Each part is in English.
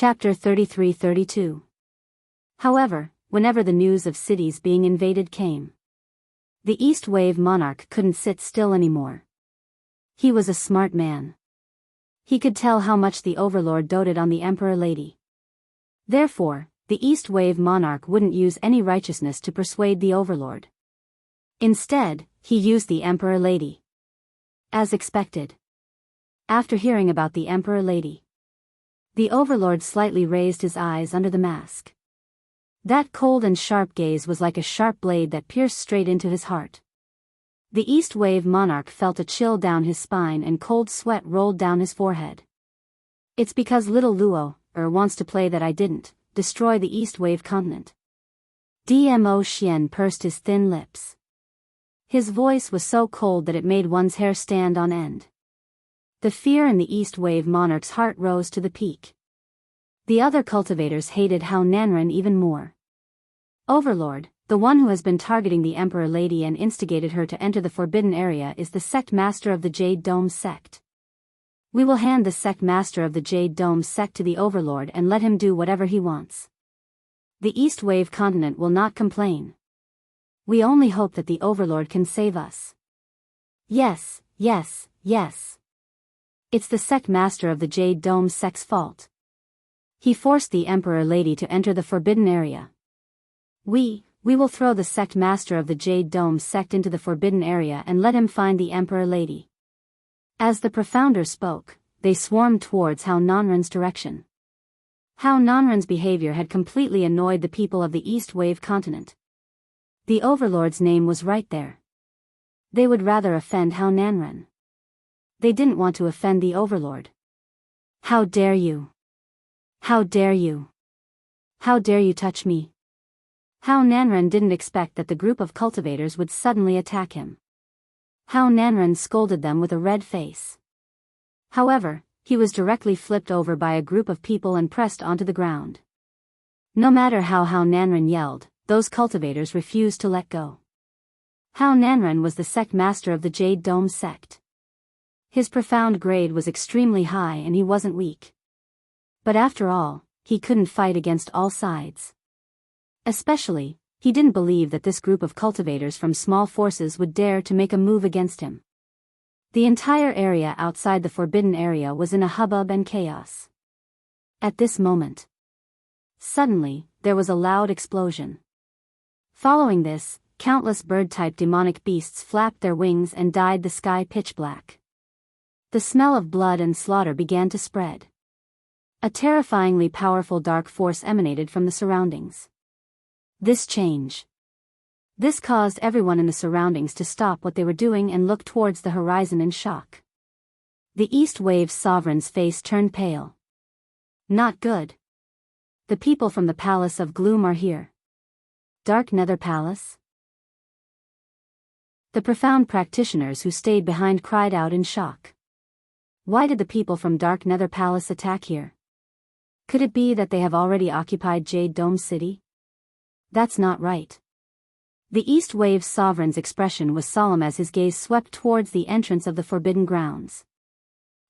Chapter 33-32. However, whenever the news of cities being invaded came, the East Wave monarch couldn't sit still anymore. He was a smart man. He could tell how much the overlord doted on the emperor lady. Therefore, the East Wave monarch wouldn't use any righteousness to persuade the overlord. Instead, he used the emperor lady. As expected. After hearing about the emperor lady, the overlord slightly raised his eyes under the mask. That cold and sharp gaze was like a sharp blade that pierced straight into his heart. The East Wave monarch felt a chill down his spine and cold sweat rolled down his forehead. It's because little Luo wants to play that I didn't destroy the East Wave continent. Dmo Xian pursed his thin lips. His voice was so cold that it made one's hair stand on end. The fear in the East Wave monarch's heart rose to the peak. The other cultivators hated Hao Nanren even more. Overlord, the one who has been targeting the Emperor Lady and instigated her to enter the Forbidden Area, is the sect master of the Jade Dome sect. We will hand the sect master of the Jade Dome sect to the Overlord and let him do whatever he wants. The East Wave continent will not complain. We only hope that the Overlord can save us. Yes, yes, yes. It's the sect master of the Jade Dome sect's fault. He forced the Emperor Lady to enter the Forbidden Area. We will throw the sect master of the Jade Dome sect into the Forbidden Area and let him find the Emperor Lady. As the Profounder spoke, they swarmed towards Hao Nanren's direction. Hao Nanren's behavior had completely annoyed the people of the East Wave continent. The Overlord's name was right there. They would rather offend Hao Nanren. They didn't want to offend the Overlord. How dare you? How dare you? How dare you touch me? Hao Nanren didn't expect that the group of cultivators would suddenly attack him. Hao Nanren scolded them with a red face. However, he was directly flipped over by a group of people and pressed onto the ground. No matter how Hao Nanren yelled, those cultivators refused to let go. Hao Nanren was the sect master of the Jade Dome sect. His profound grade was extremely high and he wasn't weak. But after all, he couldn't fight against all sides. Especially, he didn't believe that this group of cultivators from small forces would dare to make a move against him. The entire area outside the Forbidden Area was in a hubbub and chaos. At this moment, suddenly, there was a loud explosion. Following this, countless bird-type demonic beasts flapped their wings and dyed the sky pitch black. The smell of blood and slaughter began to spread. A terrifyingly powerful dark force emanated from the surroundings. This caused everyone in the surroundings to stop what they were doing and look towards the horizon in shock. The East Wave's sovereign's face turned pale. Not good. The people from the Palace of Gloom are here. Dark Nether Palace? The profound practitioners who stayed behind cried out in shock. Why did the people from Dark Nether Palace attack here? Could it be that they have already occupied Jade Dome City? That's not right. The East Wave's sovereign's expression was solemn as his gaze swept towards the entrance of the Forbidden Grounds.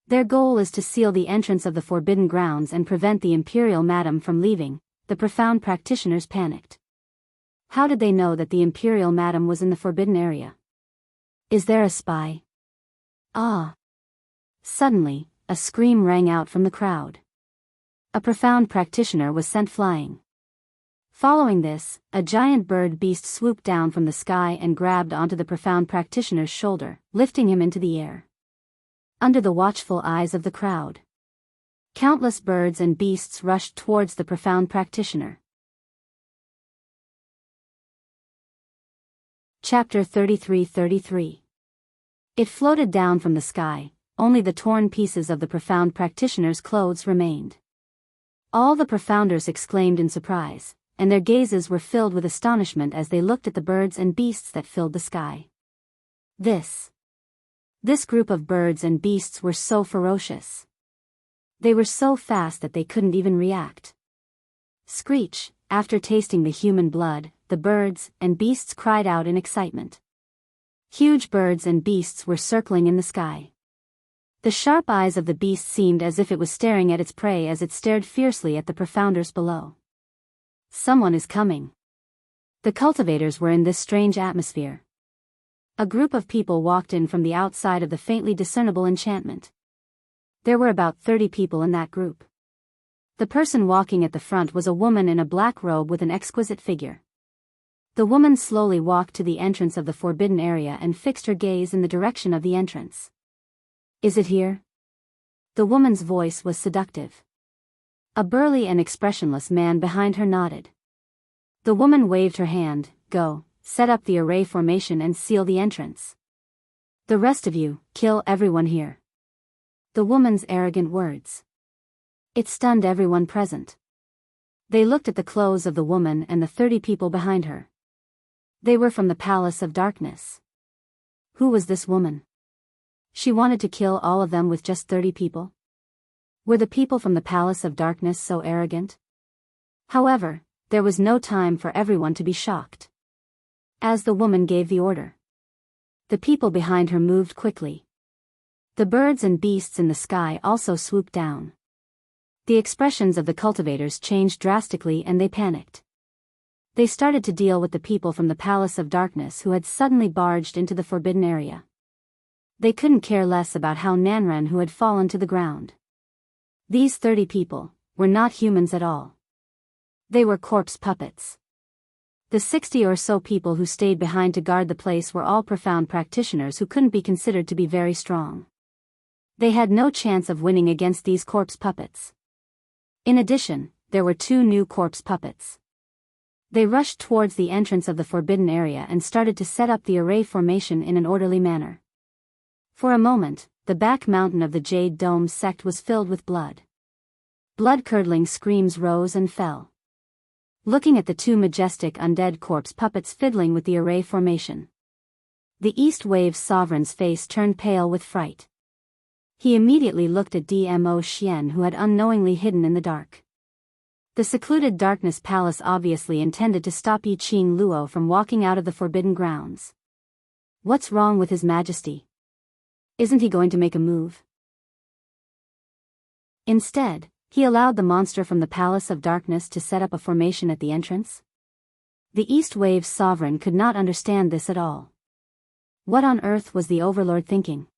Their goal is to seal the entrance of the Forbidden Grounds and prevent the Imperial Madam from leaving. The profound practitioners panicked. How did they know that the Imperial Madam was in the Forbidden Area? Is there a spy? Ah! Suddenly, a scream rang out from the crowd. A profound practitioner was sent flying. Following this, a giant bird beast swooped down from the sky and grabbed onto the profound practitioner's shoulder, lifting him into the air. Under the watchful eyes of the crowd, countless birds and beasts rushed towards the profound practitioner. Chapter 33-33. It floated down from the sky. Only the torn pieces of the profound practitioner's clothes remained. All the profounders exclaimed in surprise, and their gazes were filled with astonishment as they looked at the birds and beasts that filled the sky. This group of birds and beasts were so ferocious. They were so fast that they couldn't even react. Screech, after tasting the human blood, the birds and beasts cried out in excitement. Huge birds and beasts were circling in the sky. The sharp eyes of the beast seemed as if it was staring at its prey as it stared fiercely at the profounders below. Someone is coming. The cultivators were in this strange atmosphere. A group of people walked in from the outside of the faintly discernible enchantment. There were about 30 people in that group. The person walking at the front was a woman in a black robe with an exquisite figure. The woman slowly walked to the entrance of the forbidden area and fixed her gaze in the direction of the entrance. Is it here? The woman's voice was seductive. A burly and expressionless man behind her nodded. The woman waved her hand. Go, set up the array formation and seal the entrance. The rest of you, kill everyone here. The woman's arrogant words. It stunned everyone present. They looked at the clothes of the woman and the 30 people behind her. They were from the Palace of Darkness. Who was this woman? She wanted to kill all of them with just 30 people? Were the people from the Palace of Darkness so arrogant? However, there was no time for everyone to be shocked. As the woman gave the order, the people behind her moved quickly. The birds and beasts in the sky also swooped down. The expressions of the cultivators changed drastically and they panicked. They started to deal with the people from the Palace of Darkness who had suddenly barged into the forbidden area. They couldn't care less about how Nanren who had fallen to the ground. These 30 people were not humans at all. They were corpse puppets. The 60 or so people who stayed behind to guard the place were all profound practitioners who couldn't be considered to be very strong. They had no chance of winning against these corpse puppets. In addition, there were 2 new corpse puppets. They rushed towards the entrance of the forbidden area and started to set up the array formation in an orderly manner. For a moment, the back mountain of the Jade Dome sect was filled with blood. Blood-curdling screams rose and fell. Looking at the 2 majestic undead corpse puppets fiddling with the array formation, the East Wave's sovereign's face turned pale with fright. He immediately looked at Dmo Xian who had unknowingly hidden in the dark. The secluded Darkness Palace obviously intended to stop Yi Qing Luo from walking out of the forbidden grounds. What's wrong with His Majesty? Isn't he going to make a move? Instead, he allowed the monster from the Palace of Darkness to set up a formation at the entrance? The East Wave's sovereign could not understand this at all. What on earth was the Overlord thinking?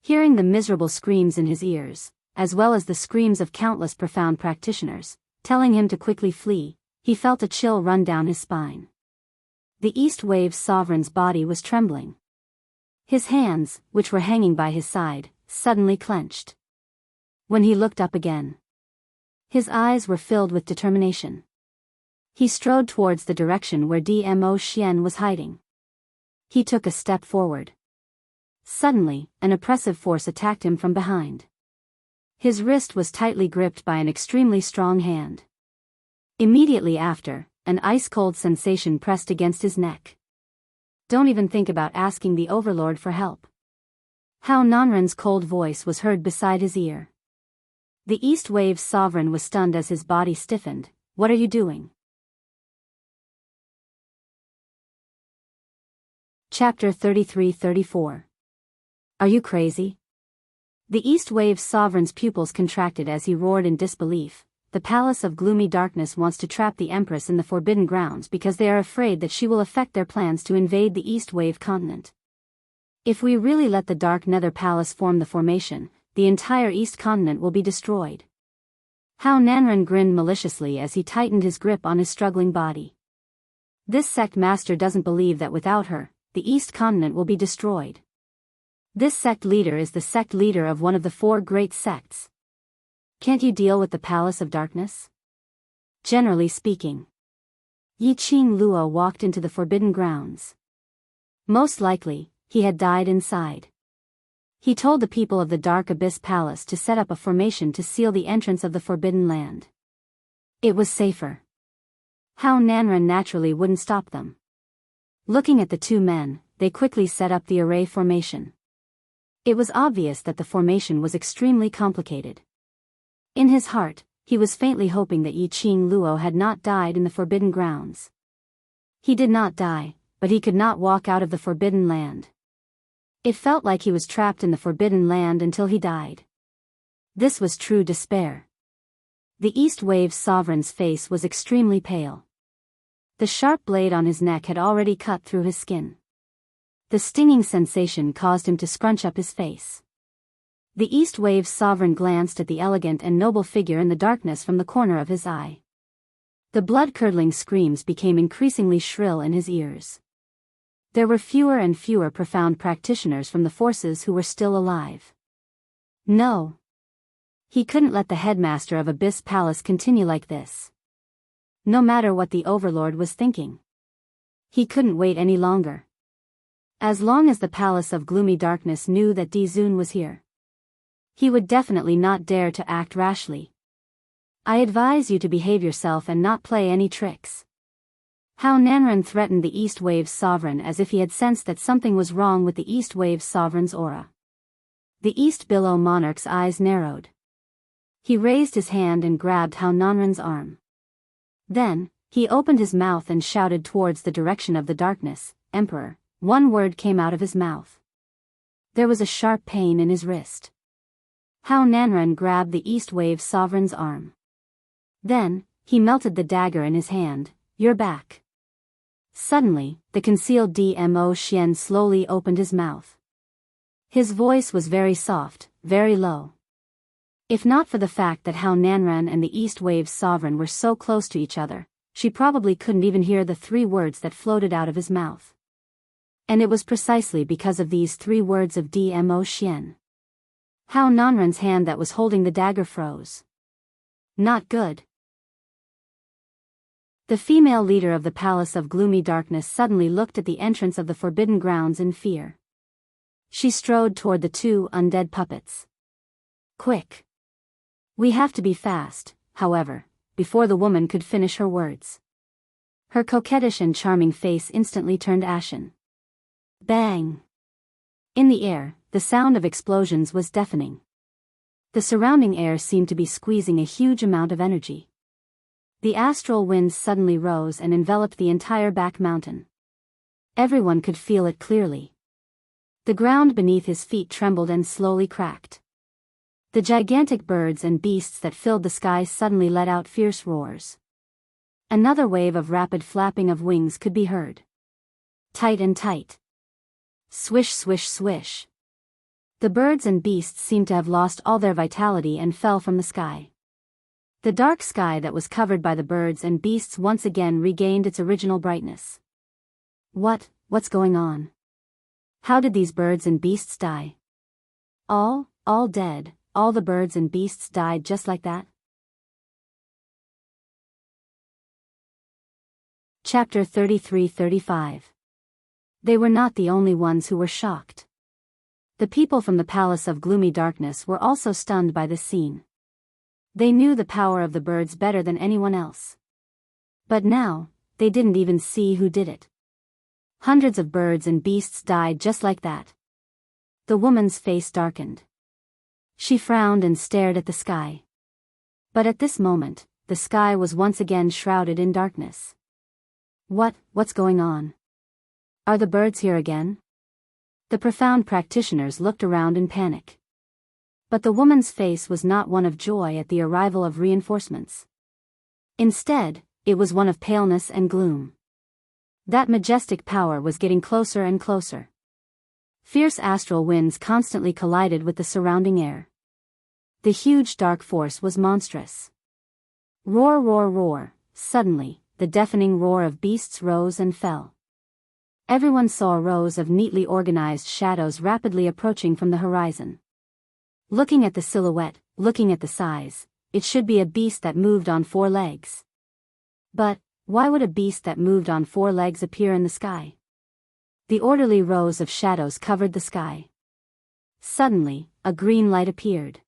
Hearing the miserable screams in his ears, as well as the screams of countless profound practitioners, telling him to quickly flee, he felt a chill run down his spine. The East Wave's sovereign's body was trembling. His hands, which were hanging by his side, suddenly clenched. When he looked up again, his eyes were filled with determination. He strode towards the direction where Dmo Xian was hiding. He took a step forward. Suddenly, an oppressive force attacked him from behind. His wrist was tightly gripped by an extremely strong hand. Immediately after, an ice-cold sensation pressed against his neck. Don't even think about asking the Overlord for help. How Nanren's cold voice was heard beside his ear. The East Wave's sovereign was stunned as his body stiffened. What are you doing? Chapter 33-34. Are you crazy? The East Wave's sovereign's pupils contracted as he roared in disbelief. The Palace of Gloomy Darkness wants to trap the Empress in the Forbidden Grounds because they are afraid that she will affect their plans to invade the East Wave continent. If we really let the Dark Nether Palace form the formation, the entire East continent will be destroyed. How Nanren grinned maliciously as he tightened his grip on his struggling body. This sect master doesn't believe that without her, the East continent will be destroyed. This sect leader is the sect leader of one of the 4 great sects. Can't you deal with the Palace of Darkness? Generally speaking. Yi Qing Luo walked into the forbidden grounds. Most likely, he had died inside. He told the people of the Dark Abyss Palace to set up a formation to seal the entrance of the Forbidden Land. It was safer. How Nanren naturally wouldn't stop them. Looking at the 2 men, they quickly set up the array formation. It was obvious that the formation was extremely complicated. In his heart, he was faintly hoping that Yi Qing Luo had not died in the Forbidden Grounds. He did not die, but he could not walk out of the Forbidden Land. It felt like he was trapped in the forbidden land until he died. This was true despair. The East Wave's sovereign's face was extremely pale. The sharp blade on his neck had already cut through his skin. The stinging sensation caused him to scrunch up his face. The East Wave's sovereign glanced at the elegant and noble figure in the darkness from the corner of his eye. The blood-curdling screams became increasingly shrill in his ears. There were fewer and fewer profound practitioners from the forces who were still alive. No. He couldn't let the headmaster of Abyss Palace continue like this. No matter what the Overlord was thinking. He couldn't wait any longer. As long as the Palace of Gloomy Darkness knew that Dizun was here, he would definitely not dare to act rashly. I advise you to behave yourself and not play any tricks. How Nanran threatened the East Wave's sovereign as if he had sensed that something was wrong with the East Wave's sovereign's aura. The East Billow monarch's eyes narrowed. He raised his hand and grabbed Hao Nanran's arm. Then, he opened his mouth and shouted towards the direction of the darkness, "Emperor." One word came out of his mouth. There was a sharp pain in his wrist. Hao Nanran grabbed the East Wave's sovereign's arm. Then, he melted the dagger in his hand. "You're back." Suddenly, the concealed Dmo Xian slowly opened his mouth. His voice was very soft, very low. If not for the fact that Hao Nanran and the East Wave's sovereign were so close to each other, she probably couldn't even hear the 3 words that floated out of his mouth. And it was precisely because of these 3 words of Dmo Xian. Hao Nanran's hand that was holding the dagger froze. Not good. The female leader of the Palace of Gloomy Darkness suddenly looked at the entrance of the Forbidden Grounds in fear. She strode toward the 2 undead puppets. "Quick. We have to be fast," however, before the woman could finish her words. Her coquettish and charming face instantly turned ashen. Bang! In the air, the sound of explosions was deafening. The surrounding air seemed to be squeezing a huge amount of energy. The astral winds suddenly rose and enveloped the entire back mountain. Everyone could feel it clearly. The ground beneath his feet trembled and slowly cracked. The gigantic birds and beasts that filled the sky suddenly let out fierce roars. Another wave of rapid flapping of wings could be heard. Tight and tight. Swish, swish, swish. The birds and beasts seemed to have lost all their vitality and fell from the sky. The dark sky that was covered by the birds and beasts once again regained its original brightness. What's going on? How did these birds and beasts die? All dead, all the birds and beasts died just like that? Chapter 33-35. They were not the only ones who were shocked. The people from the Palace of Gloomy Darkness were also stunned by this scene. They knew the power of the birds better than anyone else. But now, they didn't even see who did it. Hundreds of birds and beasts died just like that. The woman's face darkened. She frowned and stared at the sky. But at this moment, the sky was once again shrouded in darkness. What's going on? Are the birds here again? The profound practitioners looked around in panic. But the woman's face was not one of joy at the arrival of reinforcements. Instead, it was one of paleness and gloom. That majestic power was getting closer and closer. Fierce astral winds constantly collided with the surrounding air. The huge dark force was monstrous. Roar, roar, roar. Suddenly, the deafening roar of beasts rose and fell. Everyone saw rows of neatly organized shadows rapidly approaching from the horizon. Looking at the silhouette, looking at the size, it should be a beast that moved on 4 legs. But, why would a beast that moved on 4 legs appear in the sky? The orderly rows of shadows covered the sky. Suddenly, a green light appeared.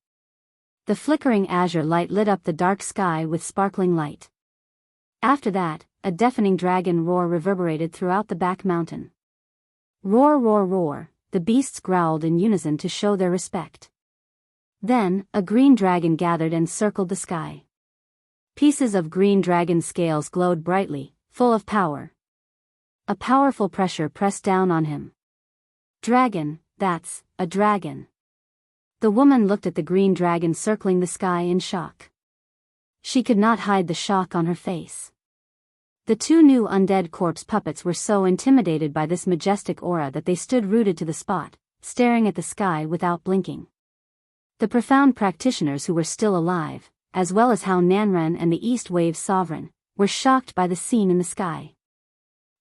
The flickering azure light lit up the dark sky with sparkling light. After that, a deafening dragon roar reverberated throughout the back mountain. Roar, roar, roar, the beasts growled in unison to show their respect. Then, a green dragon gathered and circled the sky. Pieces of green dragon scales glowed brightly, full of power. A powerful pressure pressed down on him. Dragon, That's a dragon. The woman looked at the green dragon circling the sky in shock. She could not hide the shock on her face. The two new undead corpse puppets were so intimidated by this majestic aura that they stood rooted to the spot, staring at the sky without blinking. The profound practitioners who were still alive, as well as Hao Nanren and the East Wave Sovereign, were shocked by the scene in the sky.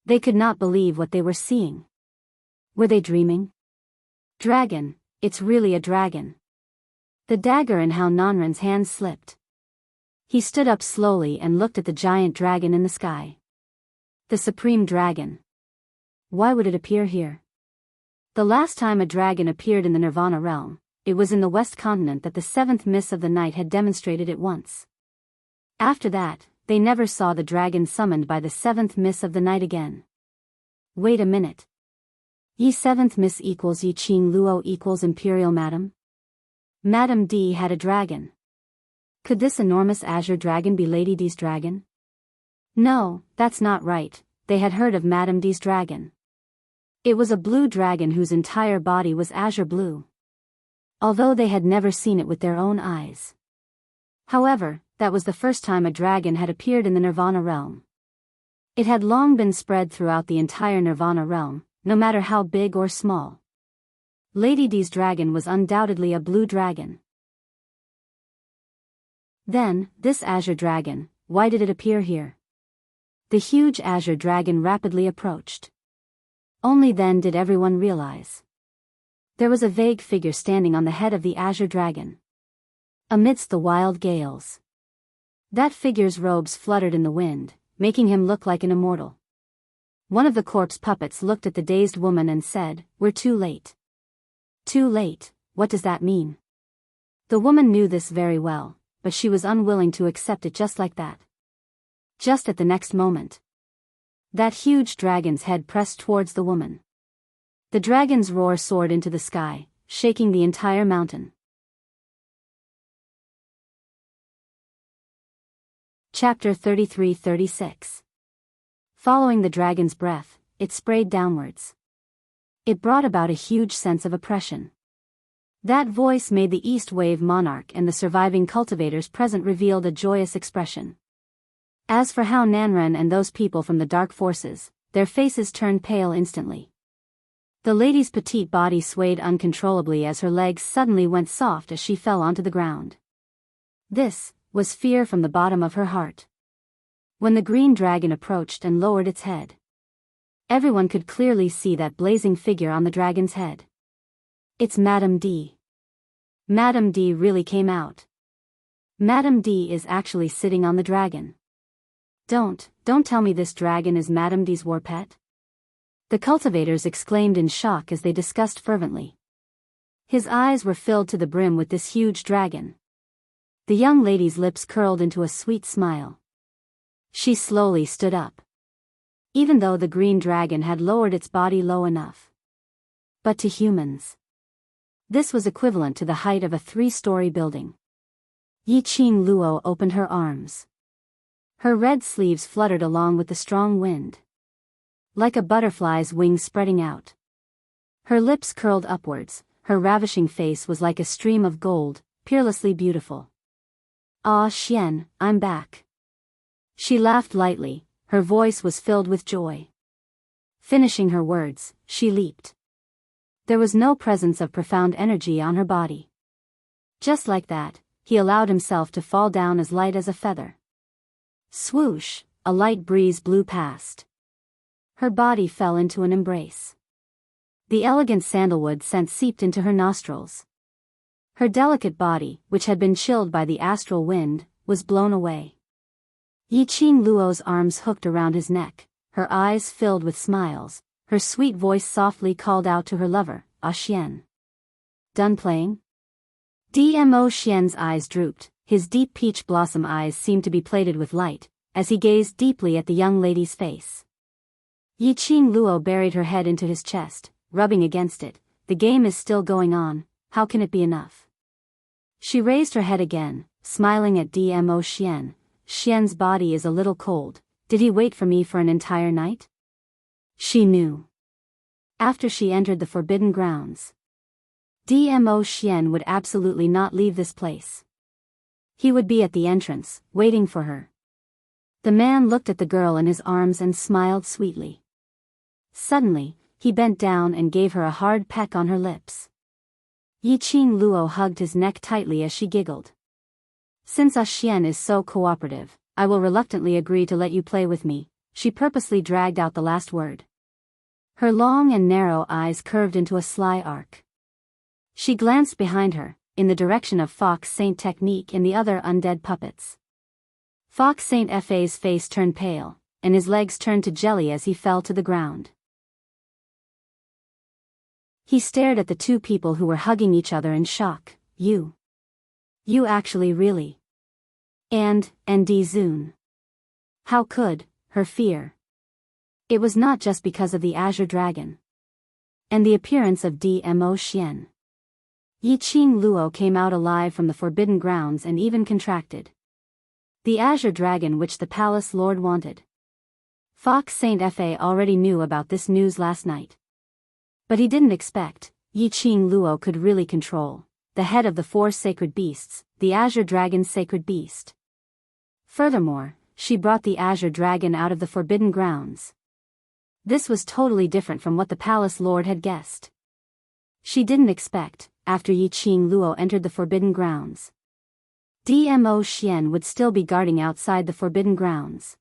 They could not believe what they were seeing. Were they dreaming? Dragon, it's really a dragon. The dagger in Hao Nanren's hand slipped. He stood up slowly and looked at the giant dragon in the sky. The supreme dragon. Why would it appear here? The last time a dragon appeared in the Nirvana realm, it was in the West Continent that the seventh miss of the night had demonstrated it once. After that, they never saw the dragon summoned by the seventh miss of the night again. Wait a minute. Yi seventh miss equals Yi Qing Luo equals Imperial Madam? Madam D had a dragon. Could this enormous azure dragon be Lady D's dragon? No, that's not right, they had heard of Madam D's dragon. It was a blue dragon whose entire body was azure blue. Although they had never seen it with their own eyes. However, that was the first time a dragon had appeared in the Nirvana realm. It had long been spread throughout the entire Nirvana realm, no matter how big or small. Lady D's dragon was undoubtedly a blue dragon. Then, this azure dragon, why did it appear here? The huge azure dragon rapidly approached. Only then did everyone realize. There was a vague figure standing on the head of the azure dragon. Amidst the wild gales. That figure's robes fluttered in the wind, making him look like an immortal. One of the corpse puppets looked at the dazed woman and said, "We're too late." Too late, what does that mean? The woman knew this very well, but she was unwilling to accept it just like that. Just at the next moment. That huge dragon's head pressed towards the woman. The dragon's roar soared into the sky, shaking the entire mountain. Chapter 33-36. Following the dragon's breath, it sprayed downwards. It brought about a huge sense of oppression. That voice made the East Wave monarch and the surviving cultivators present revealed a joyous expression. As for Hao Nanren and those people from the dark forces, their faces turned pale instantly. The lady's petite body swayed uncontrollably as her legs suddenly went soft as she fell onto the ground. This was fear from the bottom of her heart. When the green dragon approached and lowered its head, everyone could clearly see that blazing figure on the dragon's head. It's Madam D. Madam D really came out. Madam D is actually sitting on the dragon. Don't tell me this dragon is Madam D's war pet? The cultivators exclaimed in shock as they discussed fervently. His eyes were filled to the brim with this huge dragon. The young lady's lips curled into a sweet smile. She slowly stood up. Even though the green dragon had lowered its body low enough. But to humans, this was equivalent to the height of a 3-story building. Yi Qing Luo opened her arms. Her red sleeves fluttered along with the strong wind. Like a butterfly's wings spreading out. Her lips curled upwards, her ravishing face was like a stream of gold, peerlessly beautiful. "Ah, Xian, I'm back." She laughed lightly, her voice was filled with joy. Finishing her words, she leaped. There was no presence of profound energy on her body. Just like that, he allowed himself to fall down as light as a feather. Swoosh, a light breeze blew past. Her body fell into an embrace. The elegant sandalwood scent seeped into her nostrils. Her delicate body, which had been chilled by the astral wind, was blown away. Yi Qing Luo's arms hooked around his neck, her eyes filled with smiles, her sweet voice softly called out to her lover, "Ah Xian. Done playing?" Dmo Xian's eyes drooped, his deep peach blossom eyes seemed to be plated with light, as he gazed deeply at the young lady's face. Yi Qing Luo buried her head into his chest, rubbing against it. "The game is still going on, how can it be enough?" She raised her head again, smiling at Dmo Xian. "Xian's body is a little cold, did he wait for me for an entire night?" She knew. After she entered the forbidden grounds, Dmo Xian would absolutely not leave this place. He would be at the entrance, waiting for her. The man looked at the girl in his arms and smiled sweetly. Suddenly, he bent down and gave her a hard peck on her lips. Yiqing Luo hugged his neck tightly as she giggled. Since Xian is so cooperative, I will reluctantly agree to let you play with me, she purposely dragged out the last word. Her long and narrow eyes curved into a sly arc. She glanced behind her, in the direction of Fox Saint Technique and the other undead puppets. Fox Saint Fa's face turned pale, and his legs turned to jelly as he fell to the ground. He stared at the two people who were hugging each other in shock. You actually really. And Di Zun. How could, her fear. It was not just because of the Azure Dragon. And the appearance of Dmo Xian. Yiqing Luo came out alive from the Forbidden Grounds and even contracted. The Azure Dragon which the Palace Lord wanted. Fox Saint Fa already knew about this news last night. But he didn't expect Yiqing Luo could really control the head of the four sacred beasts, the Azure Dragon's sacred beast. Furthermore, she brought the Azure Dragon out of the Forbidden Grounds. This was totally different from what the Palace Lord had guessed. She didn't expect, after Yiqing Luo entered the Forbidden Grounds, Dmo Xian would still be guarding outside the Forbidden Grounds.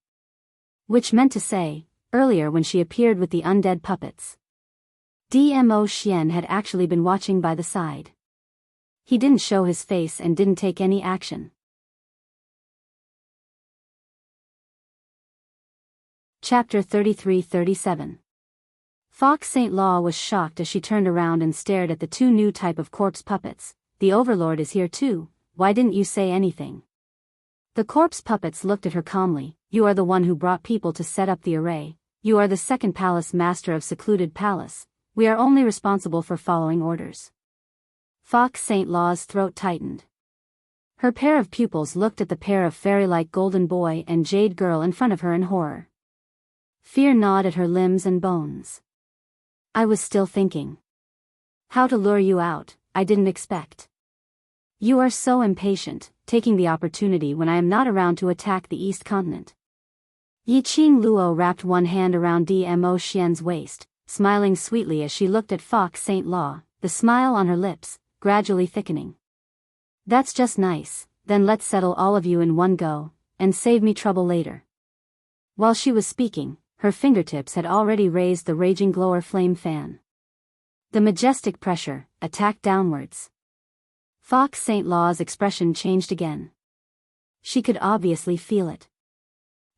Which meant to say, earlier when she appeared with the undead puppets, Dmo Xian had actually been watching by the side. He didn't show his face and didn't take any action. Chapter 33-37. Fox Saint Law was shocked as she turned around and stared at the two new type of corpse puppets. The Overlord is here too, why didn't you say anything? The corpse puppets looked at her calmly. You are the one who brought people to set up the array. You are the second palace master of Secluded Palace. We are only responsible for following orders. Fox Saint Law's throat tightened. Her pair of pupils looked at the pair of fairy-like golden boy and jade girl in front of her in horror. Fear gnawed at her limbs and bones. I was still thinking. How to lure you out, I didn't expect. You are so impatient, taking the opportunity when I am not around to attack the East Continent. Yiqing Luo wrapped one hand around Dmo Xian's waist, smiling sweetly as she looked at Fox Saint Law, the smile on her lips, gradually thickening. That's just nice, then let's settle all of you in one go, and save me trouble later. While she was speaking, her fingertips had already raised the raging glower flame fan. The majestic pressure attacked downwards. Fox Saint Law's expression changed again. She could obviously feel it.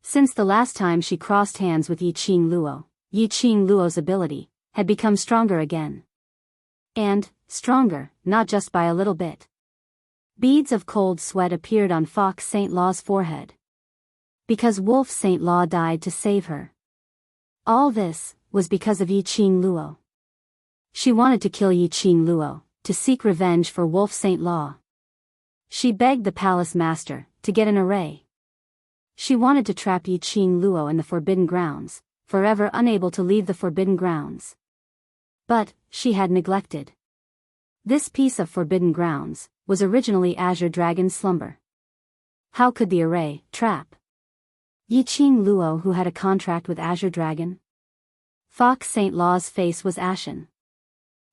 Since the last time she crossed hands with Yiqing Luo's ability had become stronger again. And, stronger, not just by a little bit. Beads of cold sweat appeared on Fox Saint Law's forehead. Because Wolf Saint Law died to save her. All this was because of Yiqing Luo. She wanted to kill Yiqing Luo, to seek revenge for Wolf Saint Law. She begged the palace master to get an array. She wanted to trap Yiqing Luo in the Forbidden Grounds, forever unable to leave the Forbidden Grounds. But, she had neglected. This piece of Forbidden Grounds was originally Azure Dragon's slumber. How could the array trap Yiqing Luo, who had a contract with Azure Dragon? Fox Saint Law's face was ashen.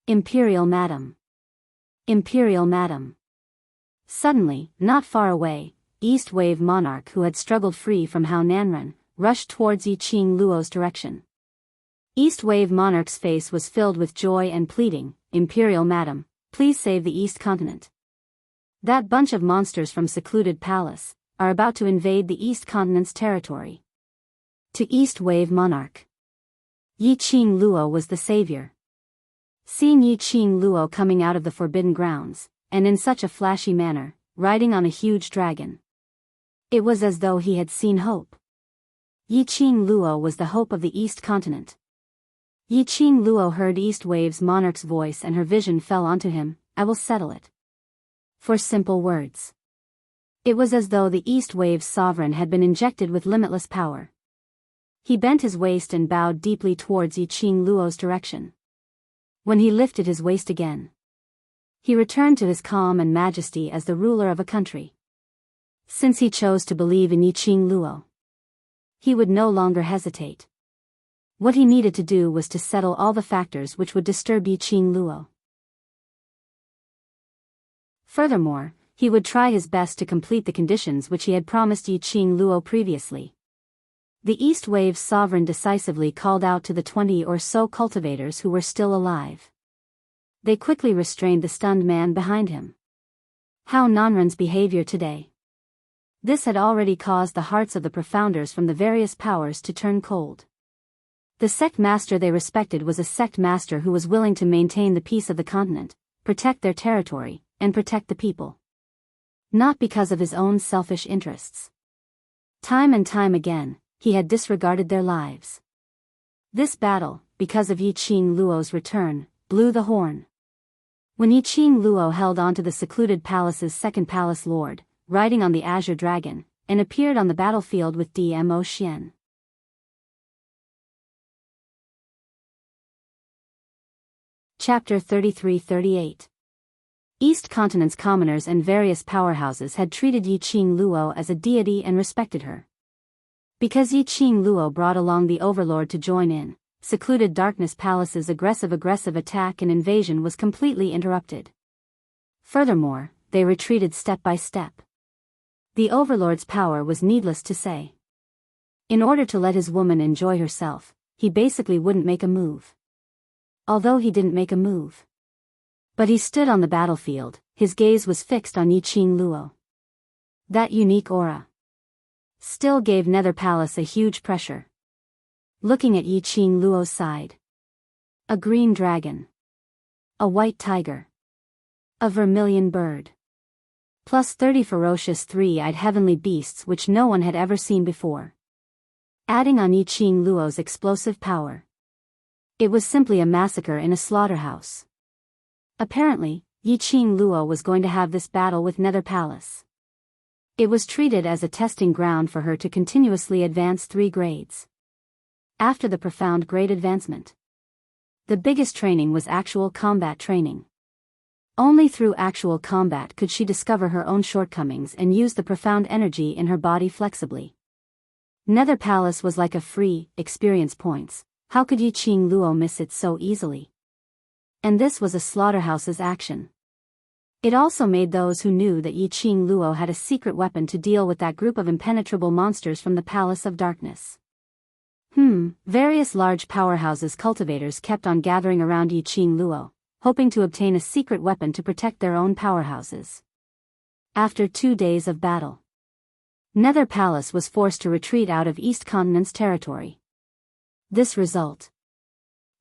Imperial Madam. Imperial Madam. Suddenly, not far away, East Wave Monarch, who had struggled free from Hao Nanren, rushed towards Yiqing Luo's direction. East Wave Monarch's face was filled with joy and pleading. Imperial Madam, please save the East Continent. That bunch of monsters from Secluded Palace are about to invade the East Continent's territory. To East Wave Monarch. Yiqing Luo was the savior. Seeing Yiqing Luo coming out of the Forbidden Grounds, and in such a flashy manner, riding on a huge dragon. It was as though he had seen hope. Yiqing Luo was the hope of the East Continent. Yiqing Luo heard East Wave's monarch's voice and her vision fell onto him. I will settle it. For simple words. It was as though the East Wave's sovereign had been injected with limitless power. He bent his waist and bowed deeply towards Yiqing Luo's direction. When he lifted his waist again, He returned to his calm and majesty as the ruler of a country. Since he chose to believe in Yiqing Luo, he would no longer hesitate. What he needed to do was to settle all the factors which would disturb Yiqing Luo. Furthermore, he would try his best to complete the conditions which he had promised Yiqing Luo previously. The East Wave's sovereign decisively called out to the 20 or so cultivators who were still alive. They quickly restrained the stunned man behind him. Hao Nanren's behavior today. This had already caused the hearts of the profounders from the various powers to turn cold. The sect master they respected was a sect master who was willing to maintain the peace of the continent, protect their territory, and protect the people. Not because of his own selfish interests. Time and time again, he had disregarded their lives. This battle, because of Yiqing Luo's return, blew the horn. When Yiqing Luo held on to the secluded palace's second palace lord, riding on the azure dragon, and appeared on the battlefield with Dmo Xian. Chapter 33-38. East Continent's commoners and various powerhouses had treated Yiqing Luo as a deity and respected her. Because Yiqing Luo brought along the overlord to join in, secluded darkness palace's aggressive attack and invasion was completely interrupted. Furthermore, they retreated step by step. The overlord's power was needless to say. In order to let his woman enjoy herself, he basically wouldn't make a move. Although he didn't make a move. But he stood on the battlefield, his gaze was fixed on Yiqing Luo. That unique aura still gave Nether Palace a huge pressure. Looking at Yiqing Luo's side. A green dragon. A white tiger. A vermilion bird. Plus 30 ferocious three-eyed heavenly beasts which no one had ever seen before. Adding on Yiqing Luo's explosive power. It was simply a massacre in a slaughterhouse. Apparently, Yiqing Luo was going to have this battle with Nether Palace. It was treated as a testing ground for her to continuously advance 3 grades. After the profound grade advancement, the biggest training was actual combat training. Only through actual combat could she discover her own shortcomings and use the profound energy in her body flexibly. Nether Palace was like a free experience points. How could Yiqing Luo miss it so easily? And this was a slaughterhouse's action. It also made those who knew that Yiqing Luo had a secret weapon to deal with that group of impenetrable monsters from the Palace of Darkness. Various large powerhouses cultivators kept on gathering around Yiqing Luo, hoping to obtain a secret weapon to protect their own powerhouses. After 2 days of battle, Nether Palace was forced to retreat out of East Continent's territory. This result.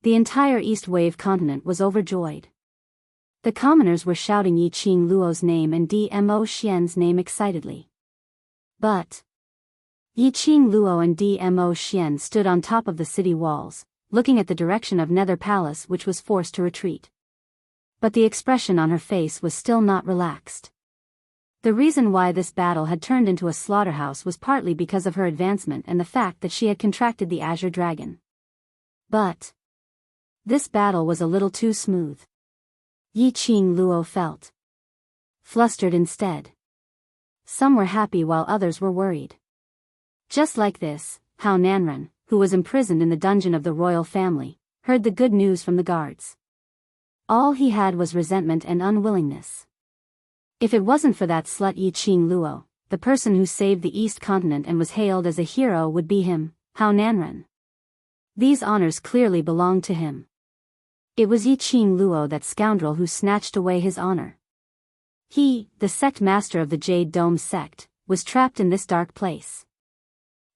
The entire East Wave continent was overjoyed. The commoners were shouting Yiqing Luo's name and Dmo Xian's name excitedly. But Yiqing Luo and Dmo Xian stood on top of the city walls, looking at the direction of Nether Palace which was forced to retreat. But the expression on her face was still not relaxed. The reason why this battle had turned into a slaughterhouse was partly because of her advancement and the fact that she had contracted the Azure Dragon. But this battle was a little too smooth. Yiqing Luo felt flustered instead. Some were happy while others were worried. Just like this, Hao Nanren, who was imprisoned in the dungeon of the royal family, heard the good news from the guards. All he had was resentment and unwillingness. If it wasn't for that slut Yiqing Luo, the person who saved the East Continent and was hailed as a hero would be him, Hao Nanren. These honors clearly belonged to him. It was Yiqing Luo, that scoundrel, who snatched away his honor. He, the sect master of the Jade Dome sect, was trapped in this dark place.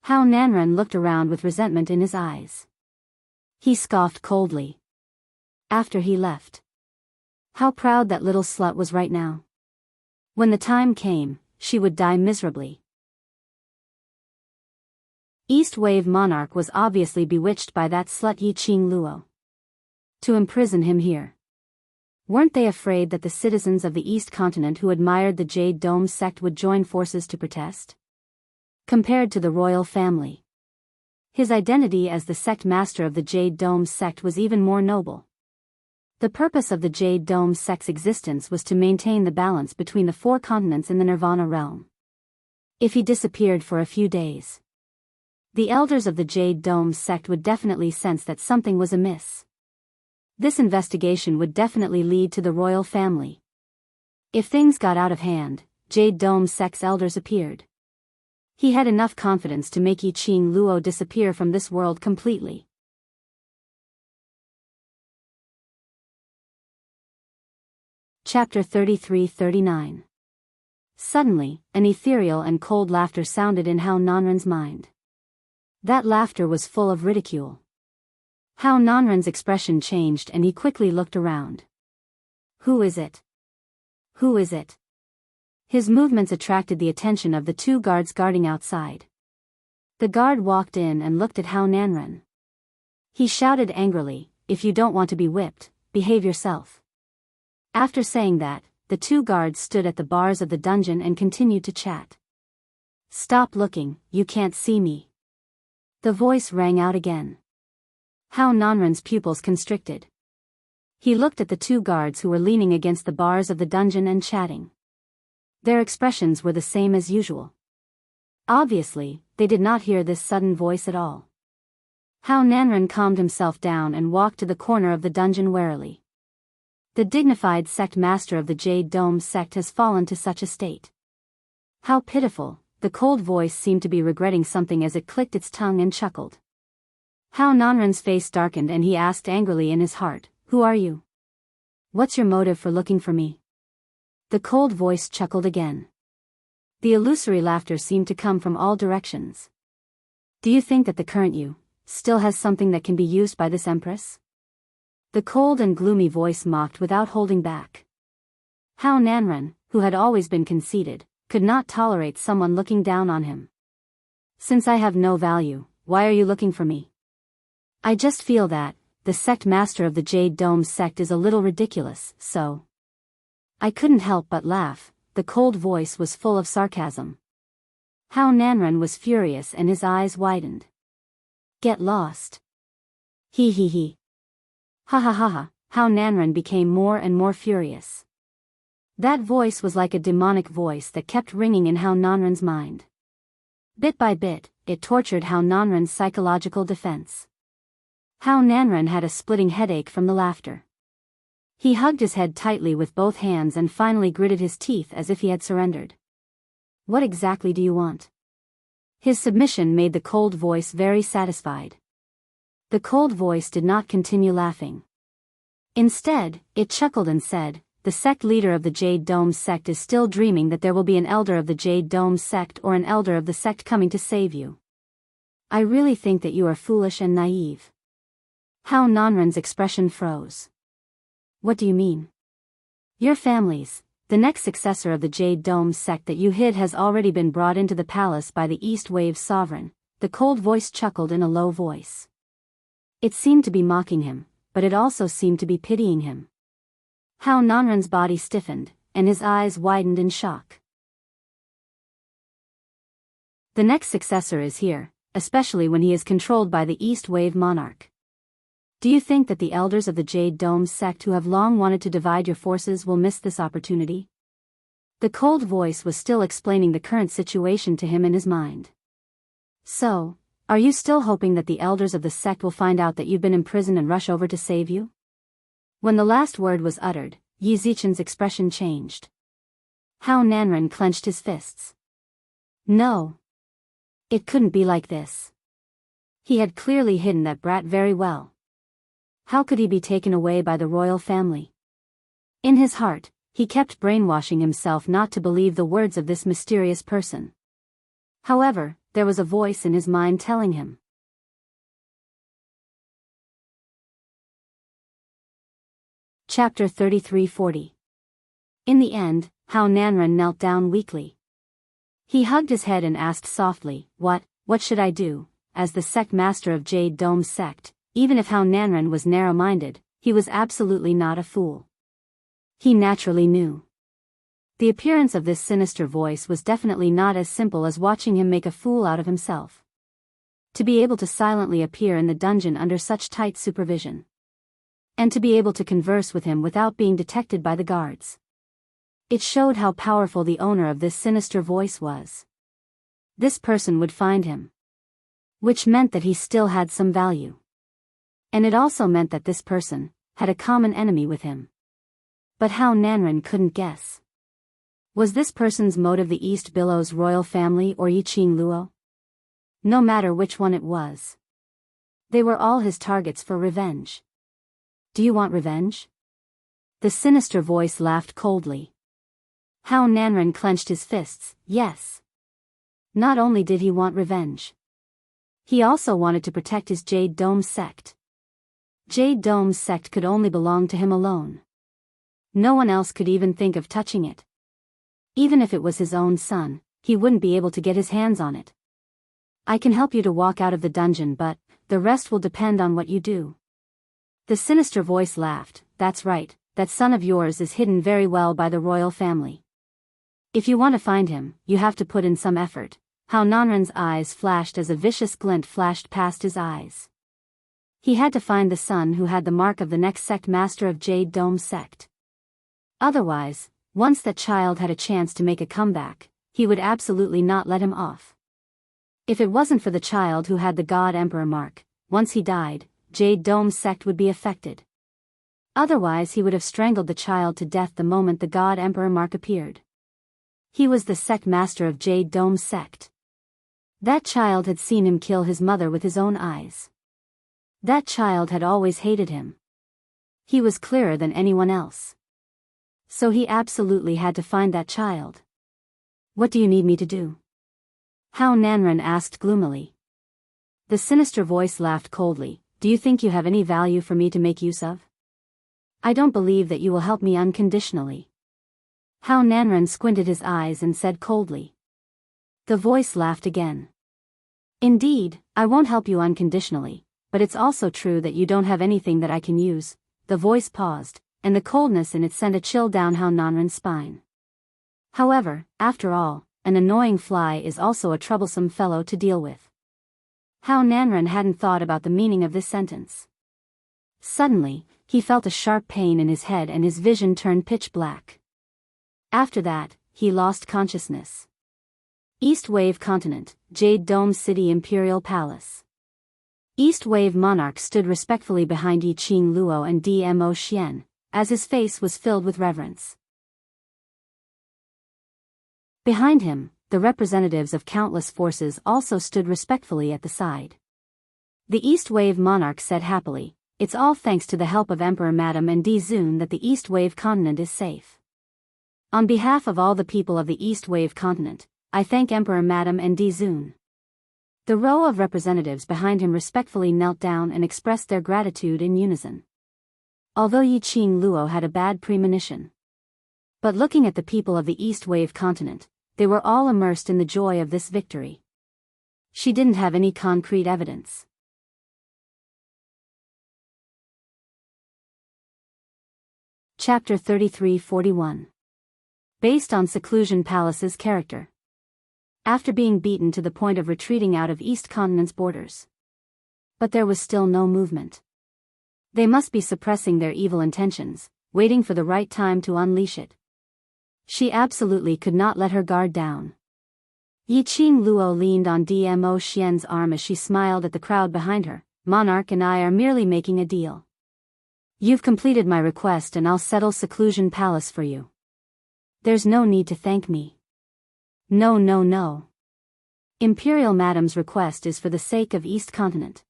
Hao Nanren looked around with resentment in his eyes. He scoffed coldly. After he left. How proud that little slut was right now. When the time came, she would die miserably. East Wave Monarch was obviously bewitched by that slut Yiqing Luo. To imprison him here. Weren't they afraid that the citizens of the East Continent who admired the Jade Dome sect would join forces to protest? Compared to the royal family, his identity as the sect master of the Jade Dome sect was even more noble. The purpose of the Jade Dome sect's existence was to maintain the balance between the four continents in the Nirvana realm. If he disappeared for a few days, the elders of the Jade Dome sect would definitely sense that something was amiss. This investigation would definitely lead to the royal family. If things got out of hand, Jade Dome sect's elders appeared. He had enough confidence to make Yi Qing Luo disappear from this world completely. Chapter 33-39. Suddenly, an ethereal and cold laughter sounded in Hao Nanren's mind. That laughter was full of ridicule. Hao Nanren's expression changed and he quickly looked around. Who is it? Who is it? His movements attracted the attention of the two guards guarding outside. The guard walked in and looked at Hao Nanren. He shouted angrily, "If you don't want to be whipped, behave yourself." After saying that, the two guards stood at the bars of the dungeon and continued to chat. "Stop looking, you can't see me." The voice rang out again. Hao Nanren's pupils constricted. He looked at the two guards who were leaning against the bars of the dungeon and chatting. Their expressions were the same as usual. Obviously, they did not hear this sudden voice at all. Hao Nanren calmed himself down and walked to the corner of the dungeon warily. The dignified sect master of the Jade Dome sect has fallen to such a state. How pitiful, the cold voice seemed to be regretting something as it clicked its tongue and chuckled. Hao Nanren's face darkened and he asked angrily in his heart, "Who are you? What's your motive for looking for me?" The cold voice chuckled again. The illusory laughter seemed to come from all directions. "Do you think that the current you still has something that can be used by this empress?" The cold and gloomy voice mocked without holding back. Hao Nanren, who had always been conceited, could not tolerate someone looking down on him. "Since I have no value, why are you looking for me?" "I just feel that the sect master of the Jade Dome sect is a little ridiculous, so." I couldn't help but laugh. The cold voice was full of sarcasm. Hao Nanren was furious and his eyes widened. "Get lost." He. Ha ha ha ha. Hao Nanren became more and more furious. That voice was like a demonic voice that kept ringing in Hao Nanren's mind. Bit by bit, it tortured Hao Nanren's psychological defense. Hao Nanren had a splitting headache from the laughter. He hugged his head tightly with both hands and finally gritted his teeth as if he had surrendered. "What exactly do you want?" His submission made the cold voice very satisfied. The cold voice did not continue laughing. Instead, it chuckled and said, "The sect leader of the Jade Dome sect is still dreaming that there will be an elder of the Jade Dome sect or an elder of the sect coming to save you. I really think that you are foolish and naive." Hao Nanren's expression froze. "What do you mean?" "Your families, the next successor of the Jade Dome sect that you hid has already been brought into the palace by the East Wave sovereign." The cold voice chuckled in a low voice. It seemed to be mocking him, but it also seemed to be pitying him. Hao Nanren's body stiffened, and his eyes widened in shock. "The next successor is here, especially when he is controlled by the East Wave monarch. Do you think that the elders of the Jade Dome sect who have long wanted to divide your forces will miss this opportunity?" The cold voice was still explaining the current situation to him in his mind. "So, are you still hoping that the elders of the sect will find out that you've been imprisoned and rush over to save you?" When the last word was uttered, Yi Zichen's expression changed. Hao Nanren clenched his fists. No. It couldn't be like this. He had clearly hidden that brat very well. How could he be taken away by the royal family? In his heart, he kept brainwashing himself not to believe the words of this mysterious person. However, there was a voice in his mind telling him. Chapter 33-40. In the end, Hao Nanren knelt down weakly. He hugged his head and asked softly, What should I do?" As the sect master of Jade Dome sect, even if Hao Nanren was narrow-minded, he was absolutely not a fool. He naturally knew. The appearance of this sinister voice was definitely not as simple as watching him make a fool out of himself. To be able to silently appear in the dungeon under such tight supervision. and to be able to converse with him without being detected by the guards. It showed how powerful the owner of this sinister voice was. This person would find him. Which meant that he still had some value. And it also meant that this person had a common enemy with him. But how Nanren couldn't guess. Was this person's motive the East Billow's royal family or Yiqing Luo? No matter which one it was. They were all his targets for revenge. Do you want revenge? The sinister voice laughed coldly. How Nanren clenched his fists. Yes. Not only did he want revenge. He also wanted to protect his Jade Dome sect. Jade Dome's sect could only belong to him alone. No one else could even think of touching it. Even if it was his own son, he wouldn't be able to get his hands on it. I can help you to walk out of the dungeon, but the rest will depend on what you do. The sinister voice laughed. That's right, that son of yours is hidden very well by the royal family. If you want to find him, you have to put in some effort. How Nanren's eyes flashed as a vicious glint flashed past his eyes. He had to find the son who had the mark of the next sect master of Jade Dome sect. Otherwise, once that child had a chance to make a comeback, he would absolutely not let him off. If it wasn't for the child who had the God Emperor mark, once he died, Jade Dome's sect would be affected. Otherwise he would have strangled the child to death the moment the God Emperor mark appeared. He was the sect master of Jade Dome's sect. That child had seen him kill his mother with his own eyes. That child had always hated him. He was clearer than anyone else. So he absolutely had to find that child. What do you need me to do? How Nanren asked gloomily. The sinister voice laughed coldly. Do you think you have any value for me to make use of? I don't believe that you will help me unconditionally. How Nanren squinted his eyes and said coldly. The voice laughed again. Indeed, I won't help you unconditionally, but it's also true that you don't have anything that I can use. The voice paused, and the coldness in it sent a chill down How Nanren's spine. However, after all, an annoying fly is also a troublesome fellow to deal with. How Nanren hadn't thought about the meaning of this sentence. Suddenly, he felt a sharp pain in his head and his vision turned pitch black. After that, he lost consciousness. East Wave Continent, Jade Dome City Imperial Palace. East Wave Monarch stood respectfully behind Yiqing Luo and Dmo Xian, as his face was filled with reverence. Behind him, the representatives of countless forces also stood respectfully at the side. The East Wave Monarch said happily, "It's all thanks to the help of Emperor Madam and Di Zun that the East Wave Continent is safe. On behalf of all the people of the East Wave Continent, I thank Emperor Madam and Di Zun." The row of representatives behind him respectfully knelt down and expressed their gratitude in unison. Although Yiqing Luo had a bad premonition. But looking at the people of the East Wave Continent, they were all immersed in the joy of this victory. She didn't have any concrete evidence. Chapter 33-41. Based on Seclusion Palace's character. After being beaten to the point of retreating out of East Continent's borders. But there was still no movement. They must be suppressing their evil intentions, waiting for the right time to unleash it. She absolutely could not let her guard down. Yiqing Luo leaned on Dmo Xian's arm as she smiled at the crowd behind her. Monarch and I are merely making a deal. You've completed my request and I'll settle Seclusion Palace for you. There's no need to thank me. No, no, no. Imperial Madam's request is for the sake of East Continent.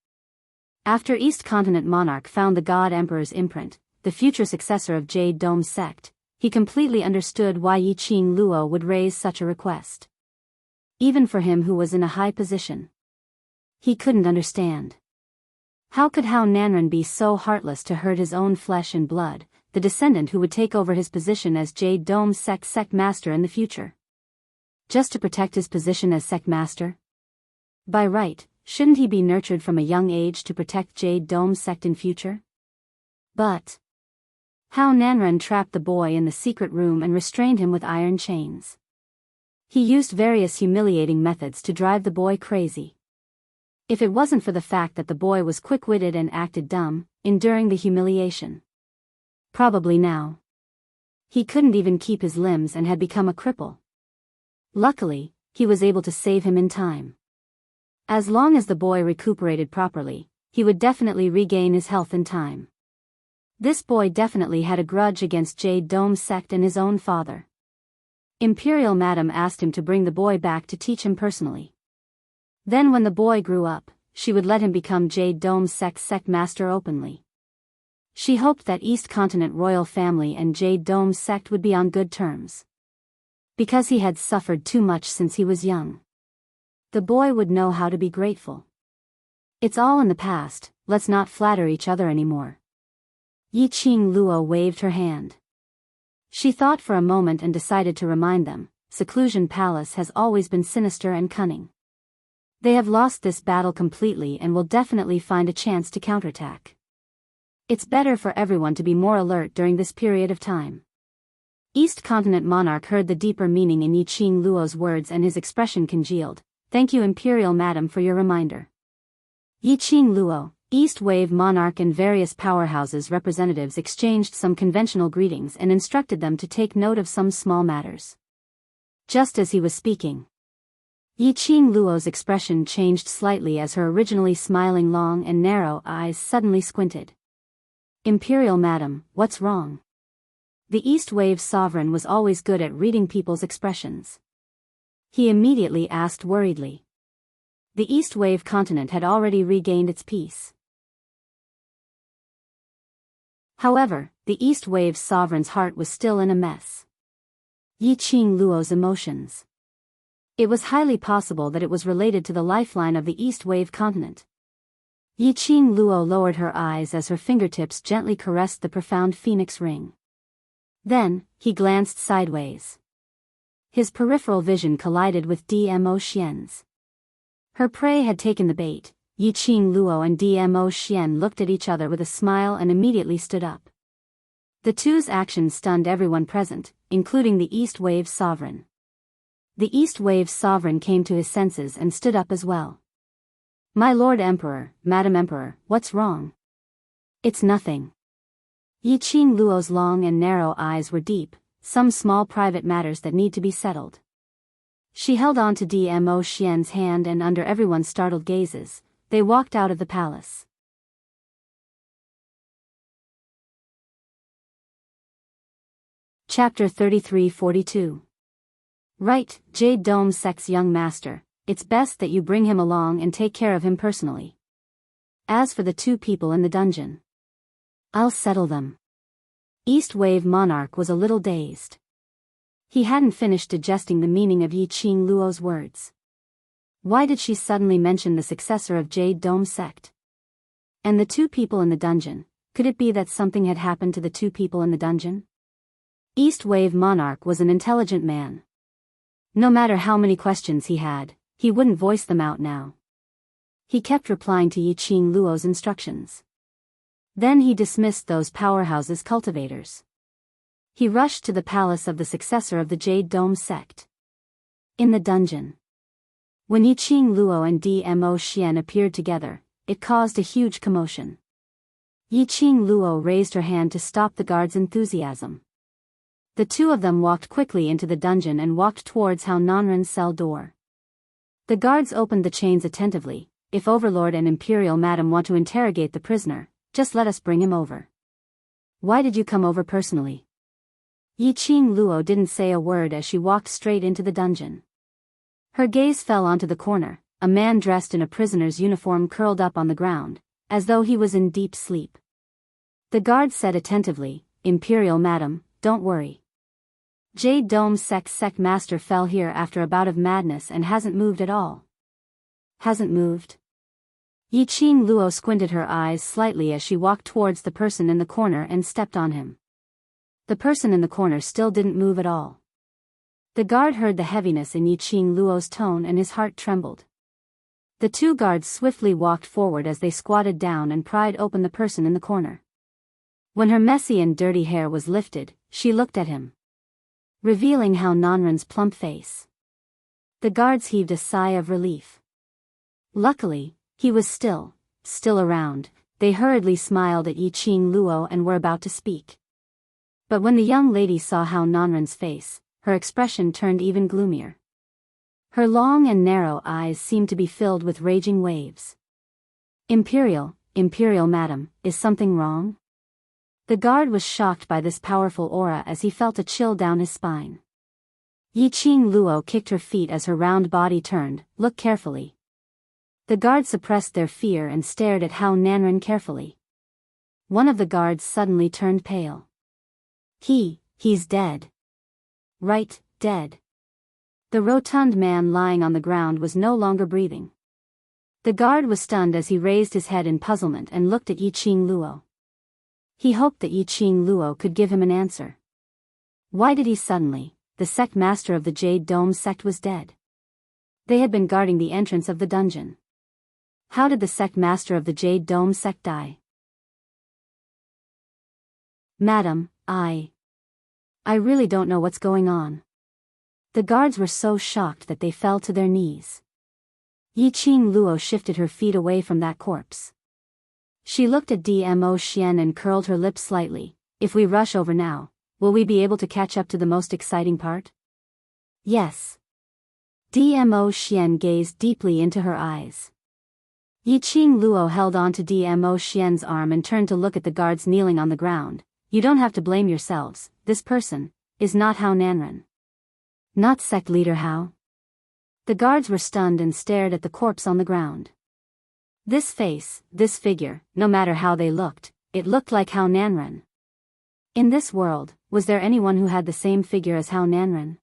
After East Continent Monarch found the God Emperor's imprint, the future successor of Jade Dome sect, he completely understood why Yiqing Luo would raise such a request. Even for him who was in a high position. He couldn't understand. How could How Nanren be so heartless to hurt his own flesh and blood, the descendant who would take over his position as Jade Dome sect master in the future? Just to protect his position as sect master? By right, shouldn't he be nurtured from a young age to protect Jade Dome sect in future? But How Nanren trapped the boy in the secret room and restrained him with iron chains. He used various humiliating methods to drive the boy crazy. If it wasn't for the fact that the boy was quick-witted and acted dumb, enduring the humiliation. Probably now. He couldn't even keep his limbs and had become a cripple. Luckily, he was able to save him in time. As long as the boy recuperated properly, he would definitely regain his health in time. This boy definitely had a grudge against Jade Dome's sect and his own father. Imperial Madam asked him to bring the boy back to teach him personally. Then when the boy grew up, she would let him become Jade Dome's sect master openly. She hoped that East Continent royal family and Jade Dome's sect would be on good terms. Because he had suffered too much since he was young. The boy would know how to be grateful. It's all in the past, let's not flatter each other anymore. Yi Qing Luo waved her hand. She thought for a moment and decided to remind them, Seclusion Palace has always been sinister and cunning. They have lost this battle completely and will definitely find a chance to counterattack. It's better for everyone to be more alert during this period of time. East Continent Monarch heard the deeper meaning in Yi Qing Luo's words and his expression congealed. Thank you Imperial Madam for your reminder. Yi Qing Luo, East Wave Monarch and various powerhouses representatives exchanged some conventional greetings and instructed them to take note of some small matters. Just as he was speaking, Yi Qing Luo's expression changed slightly as her originally smiling long and narrow eyes suddenly squinted. Imperial Madam, what's wrong? The East Wave Sovereign was always good at reading people's expressions. He immediately asked worriedly. The East Wave continent had already regained its peace. However, the East Wave Sovereign's heart was still in a mess. Yi Qing Luo's emotions. It was highly possible that it was related to the lifeline of the East Wave continent. Yi Qing Luo lowered her eyes as her fingertips gently caressed the profound phoenix ring. Then, he glanced sideways. His peripheral vision collided with Dmo Xian's. Her prey had taken the bait. Yi Qing Luo and Dmo Xian looked at each other with a smile and immediately stood up. The two's actions stunned everyone present, including the East Wave Sovereign. The East Wave Sovereign came to his senses and stood up as well. My Lord Emperor, Madam Emperor, what's wrong? It's nothing. Yi Qing Luo's long and narrow eyes were deep, some small private matters that need to be settled. She held on to Dmo Xian's hand and under everyone's startled gazes, they walked out of the palace. Chapter 33-42. Right, Jade Dome Sect's young master, it's best that you bring him along and take care of him personally. As for the two people in the dungeon, I'll settle them. East Wave Monarch was a little dazed. He hadn't finished digesting the meaning of Yi Qing Luo's words. Why did she suddenly mention the successor of Jade Dome Sect? And the two people in the dungeon, could it be that something had happened to the two people in the dungeon? East Wave Monarch was an intelligent man. No matter how many questions he had, he wouldn't voice them out now. He kept replying to Yi Qing Luo's instructions. Then he dismissed those powerhouses cultivators. He rushed to the palace of the successor of the Jade Dome sect. In the dungeon. When Yi Qing Luo and Dmo Xian appeared together, it caused a huge commotion. Yi Qing Luo raised her hand to stop the guards' enthusiasm. The two of them walked quickly into the dungeon and walked towards Hao Nanren's cell door. The guards opened the chains attentively. If Overlord and Imperial Madam want to interrogate the prisoner, just let us bring him over. Why did you come over personally? Yi Qing Luo didn't say a word as she walked straight into the dungeon. Her gaze fell onto the corner. A man dressed in a prisoner's uniform curled up on the ground, as though he was in deep sleep. The guard said attentively, Imperial Madam, don't worry. Jade Dome sect master fell here after a bout of madness and hasn't moved at all. Hasn't moved? Yi Qing Luo squinted her eyes slightly as she walked towards the person in the corner and stepped on him. The person in the corner still didn't move at all. The guard heard the heaviness in Yi Qing Luo's tone and his heart trembled. The two guards swiftly walked forward as they squatted down and pried open the person in the corner. When her messy and dirty hair was lifted, she looked at him, revealing Hao Nanren's plump face. The guards heaved a sigh of relief. Luckily, he was still around. they hurriedly smiled at Yi Qing Luo and were about to speak. But when the young lady saw Hao Nanren's face, her expression turned even gloomier. Her long and narrow eyes seemed to be filled with raging waves. Imperial madam, is something wrong? The guard was shocked by this powerful aura as he felt a chill down his spine. Yi Qing Luo kicked her feet as her round body turned. Look carefully. The guards suppressed their fear and stared at Hao Nanren carefully. One of the guards suddenly turned pale. He's dead. Right, dead. The rotund man lying on the ground was no longer breathing. The guard was stunned as he raised his head in puzzlement and looked at Yi Qing Luo. He hoped that Yi Qing Luo could give him an answer. Why did he suddenly? The sect master of the Jade Dome sect was dead. They had been guarding the entrance of the dungeon. How did the sect master of the Jade Dome sect die? Madam, I really don't know what's going on. The guards were so shocked that they fell to their knees. Yi Qing Luo shifted her feet away from that corpse. She looked at Dmo Xian and curled her lips slightly. If we rush over now, will we be able to catch up to the most exciting part? Yes. Dmo Xian gazed deeply into her eyes. Yi Qing Luo held on to Dmo Xian's arm and turned to look at the guards kneeling on the ground. You don't have to blame yourselves, this person is not Hao Nanren. Not sect leader Hao. The guards were stunned and stared at the corpse on the ground. This face, this figure, no matter how they looked, it looked like Hao Nanren. In this world, was there anyone who had the same figure as Hao Nanren?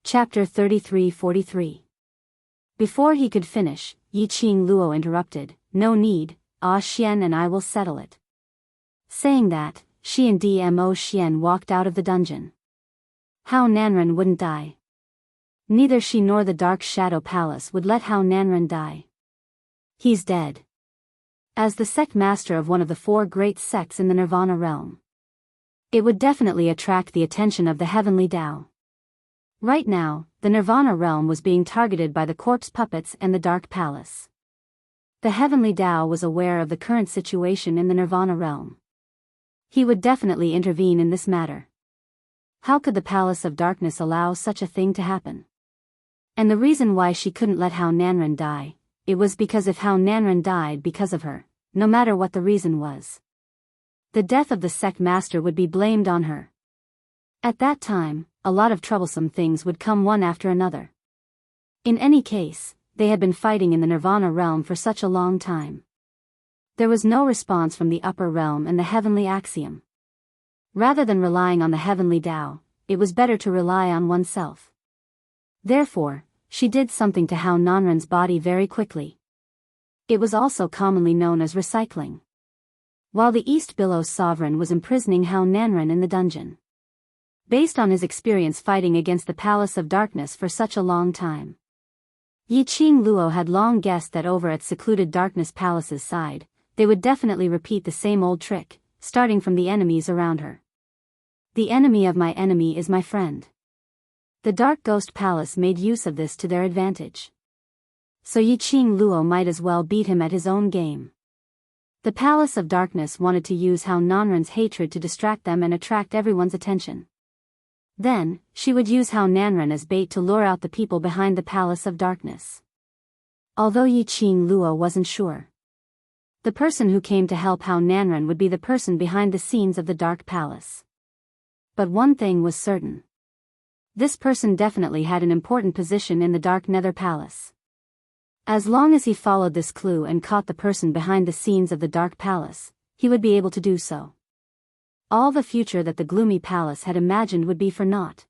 Chapter 33-43. Before he could finish, Yi Qing Luo interrupted. No need, Xian and I will settle it. Saying that, she and Dmo Xian walked out of the dungeon. Hao Nanren wouldn't die. Neither she nor the Dark Shadow Palace would let Hao Nanren die. He's dead. As the sect master of one of the 4 great sects in the Nirvana realm, it would definitely attract the attention of the Heavenly Tao. Right now, the Nirvana realm was being targeted by the corpse puppets and the Dark Palace. The Heavenly Tao was aware of the current situation in the Nirvana realm. He would definitely intervene in this matter. How could the Palace of Darkness allow such a thing to happen? And the reason why she couldn't let Hao Nanren die, it was because if Hao Nanren died because of her, no matter what the reason was, the death of the sect master would be blamed on her. At that time, a lot of troublesome things would come one after another. In any case, they had been fighting in the Nirvana realm for such a long time. There was no response from the upper realm and the heavenly axiom. Rather than relying on the heavenly Tao, it was better to rely on oneself. Therefore, she did something to Hao Nanren's body very quickly. It was also commonly known as recycling. While the East Billows sovereign was imprisoning Hao Nanren in the dungeon, based on his experience fighting against the Palace of Darkness for such a long time, Yi Qing Luo had long guessed that over at secluded Darkness Palace's side, they would definitely repeat the same old trick, starting from the enemies around her. The enemy of my enemy is my friend. The Dark Ghost Palace made use of this to their advantage. So Yi Qing Luo might as well beat him at his own game. The Palace of Darkness wanted to use Hao Nanren's hatred to distract them and attract everyone's attention. Then, she would use Hao Nanren as bait to lure out the people behind the Palace of Darkness. Although Yi Qing Luo wasn't sure, the person who came to help Hao Nanren would be the person behind the scenes of the Dark Palace. But one thing was certain. This person definitely had an important position in the Dark Nether Palace. As long as he followed this clue and caught the person behind the scenes of the Dark Palace, he would be able to do so. All the future that the Gloomy Palace had imagined would be for naught.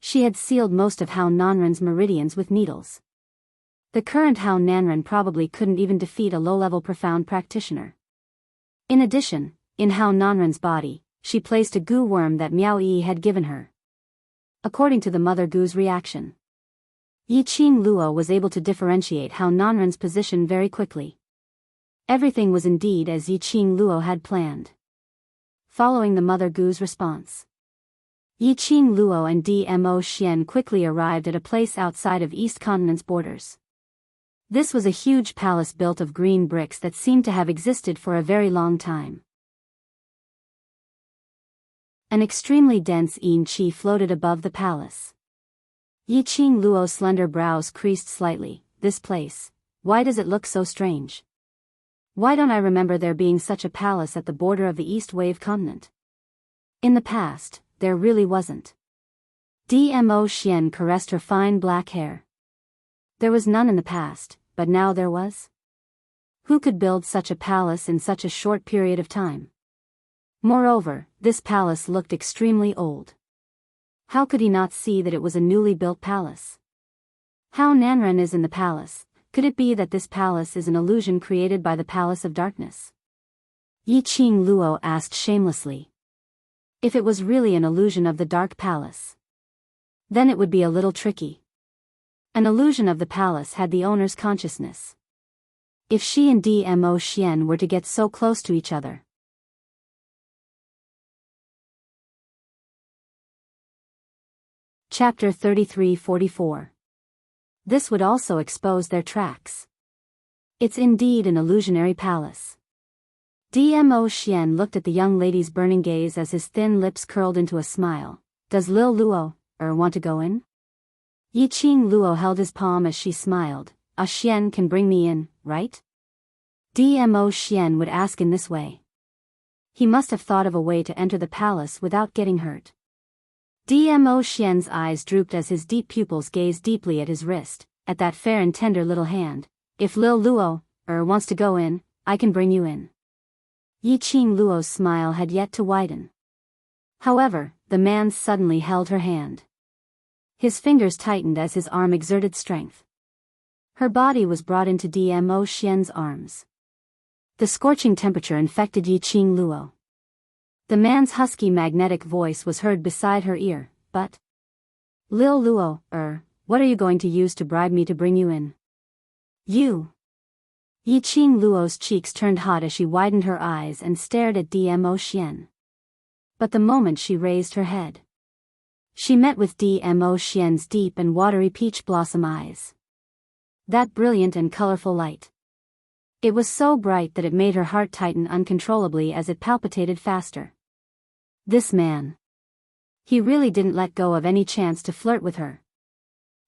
She had sealed most of Hao Nanren's meridians with needles. The current Hao Nanren probably couldn't even defeat a low-level profound practitioner. In addition, in Hao Nanren's body, she placed a goo worm that Miao Yi had given her. According to the Mother Goo's reaction, Yi Qing Luo was able to differentiate Hao Nanren's position very quickly. Everything was indeed as Yi Qing Luo had planned. Following the Mother Goo's response, Yiqing Luo and Dmo Xian quickly arrived at a place outside of East Continent's borders. This was a huge palace built of green bricks that seemed to have existed for a very long time. An extremely dense yin qi floated above the palace. Yiqing Luo's slender brows creased slightly. This place, why does it look so strange? Why don't I remember there being such a palace at the border of the East Wave continent? In the past, there really wasn't. Dmo Xian caressed her fine black hair. There was none in the past, but now there was. Who could build such a palace in such a short period of time? Moreover, this palace looked extremely old. How could he not see that it was a newly built palace? How Nanren is in the palace, could it be that this palace is an illusion created by the Palace of Darkness? Yiqing Luo asked shamelessly. If it was really an illusion of the Dark Palace, then it would be a little tricky. An illusion of the palace had the owner's consciousness. If she and Dmo Xian were to get so close to each other. Chapter 33-44. This would also expose their tracks. It's indeed an illusionary palace. Dmo Xian looked at the young lady's burning gaze as his thin lips curled into a smile. Does Lil Luo, want to go in? Yiqing Luo held his palm as she smiled. Xian can bring me in, right? Dmo Xian would ask in this way. He must have thought of a way to enter the palace without getting hurt. Dmo Xian's eyes drooped as his deep pupils gazed deeply at his wrist, at that fair and tender little hand. If Lil Luo, wants to go in, I can bring you in. Yiqing Luo's smile had yet to widen. However, the man suddenly held her hand. His fingers tightened as his arm exerted strength. Her body was brought into Dmo Xian's arms. The scorching temperature infected Yiqing Luo. The man's husky magnetic voice was heard beside her ear, but... Lil Luo, what are you going to use to bribe me to bring you in? You. Yiqing Luo's cheeks turned hot as she widened her eyes and stared at Dmo Xian. But the moment she raised her head, she met with Dmo Xian's deep and watery peach blossom eyes. That brilliant and colorful light. It was so bright that it made her heart tighten uncontrollably as it palpitated faster. This man. He really didn't let go of any chance to flirt with her.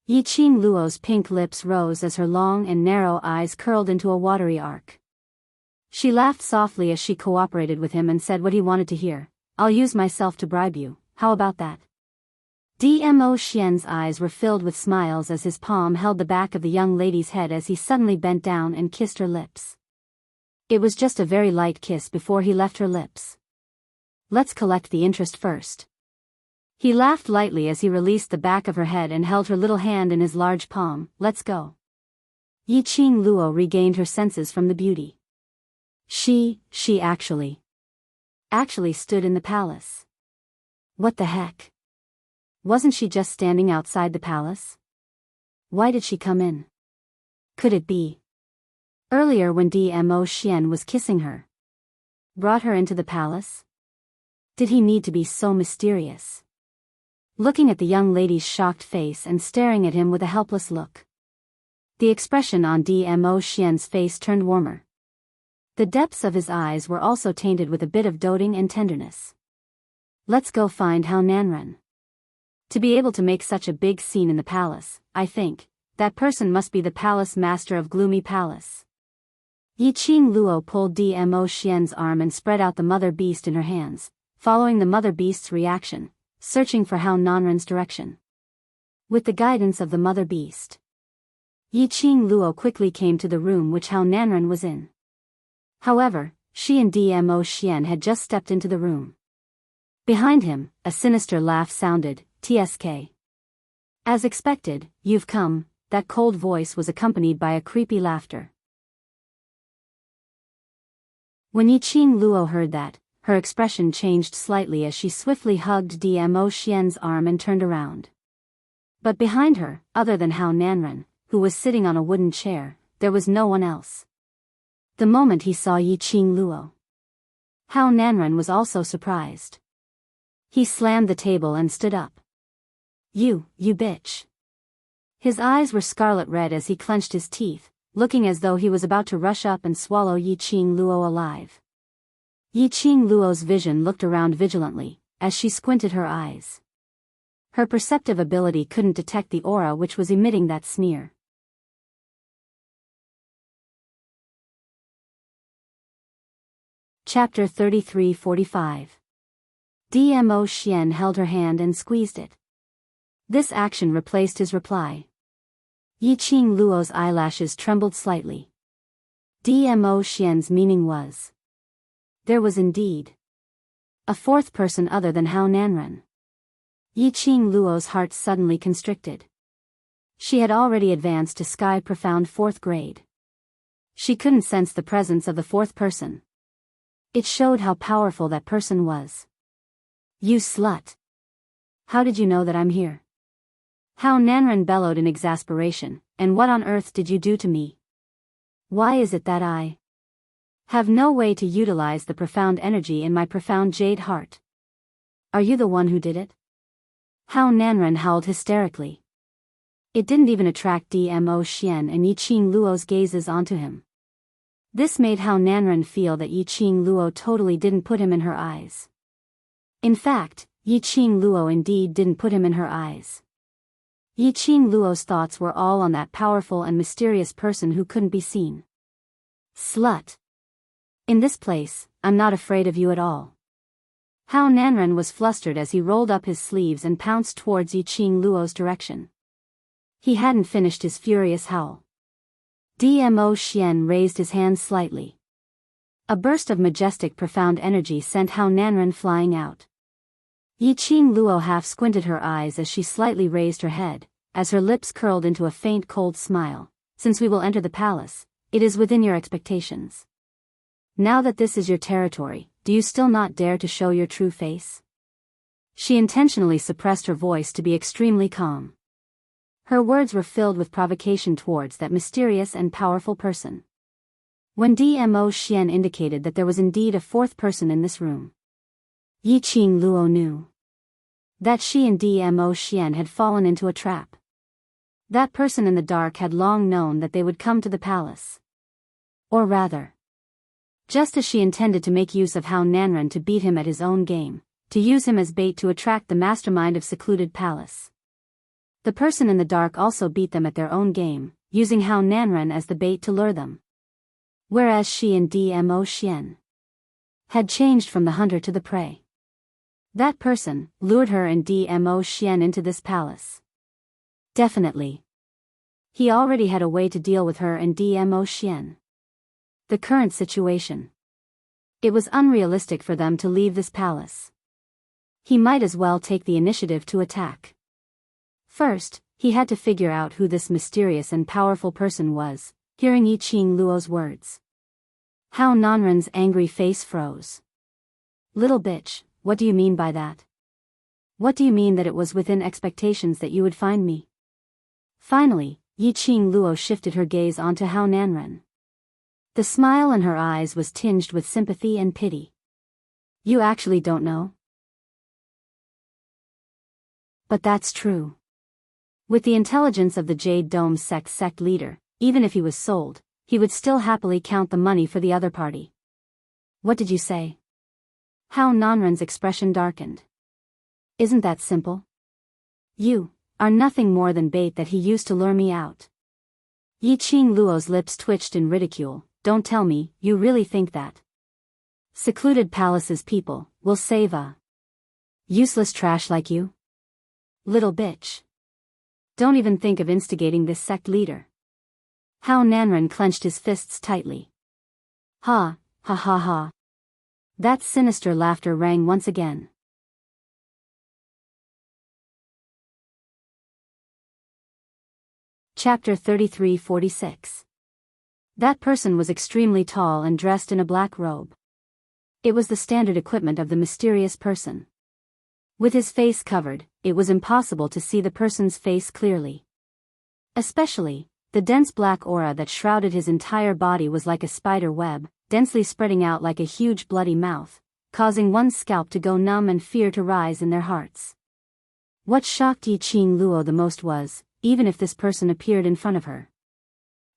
Yiqing Luo's pink lips rose as her long and narrow eyes curled into a watery arc. She laughed softly as she cooperated with him and said what he wanted to hear. I'll use myself to bribe you, how about that? Dmo Xian's eyes were filled with smiles as his palm held the back of the young lady's head as he suddenly bent down and kissed her lips. It was just a very light kiss before he left her lips. Let's collect the interest first. He laughed lightly as he released the back of her head and held her little hand in his large palm. Let's go. Yiqing Luo regained her senses from the beauty. She actually stood in the palace. What the heck? Wasn't she just standing outside the palace? Why did she come in? Could it be? Earlier when Dmo Xian was kissing her, brought her into the palace? Did he need to be so mysterious? Looking at the young lady's shocked face and staring at him with a helpless look. The expression on Dmo Xian's face turned warmer. The depths of his eyes were also tainted with a bit of doting and tenderness. Let's go find Hao Nanren. To be able to make such a big scene in the palace, I think, that person must be the palace master of Gloomy Palace. Yiqing Luo pulled Dmo Xian's arm and spread out the mother beast in her hands, following the mother beast's reaction, searching for Hao Nanren's direction. With the guidance of the mother beast, Yiqing Luo quickly came to the room which Hao Nanren was in. However, she and Dmo Xian had just stepped into the room. Behind him, a sinister laugh sounded, TSK. As expected, you've come. That cold voice was accompanied by a creepy laughter. When Yiqing Luo heard that, her expression changed slightly as she swiftly hugged Dmo Xian's arm and turned around. But behind her, other than Hao Nanren, who was sitting on a wooden chair, there was no one else. The moment he saw Yiqing Luo, Hao Nanren was also surprised. He slammed the table and stood up. You bitch. His eyes were scarlet red as he clenched his teeth, looking as though he was about to rush up and swallow Yiqing Luo alive. Yiqing Luo's vision looked around vigilantly, as she squinted her eyes. Her perceptive ability couldn't detect the aura which was emitting that sneer. Chapter 33:45. Dmo Xian held her hand and squeezed it. This action replaced his reply. Yiqing Luo's eyelashes trembled slightly. Dmo Xian's meaning was. There was indeed a fourth person other than Hao Nanren. Yiqing Luo's heart suddenly constricted. She had already advanced to sky profound 4th grade. She couldn't sense the presence of the fourth person. It showed how powerful that person was. You slut! How did you know that I'm here? Hao Nanren bellowed in exasperation, and what on earth did you do to me? Why is it that I have no way to utilize the profound energy in my profound jade heart? Are you the one who did it? Hao Nanren howled hysterically. It didn't even attract Dmo Xian and Yiqing Luo's gazes onto him. This made Hao Nanren feel that Yiqing Luo totally didn't put him in her eyes. In fact, Yiqing Luo indeed didn't put him in her eyes. Yiqing Luo's thoughts were all on that powerful and mysterious person who couldn't be seen. Slut! In this place, I'm not afraid of you at all. Hao Nanren was flustered as he rolled up his sleeves and pounced towards Yiqing Luo's direction. He hadn't finished his furious howl. Dmo Xian raised his hands slightly. A burst of majestic profound energy sent Hao Nanren flying out. Yiqing Luo half squinted her eyes as she slightly raised her head, as her lips curled into a faint cold smile. Since we will enter the palace, it is within your expectations. Now that this is your territory, do you still not dare to show your true face? She intentionally suppressed her voice to be extremely calm. Her words were filled with provocation towards that mysterious and powerful person. When Dmo Xian indicated that there was indeed a fourth person in this room, Yiqing Luo knew that she and Dmo Xian had fallen into a trap. That person in the dark had long known that they would come to the palace. Or rather, just as she intended to make use of Hao Nanren to beat him at his own game, to use him as bait to attract the mastermind of Secluded Palace. The person in the dark also beat them at their own game, using Hao Nanren as the bait to lure them. Whereas she and Dmo Xian had changed from the hunter to the prey. That person lured her and Dmo Xian into this palace. Definitely. He already had a way to deal with her and Dmo Xian. The current situation. It was unrealistic for them to leave this palace. He might as well take the initiative to attack. First, he had to figure out who this mysterious and powerful person was. Hearing Yiqing Luo's words, Hao Nanren's angry face froze. Little bitch, what do you mean by that? What do you mean that it was within expectations that you would find me? Finally, Yiqing Luo shifted her gaze onto Hao Nanren. The smile in her eyes was tinged with sympathy and pity. You actually don't know? But that's true. With the intelligence of the Jade Dome sect leader, even if he was sold, he would still happily count the money for the other party. What did you say? Hao Nanren's expression darkened. Isn't that simple? You are nothing more than bait that he used to lure me out. Yiqing Luo's lips twitched in ridicule. Don't tell me, you really think that Secluded Palace's people will save a useless trash like you? Little bitch. Don't even think of instigating this sect leader. Hao Nanren clenched his fists tightly. Ha, ha ha ha. That sinister laughter rang once again. Chapter 33:46. That person was extremely tall and dressed in a black robe. It was the standard equipment of the mysterious person. With his face covered, it was impossible to see the person's face clearly. Especially, the dense black aura that shrouded his entire body was like a spider web, densely spreading out like a huge bloody mouth, causing one's scalp to go numb and fear to rise in their hearts. What shocked Yi-Ching Luo the most was, even if this person appeared in front of her,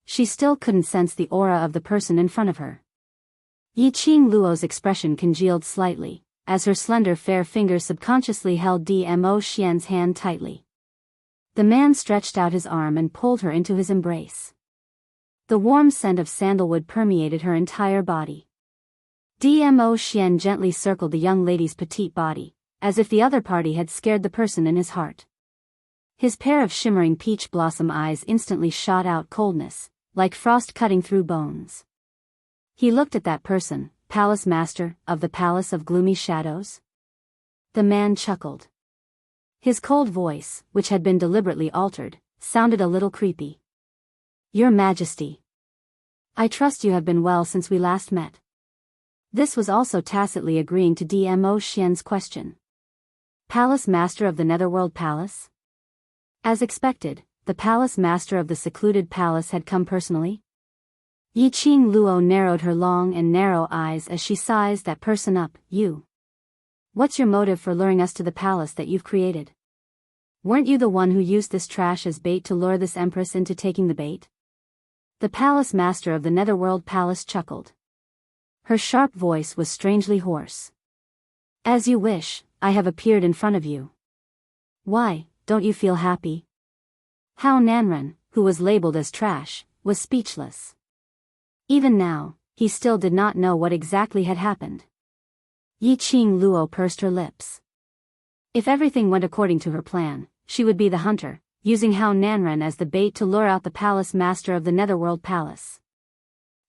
she still couldn't sense the aura of the person in front of her. Yi-Ching Luo's expression congealed slightly, as her slender fair fingers subconsciously held Dmo Xian's hand tightly. The man stretched out his arm and pulled her into his embrace. The warm scent of sandalwood permeated her entire body. Dmo Xian gently circled the young lady's petite body, as if the other party had scared the person in his heart. His pair of shimmering peach blossom eyes instantly shot out coldness, like frost cutting through bones. He looked at that person, Palace Master of the Palace of Gloomy Shadows. The man chuckled. His cold voice, which had been deliberately altered, sounded a little creepy. Your Majesty, I trust you have been well since we last met. This was also tacitly agreeing to Dmo Xian's question. Palace Master of the Netherworld Palace? As expected, the Palace Master of the secluded palace had come personally. Yi-Ching Luo narrowed her long and narrow eyes as she sized that person up. You. What's your motive for luring us to the palace that you've created? Weren't you the one who used this trash as bait to lure this empress into taking the bait? The Palace Master of the Netherworld Palace chuckled. Her sharp voice was strangely hoarse. As you wish, I have appeared in front of you. Why, don't you feel happy? Hao Nanren, who was labeled as trash, was speechless. Even now, he still did not know what exactly had happened. Yi-Ching Luo pursed her lips. If everything went according to her plan, she would be the hunter, using Hao Nanren as the bait to lure out the Palace Master of the Netherworld Palace.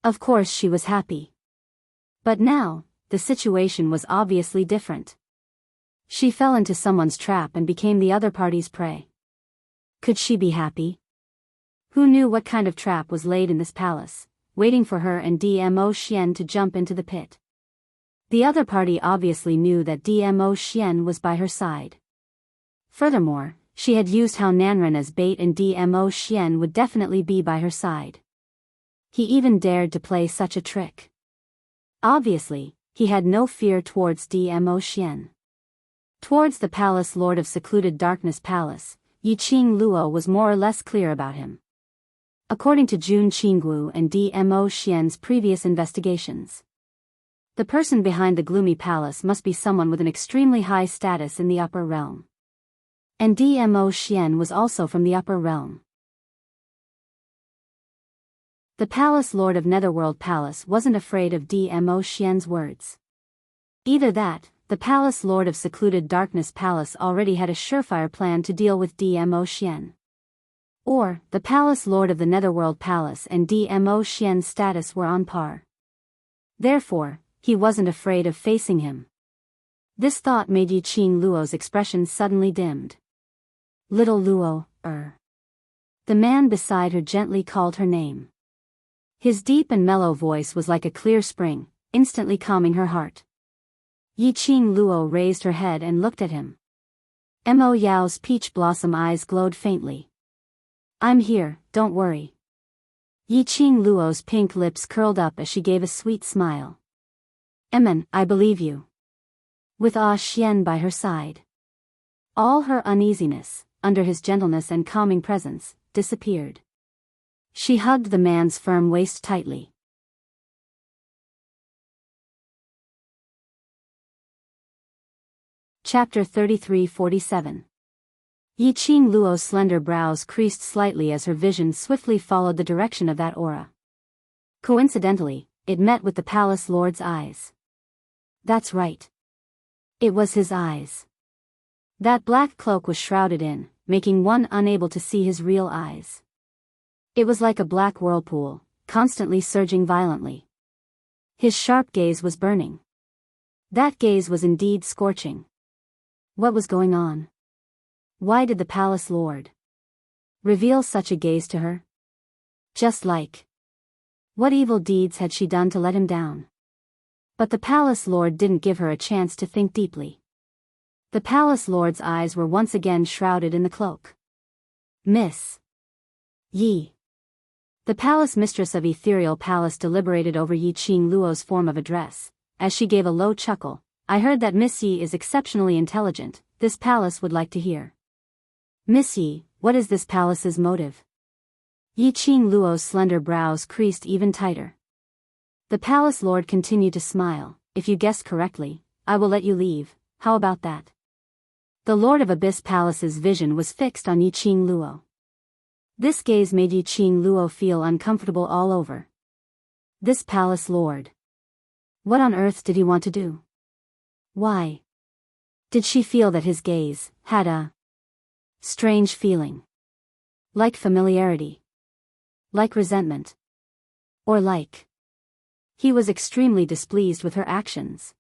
Of course she was happy. But now, the situation was obviously different. She fell into someone's trap and became the other party's prey. Could she be happy? Who knew what kind of trap was laid in this palace, waiting for her and Dmo Xian to jump into the pit? The other party obviously knew that Dmo Xian was by her side. Furthermore, she had used Hao Nanren as bait and Dmo Xian would definitely be by her side. He even dared to play such a trick. Obviously, he had no fear towards Dmo Xian. Towards the Palace Lord of Secluded Darkness Palace, Yi-Ching Luo was more or less clear about him. According to Jun Qinggu and Dmo Xian's previous investigations, the person behind the gloomy palace must be someone with an extremely high status in the upper realm. And Dmo Xian was also from the upper realm. The Palace Lord of Netherworld Palace wasn't afraid of Dmo Xian's words. Either that, the Palace Lord of Secluded Darkness Palace already had a surefire plan to deal with Dmo Xian. Or, the Palace Lord of the Netherworld Palace and Dmo Xian's status were on par. Therefore, he wasn't afraid of facing him. This thought made Yi-Ching Luo's expression suddenly dimmed. Little Luo, The man beside her gently called her name. His deep and mellow voice was like a clear spring, instantly calming her heart. Yi-Ching Luo raised her head and looked at him. Mo Yao's peach blossom eyes glowed faintly. I'm here, don't worry. Yi-Ching Luo's pink lips curled up as she gave a sweet smile. Emin, I believe you. With Ah Xian by her side. All her uneasiness, under his gentleness and calming presence, disappeared. She hugged the man's firm waist tightly. Chapter 33-47. Yi-Ching Luo's slender brows creased slightly as her vision swiftly followed the direction of that aura. Coincidentally, it met with the Palace Lord's eyes. That's right. It was his eyes. That black cloak was shrouded in, making one unable to see his real eyes. It was like a black whirlpool, constantly surging violently. His sharp gaze was burning. That gaze was indeed scorching. What was going on? Why did the Palace Lord reveal such a gaze to her? Just like, what evil deeds had she done to let him down? But the Palace Lord didn't give her a chance to think deeply. The Palace Lord's eyes were once again shrouded in the cloak. Miss Yi. The Palace Mistress of Ethereal Palace deliberated over Yi-Ching Luo's form of address, as she gave a low chuckle, I heard that Miss Yi is exceptionally intelligent. This palace would like to hear. Miss Yi, what is this palace's motive? Yi Qing Luo's slender brows creased even tighter. The palace lord continued to smile. If you guessed correctly, I will let you leave. How about that? The Lord of Abyss Palace's vision was fixed on Yi Qing Luo. This gaze made Yi Qing Luo feel uncomfortable all over. This palace lord. What on earth did he want to do? Why? Did she feel that his gaze had a strange feeling? Like familiarity? Like resentment? Or like? He was extremely displeased with her actions.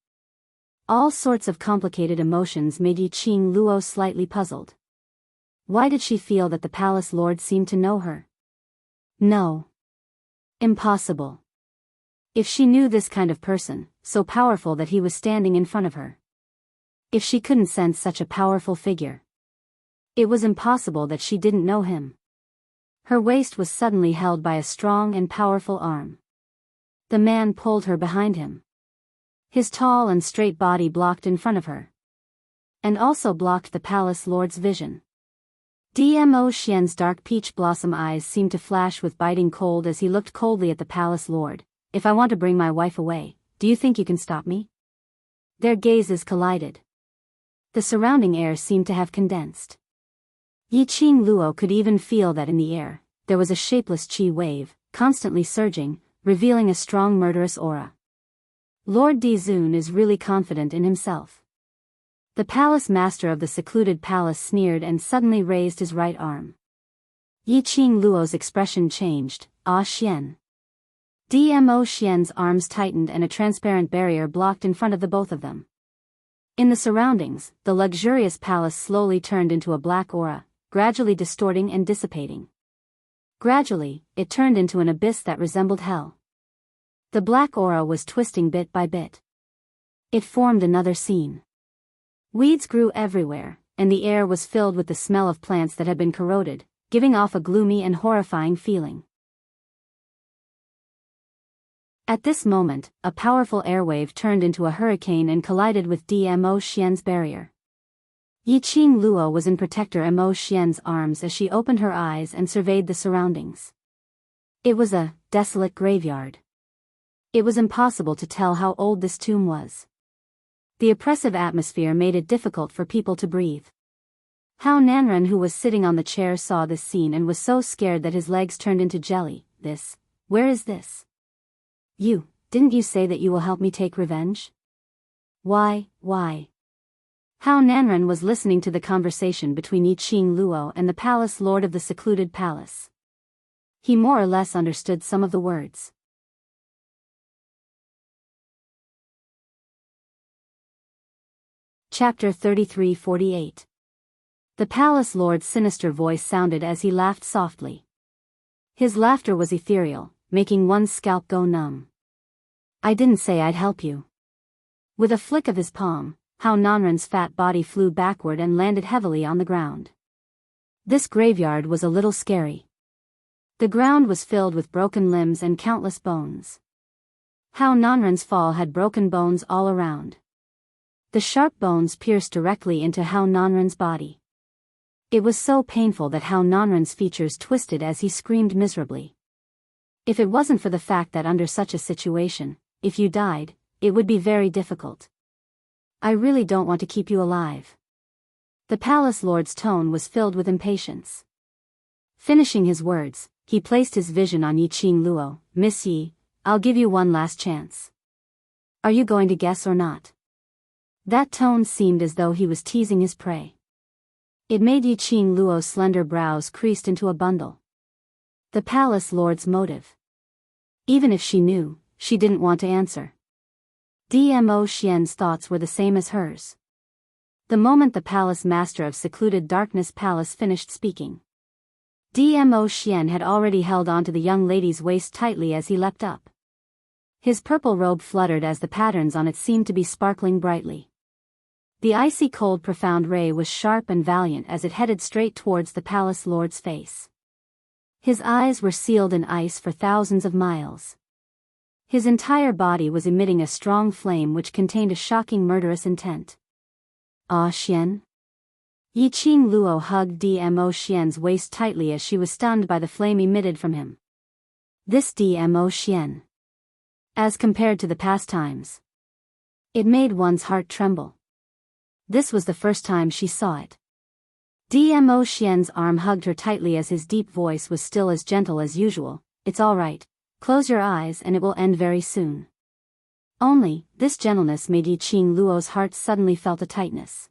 All sorts of complicated emotions made Yi Qing Luo slightly puzzled. Why did she feel that the palace lord seemed to know her? No. Impossible. If she knew this kind of person, so powerful that he was standing in front of her. If she couldn't sense such a powerful figure. It was impossible that she didn't know him. Her waist was suddenly held by a strong and powerful arm. The man pulled her behind him. His tall and straight body blocked in front of her. And also blocked the palace lord's vision. Dmo Xian's dark peach blossom eyes seemed to flash with biting cold as he looked coldly at the palace lord. If I want to bring my wife away, do you think you can stop me? Their gazes collided. The surrounding air seemed to have condensed. Yi Qing Luo could even feel that in the air, there was a shapeless qi wave, constantly surging, revealing a strong murderous aura. Lord Dizun is really confident in himself. The palace master of the secluded palace sneered and suddenly raised his right arm. Yi Qing Luo's expression changed. Ah Xian. Dmo Xian's arms tightened and a transparent barrier blocked in front of the both of them. In the surroundings, the luxurious palace slowly turned into a black aura, gradually distorting and dissipating. Gradually, it turned into an abyss that resembled hell. The black aura was twisting bit by bit. It formed another scene. Weeds grew everywhere, and the air was filled with the smell of plants that had been corroded, giving off a gloomy and horrifying feeling. At this moment, a powerful airwave turned into a hurricane and collided with Dmo Xian's barrier. Yi Qing Luo was in Protector Mo Xian's arms as she opened her eyes and surveyed the surroundings. It was a desolate graveyard. It was impossible to tell how old this tomb was. The oppressive atmosphere made it difficult for people to breathe. Hao Nanren, who was sitting on the chair, saw this scene and was so scared that his legs turned into jelly. Where is this? Didn't you say that you will help me take revenge? Why? Hao Nanren was listening to the conversation between Yi Qing Luo and the palace lord of the secluded palace. He more or less understood some of the words. Chapter 33-48. The palace lord's sinister voice sounded as he laughed softly. His laughter was ethereal, making one's scalp go numb. I didn't say I'd help you. With a flick of his palm, Hao Nanren's fat body flew backward and landed heavily on the ground. This graveyard was a little scary. The ground was filled with broken limbs and countless bones. Hao Nanren's fall had broken bones all around. The sharp bones pierced directly into Hao Nanren's body. It was so painful that Hao Nanren's features twisted as he screamed miserably. If it wasn't for the fact that under such a situation, if you died, it would be very difficult. I really don't want to keep you alive. The palace lord's tone was filled with impatience. Finishing his words, he placed his vision on Yi Qing Luo. Miss Yi, I'll give you one last chance. Are you going to guess or not? That tone seemed as though he was teasing his prey. It made Yi Qing Luo's slender brows creased into a bundle. The palace lord's motive. Even if she knew, she didn't want to answer. Dmo Xian's thoughts were the same as hers. The moment the palace master of secluded darkness palace finished speaking, Dmo Xian had already held onto the young lady's waist tightly as he leapt up. His purple robe fluttered as the patterns on it seemed to be sparkling brightly. The icy cold profound ray was sharp and valiant as it headed straight towards the palace lord's face. His eyes were sealed in ice for thousands of miles. His entire body was emitting a strong flame which contained a shocking murderous intent. Ah Xian? Yiqing Luo hugged Dmo Xian's waist tightly as she was stunned by the flame emitted from him. This Dmo Xian. As compared to the past times, it made one's heart tremble. This was the first time she saw it. Dmo Xian's arm hugged her tightly as his deep voice was still as gentle as usual. It's all right. Close your eyes and it will end very soon. Only, this gentleness made Yiqing Luo's heart suddenly felt a tightness.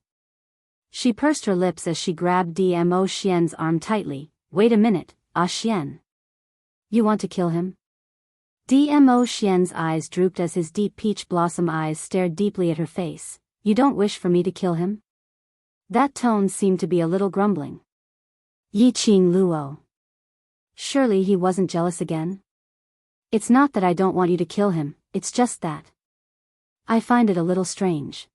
She pursed her lips as she grabbed Dmo Xian's arm tightly. Wait a minute, Ah Xian. You want to kill him? Dmo Xian's eyes drooped as his deep peach blossom eyes stared deeply at her face. You don't wish for me to kill him? That tone seemed to be a little grumbling. Yiqing Luo. Surely he wasn't jealous again? It's not that I don't want you to kill him, it's just that I find it a little strange.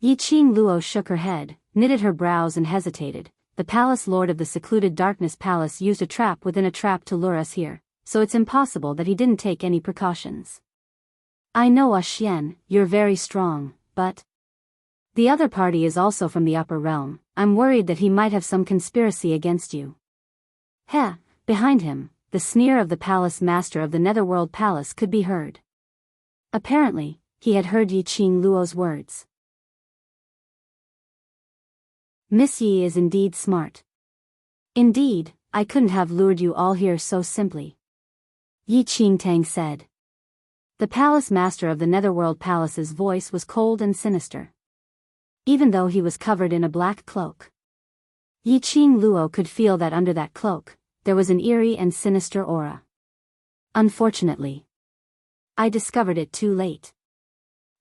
Yiqing Luo shook her head, knitted her brows and hesitated. The palace lord of the secluded darkness palace used a trap within a trap to lure us here, so it's impossible that he didn't take any precautions. I know Ah Xian, you're very strong, but the other party is also from the upper realm. I'm worried that he might have some conspiracy against you. Heh, behind him, the sneer of the palace master of the Netherworld Palace could be heard. Apparently, he had heard Yiqing Luo's words. Miss Yi is indeed smart. Indeed, I couldn't have lured you all here so simply. Yiqing Tang said. The palace master of the Netherworld Palace's voice was cold and sinister. Even though he was covered in a black cloak, Yiqing Luo could feel that under that cloak, there was an eerie and sinister aura. Unfortunately, I discovered it too late.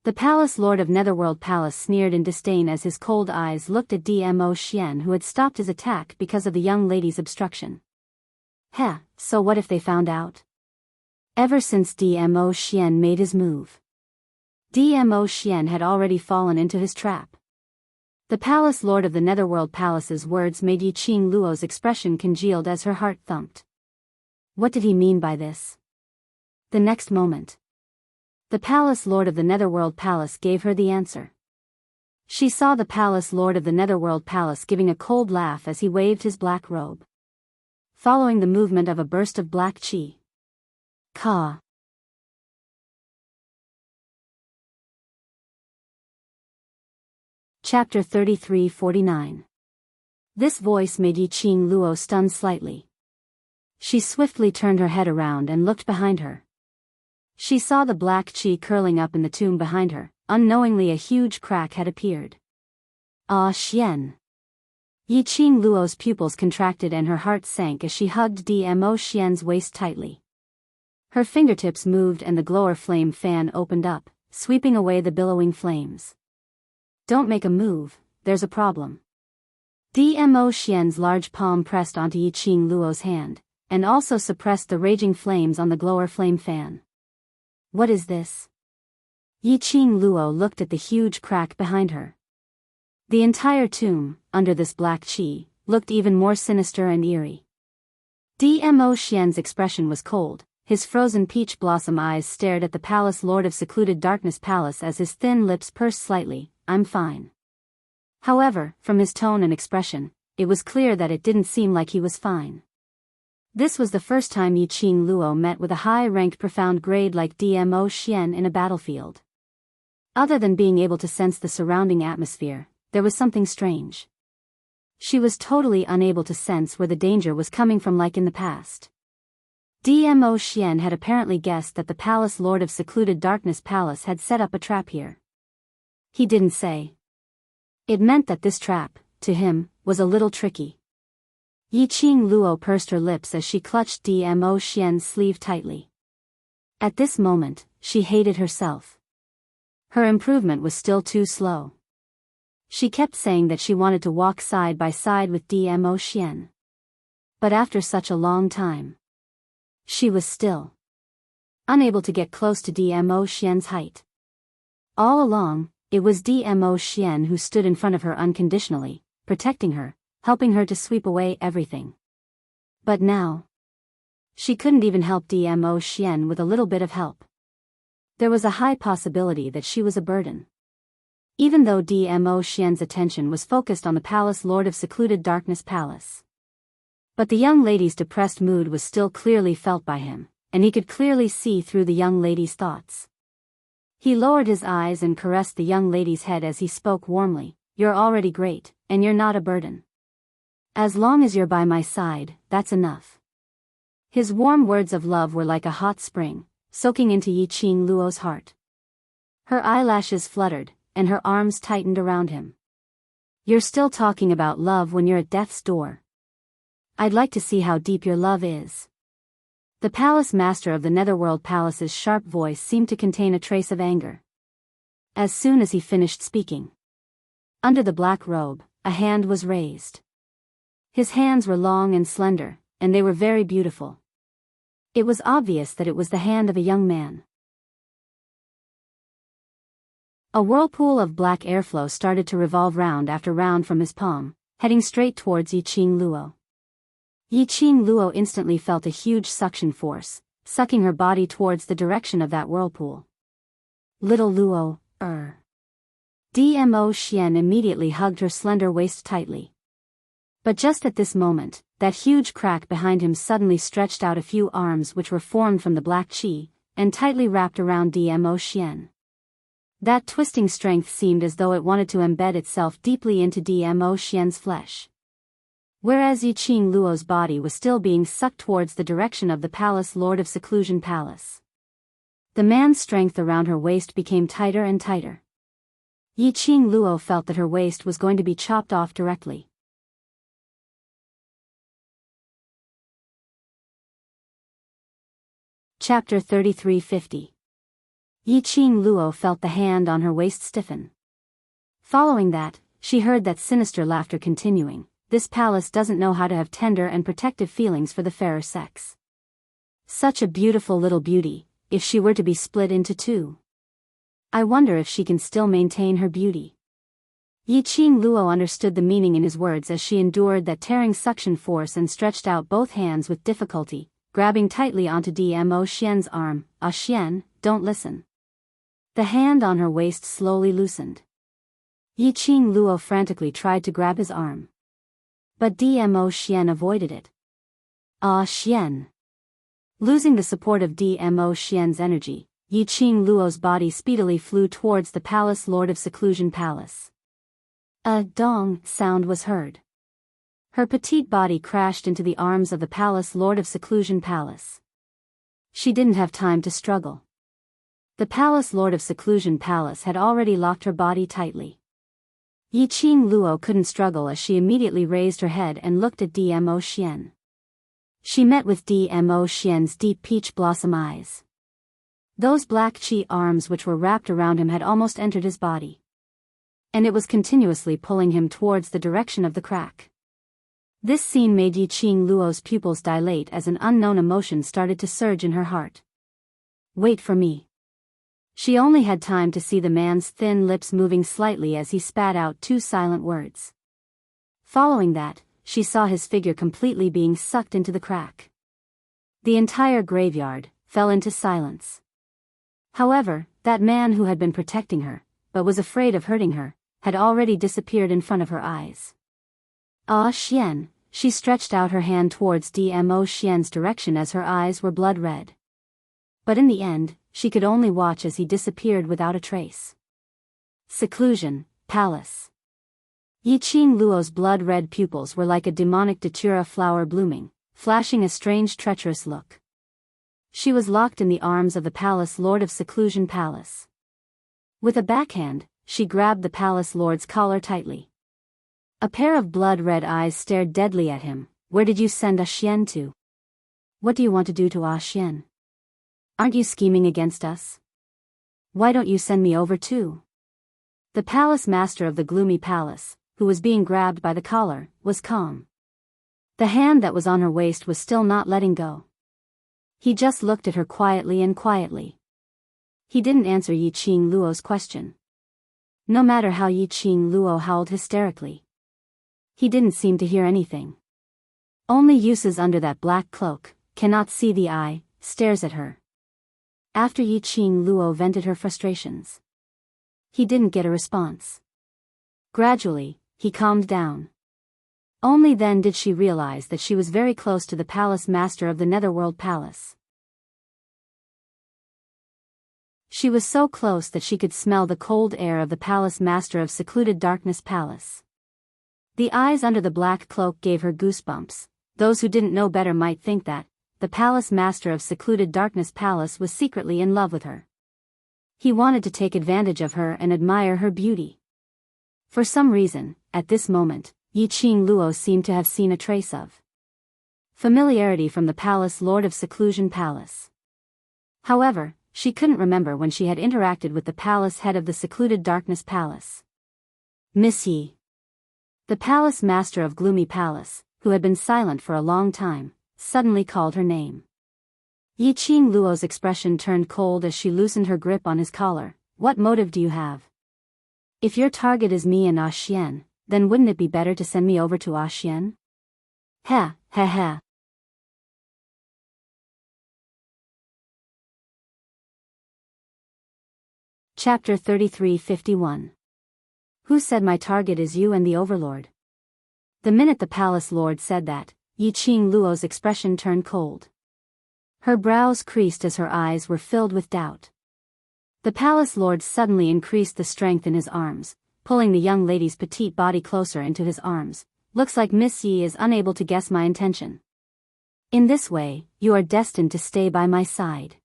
The palace lord of Netherworld Palace sneered in disdain as his cold eyes looked at Dmo Xian, who had stopped his attack because of the young lady's obstruction. Heh, so what if they found out? Ever since Dmo Xian made his move, Dmo Xian had already fallen into his trap. The palace lord of the Netherworld Palace's words made Yiqing Luo's expression congealed as her heart thumped. What did he mean by this? The next moment, the palace lord of the Netherworld Palace gave her the answer. She saw the palace lord of the Netherworld Palace giving a cold laugh as he waved his black robe, following the movement of a burst of black qi. Ka. Chapter 33-49. This voice made Yiqing Luo stun slightly. She swiftly turned her head around and looked behind her. She saw the black qi curling up in the tomb behind her. Unknowingly a huge crack had appeared. Ah Xian. Yiqing Luo's pupils contracted and her heart sank as she hugged Dmo Xian's waist tightly. Her fingertips moved and the glower flame fan opened up, sweeping away the billowing flames. Don't make a move, there's a problem. Dmo Xian's large palm pressed onto Yiqing Luo's hand, and also suppressed the raging flames on the glower flame fan. What is this? Yiqing Luo looked at the huge crack behind her. The entire tomb, under this black qi, looked even more sinister and eerie. Dmo Xian's expression was cold. His frozen peach blossom eyes stared at the palace lord of secluded darkness palace as his thin lips pursed slightly. I'm fine. However, from his tone and expression, it was clear that it didn't seem like he was fine. This was the first time Yiqing Luo met with a high-ranked profound grade like Dmo Xian in a battlefield. Other than being able to sense the surrounding atmosphere, there was something strange. She was totally unable to sense where the danger was coming from like in the past. Dmo Xian had apparently guessed that the palace lord of secluded darkness palace had set up a trap here. He didn't say. It meant that this trap, to him, was a little tricky. Yiqing Luo pursed her lips as she clutched Dmo Xian's sleeve tightly. At this moment, she hated herself. Her improvement was still too slow. She kept saying that she wanted to walk side by side with Dmo Xian. But after such a long time, she was still unable to get close to Dmo Xian's height. All along, it was Dmo Xian who stood in front of her unconditionally, protecting her, helping her to sweep away everything. But now, she couldn't even help Dmo Xian with a little bit of help. There was a high possibility that she was a burden. Even though Dmo Xian's attention was focused on the palace lord of secluded darkness palace. But the young lady's depressed mood was still clearly felt by him, and he could clearly see through the young lady's thoughts. He lowered his eyes and caressed the young lady's head as he spoke warmly. You're already great, and you're not a burden. As long as you're by my side, that's enough. His warm words of love were like a hot spring, soaking into Yiqing Luo's heart. Her eyelashes fluttered, and her arms tightened around him. You're still talking about love when you're at death's door. I'd like to see how deep your love is. The palace master of the Netherworld Palace's sharp voice seemed to contain a trace of anger. As soon as he finished speaking, under the black robe, a hand was raised. His hands were long and slender, and they were very beautiful. It was obvious that it was the hand of a young man. A whirlpool of black airflow started to revolve round after round from his palm, heading straight towards Yiqing Luo. Yiqing Luo instantly felt a huge suction force, sucking her body towards the direction of that whirlpool. Little Luo, Dmo Xian immediately hugged her slender waist tightly. But just at this moment, that huge crack behind him suddenly stretched out a few arms which were formed from the black qi, and tightly wrapped around Dmo Xian. That twisting strength seemed as though it wanted to embed itself deeply into Dmo Xian's flesh. Whereas Yiqing Luo's body was still being sucked towards the direction of the palace lord of seclusion palace. The man's strength around her waist became tighter and tighter. Yiqing Luo felt that her waist was going to be chopped off directly. Chapter 3350. Yiqing Luo felt the hand on her waist stiffen. Following that, she heard that sinister laughter continuing. This palace doesn't know how to have tender and protective feelings for the fairer sex. Such a beautiful little beauty, if she were to be split into two. I wonder if she can still maintain her beauty. Yiqing Luo understood the meaning in his words as she endured that tearing suction force and stretched out both hands with difficulty, grabbing tightly onto Dmo Xian's arm. Ah Xian, don't listen. The hand on her waist slowly loosened. Yiqing Luo frantically tried to grab his arm. But Dmo Xian avoided it. Ah Xian. Losing the support of Dmo Xian's energy, Yiqing Luo's body speedily flew towards the palace lord of seclusion palace. A dong sound was heard. Her petite body crashed into the arms of the palace lord of seclusion palace. She didn't have time to struggle. The palace lord of seclusion palace had already locked her body tightly. Yiqing Luo couldn't struggle as she immediately raised her head and looked at Dmo Xian. She met with Dmo Xian's deep peach blossom eyes. Those black qi arms which were wrapped around him had almost entered his body. And it was continuously pulling him towards the direction of the crack. This scene made Yiqing Luo's pupils dilate as an unknown emotion started to surge in her heart. Wait for me. She only had time to see the man's thin lips moving slightly as he spat out two silent words. Following that, she saw his figure completely being sucked into the crack. The entire graveyard fell into silence. However, that man who had been protecting her, but was afraid of hurting her, had already disappeared in front of her eyes. Ah Xian, she stretched out her hand towards Dmo Xian's direction as her eyes were blood red. But in the end, she could only watch as he disappeared without a trace. Seclusion, palace. Yiqing Luo's blood-red pupils were like a demonic datura flower blooming, flashing a strange treacherous look. She was locked in the arms of the palace lord of seclusion palace. With a backhand, she grabbed the palace lord's collar tightly. A pair of blood-red eyes stared deadly at him. Where did you send Ah Xian to? What do you want to do to Ah Xian? Aren't you scheming against us? Why don't you send me over too? The palace master of the gloomy palace, who was being grabbed by the collar, was calm. The hand that was on her waist was still not letting go. He just looked at her quietly and quietly. He didn't answer Yiqing Luo's question. No matter how Yiqing Luo howled hysterically, he didn't seem to hear anything. Only uses under that black cloak, cannot see the eye, stares at her. After Yi Qing Luo vented her frustrations, he didn't get a response. Gradually, he calmed down. Only then did she realize that she was very close to the palace master of the Netherworld Palace. She was so close that she could smell the cold air of the palace master of secluded darkness palace. The eyes under the black cloak gave her goosebumps. Those who didn't know better might think that the palace master of secluded darkness palace was secretly in love with her. He wanted to take advantage of her and admire her beauty. For some reason, at this moment, Yi Qing Luo seemed to have seen a trace of familiarity from the palace lord of Seclusion Palace. However, she couldn't remember when she had interacted with the palace head of the Secluded Darkness Palace. Miss Yi. The palace master of Gloomy Palace, who had been silent for a long time, suddenly called her name. Yi Qing Luo's expression turned cold as she loosened her grip on his collar. What motive do you have? If your target is me and Xian, then wouldn't it be better to send me over to Xian? Ha, ha ha. Chapter 33:51. Who said my target is you and the Overlord? The minute the palace lord said that, Yi Qing Luo's expression turned cold. Her brows creased as her eyes were filled with doubt. The palace lord suddenly increased the strength in his arms, pulling the young lady's petite body closer into his arms. Looks like Miss Yi is unable to guess my intention. In this way, you are destined to stay by my side.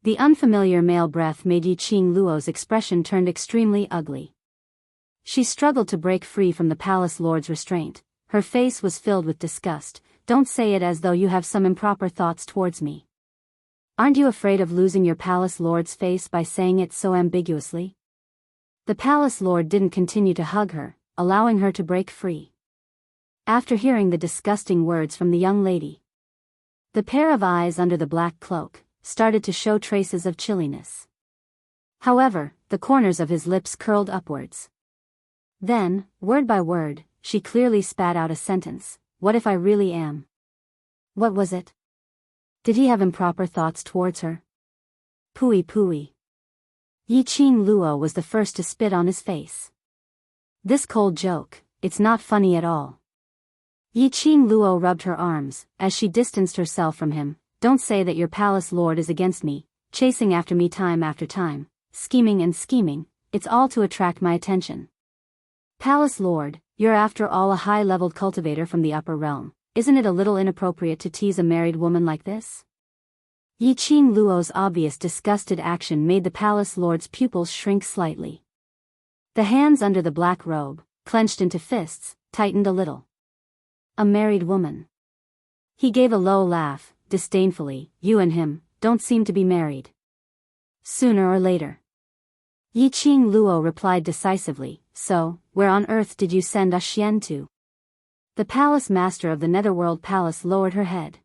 The unfamiliar male breath made Yi Qing Luo's expression turned extremely ugly. She struggled to break free from the palace lord's restraint. Her face was filled with disgust. Don't say it as though you have some improper thoughts towards me. Aren't you afraid of losing your palace lord's face by saying it so ambiguously? The palace lord didn't continue to hug her, allowing her to break free. After hearing the disgusting words from the young lady, the pair of eyes under the black cloak started to show traces of chilliness. However, the corners of his lips curled upwards. Then, word by word, she clearly spat out a sentence. What if I really am? What was it? Did he have improper thoughts towards her? Pooey pooey. Yi Qing Luo was the first to spit on his face. This cold joke, it's not funny at all. Yi Qing Luo rubbed her arms, as she distanced herself from him. Don't say that your palace lord is against me, chasing after me time after time, scheming and scheming, it's all to attract my attention. Palace lord, you're after all a high-leveled cultivator from the upper realm. Isn't it a little inappropriate to tease a married woman like this? Yi Qing Luo's obvious disgusted action made the palace lord's pupils shrink slightly. The hands under the black robe, clenched into fists, tightened a little. A married woman. He gave a low laugh, disdainfully. You and him don't seem to be married. Sooner or later. Yi Qing Luo replied decisively. So, where on earth did you send Xian to? The palace master of the Netherworld Palace lowered her head.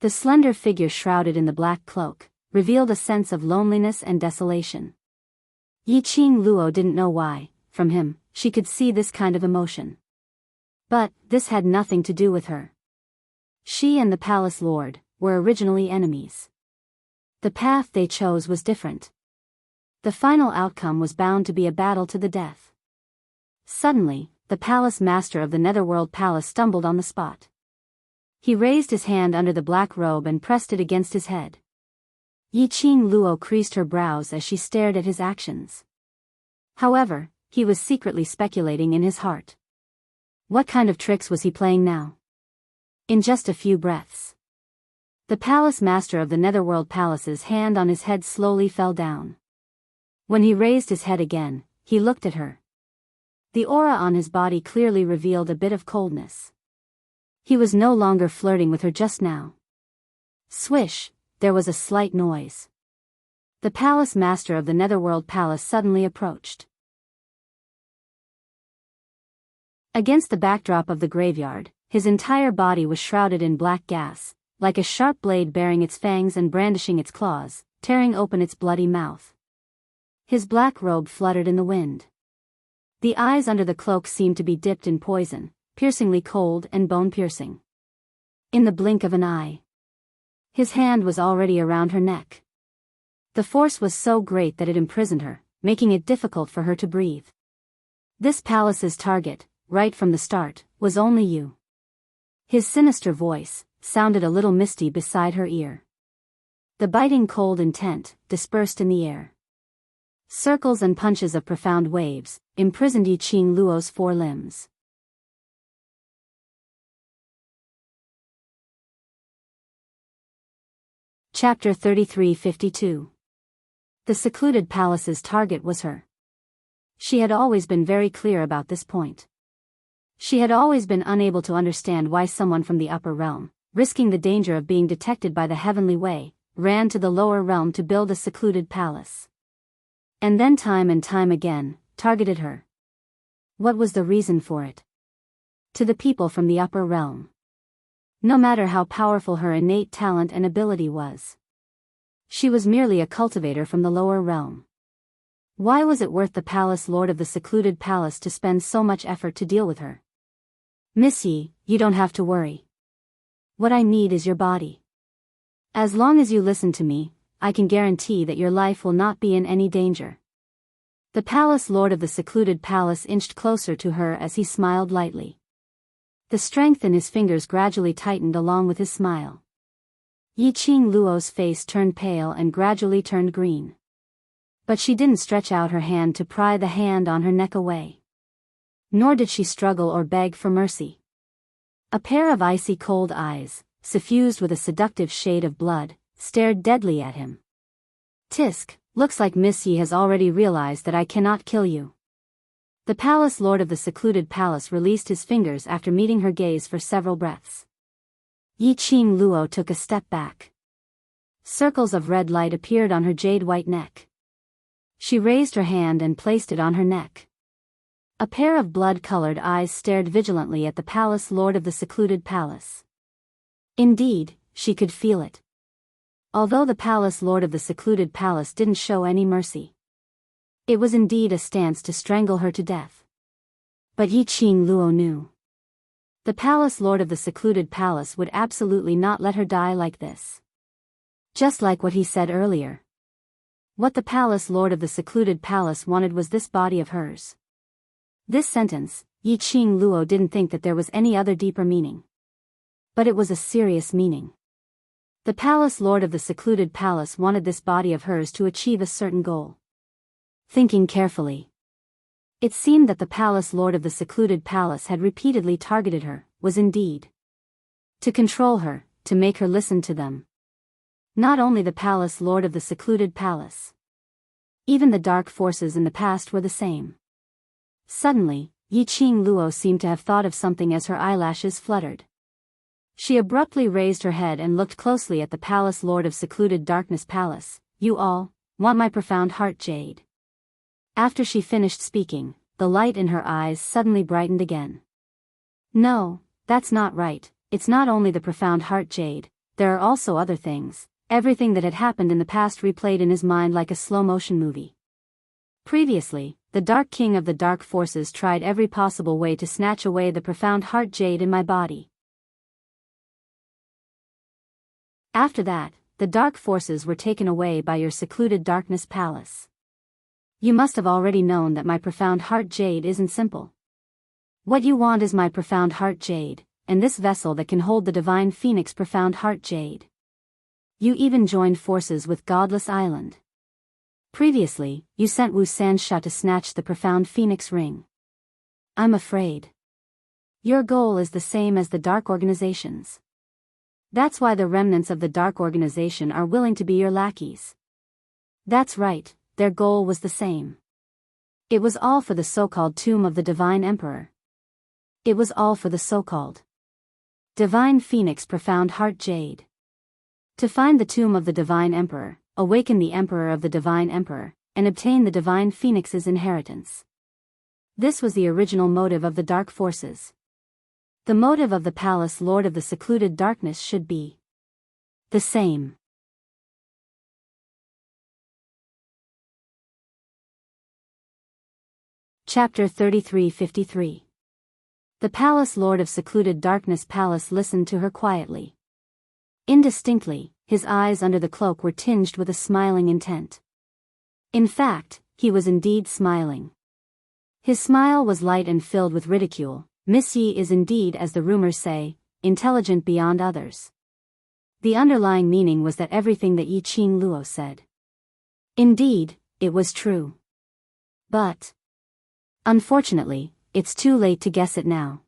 The slender figure shrouded in the black cloak revealed a sense of loneliness and desolation. Yi Qing Luo didn't know why, from him, she could see this kind of emotion. But, this had nothing to do with her. She and the palace lord were originally enemies. The path they chose was different. The final outcome was bound to be a battle to the death. Suddenly, the palace master of the Netherworld Palace stumbled on the spot. He raised his hand under the black robe and pressed it against his head. Yi Qing Luo creased her brows as she stared at his actions. However, he was secretly speculating in his heart. What kind of tricks was he playing now? In just a few breaths, the palace master of the Netherworld Palace's hand on his head slowly fell down. When he raised his head again, he looked at her. The aura on his body clearly revealed a bit of coldness. He was no longer flirting with her just now. Swish, there was a slight noise. The palace master of the Netherworld Palace suddenly approached. Against the backdrop of the graveyard, his entire body was shrouded in black gas, like a sharp blade baring its fangs and brandishing its claws, tearing open its bloody mouth. His black robe fluttered in the wind. The eyes under the cloak seemed to be dipped in poison, piercingly cold and bone-piercing. In the blink of an eye, his hand was already around her neck. The force was so great that it imprisoned her, making it difficult for her to breathe. This palace's target, right from the start, was only you. His sinister voice sounded a little misty beside her ear. The biting cold intent dispersed in the air. Circles and punches of profound waves imprisoned Yi Qing Luo's four limbs. Chapter 3352. The secluded palace's target was her. She had always been very clear about this point. She had always been unable to understand why someone from the upper realm, risking the danger of being detected by the heavenly way, ran to the lower realm to build a secluded palace. And then time and time again, targeted her. What was the reason for it? To the people from the upper realm. No matter how powerful her innate talent and ability was. She was merely a cultivator from the lower realm. Why was it worth the palace lord of the secluded palace to spend so much effort to deal with her? Miss Yi, you don't have to worry. What I need is your body. As long as you listen to me, I can guarantee that your life will not be in any danger. The palace lord of the secluded palace inched closer to her as he smiled lightly. The strength in his fingers gradually tightened along with his smile. Yi Qing Luo's face turned pale and gradually turned green. But she didn't stretch out her hand to pry the hand on her neck away. Nor did she struggle or beg for mercy. A pair of icy cold eyes, suffused with a seductive shade of blood, stared deadly at him. Tisk, looks like Miss Yi has already realized that I cannot kill you. The palace lord of the secluded palace released his fingers after meeting her gaze for several breaths. Yi Qing Luo took a step back. Circles of red light appeared on her jade-white neck. She raised her hand and placed it on her neck. A pair of blood-colored eyes stared vigilantly at the palace lord of the secluded palace. Indeed, she could feel it. Although the palace lord of the secluded palace didn't show any mercy. It was indeed a stance to strangle her to death. But Yi Qing Luo knew. The palace lord of the secluded palace would absolutely not let her die like this. Just like what he said earlier. What the palace lord of the secluded palace wanted was this body of hers. This sentence, Yi Qing Luo didn't think that there was any other deeper meaning. But it was a serious meaning. The palace lord of the secluded palace wanted this body of hers to achieve a certain goal. Thinking carefully, it seemed that the palace lord of the secluded palace had repeatedly targeted her, was indeed to control her, to make her listen to them. Not only the palace lord of the secluded palace. Even the dark forces in the past were the same. Suddenly, Yi Qing Luo seemed to have thought of something as her eyelashes fluttered. She abruptly raised her head and looked closely at the palace lord of secluded darkness palace. You all want my profound heart jade. After she finished speaking, the light in her eyes suddenly brightened again. No, that's not right. It's not only the profound heart jade, there are also other things. Everything that had happened in the past replayed in his mind like a slow-motion movie. Previously, the Dark King of the Dark Forces tried every possible way to snatch away the profound heart jade in my body. After that, the dark forces were taken away by your secluded darkness palace. You must have already known that my profound heart jade isn't simple. What you want is my profound heart jade, and this vessel that can hold the divine phoenix profound heart jade. You even joined forces with Godless Island. Previously, you sent Wu Sansha to snatch the profound phoenix ring. I'm afraid your goal is the same as the dark organizations. That's why the remnants of the dark organization are willing to be your lackeys. That's right, their goal was the same. It was all for the so-called tomb of the Divine Emperor. It was all for the so-called Divine Phoenix profound heart jade. To find the tomb of the Divine Emperor, awaken the Emperor of the Divine Emperor, and obtain the Divine Phoenix's inheritance. This was the original motive of the dark forces. The motive of the palace lord of the secluded darkness should be the same. Chapter 3353. The palace lord of secluded darkness palace listened to her quietly. Indistinctly, his eyes under the cloak were tinged with a smiling intent. In fact, he was indeed smiling. His smile was light and filled with ridicule. Miss Yi is indeed, as the rumors say, intelligent beyond others. The underlying meaning was that everything that Yi Qing Luo said. Indeed, it was true. But, unfortunately, it's too late to guess it now.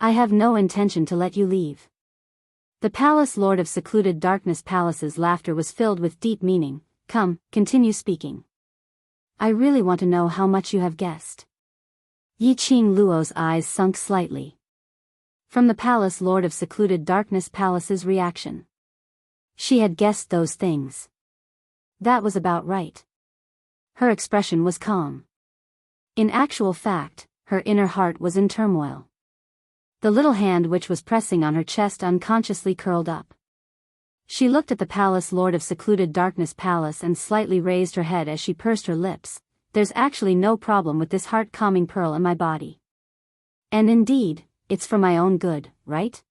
I have no intention to let you leave. The palace lord of secluded darkness palace's laughter was filled with deep meaning. Come, continue speaking. I really want to know how much you have guessed. Yi Qing Luo's eyes sunk slightly. From the palace lord of secluded darkness palace's reaction. She had guessed those things. That was about right. Her expression was calm. In actual fact, her inner heart was in turmoil. The little hand which was pressing on her chest unconsciously curled up. She looked at the palace lord of secluded darkness palace and slightly raised her head as she pursed her lips. There's actually no problem with this heart-calming pearl in my body. And indeed, it's for my own good, right?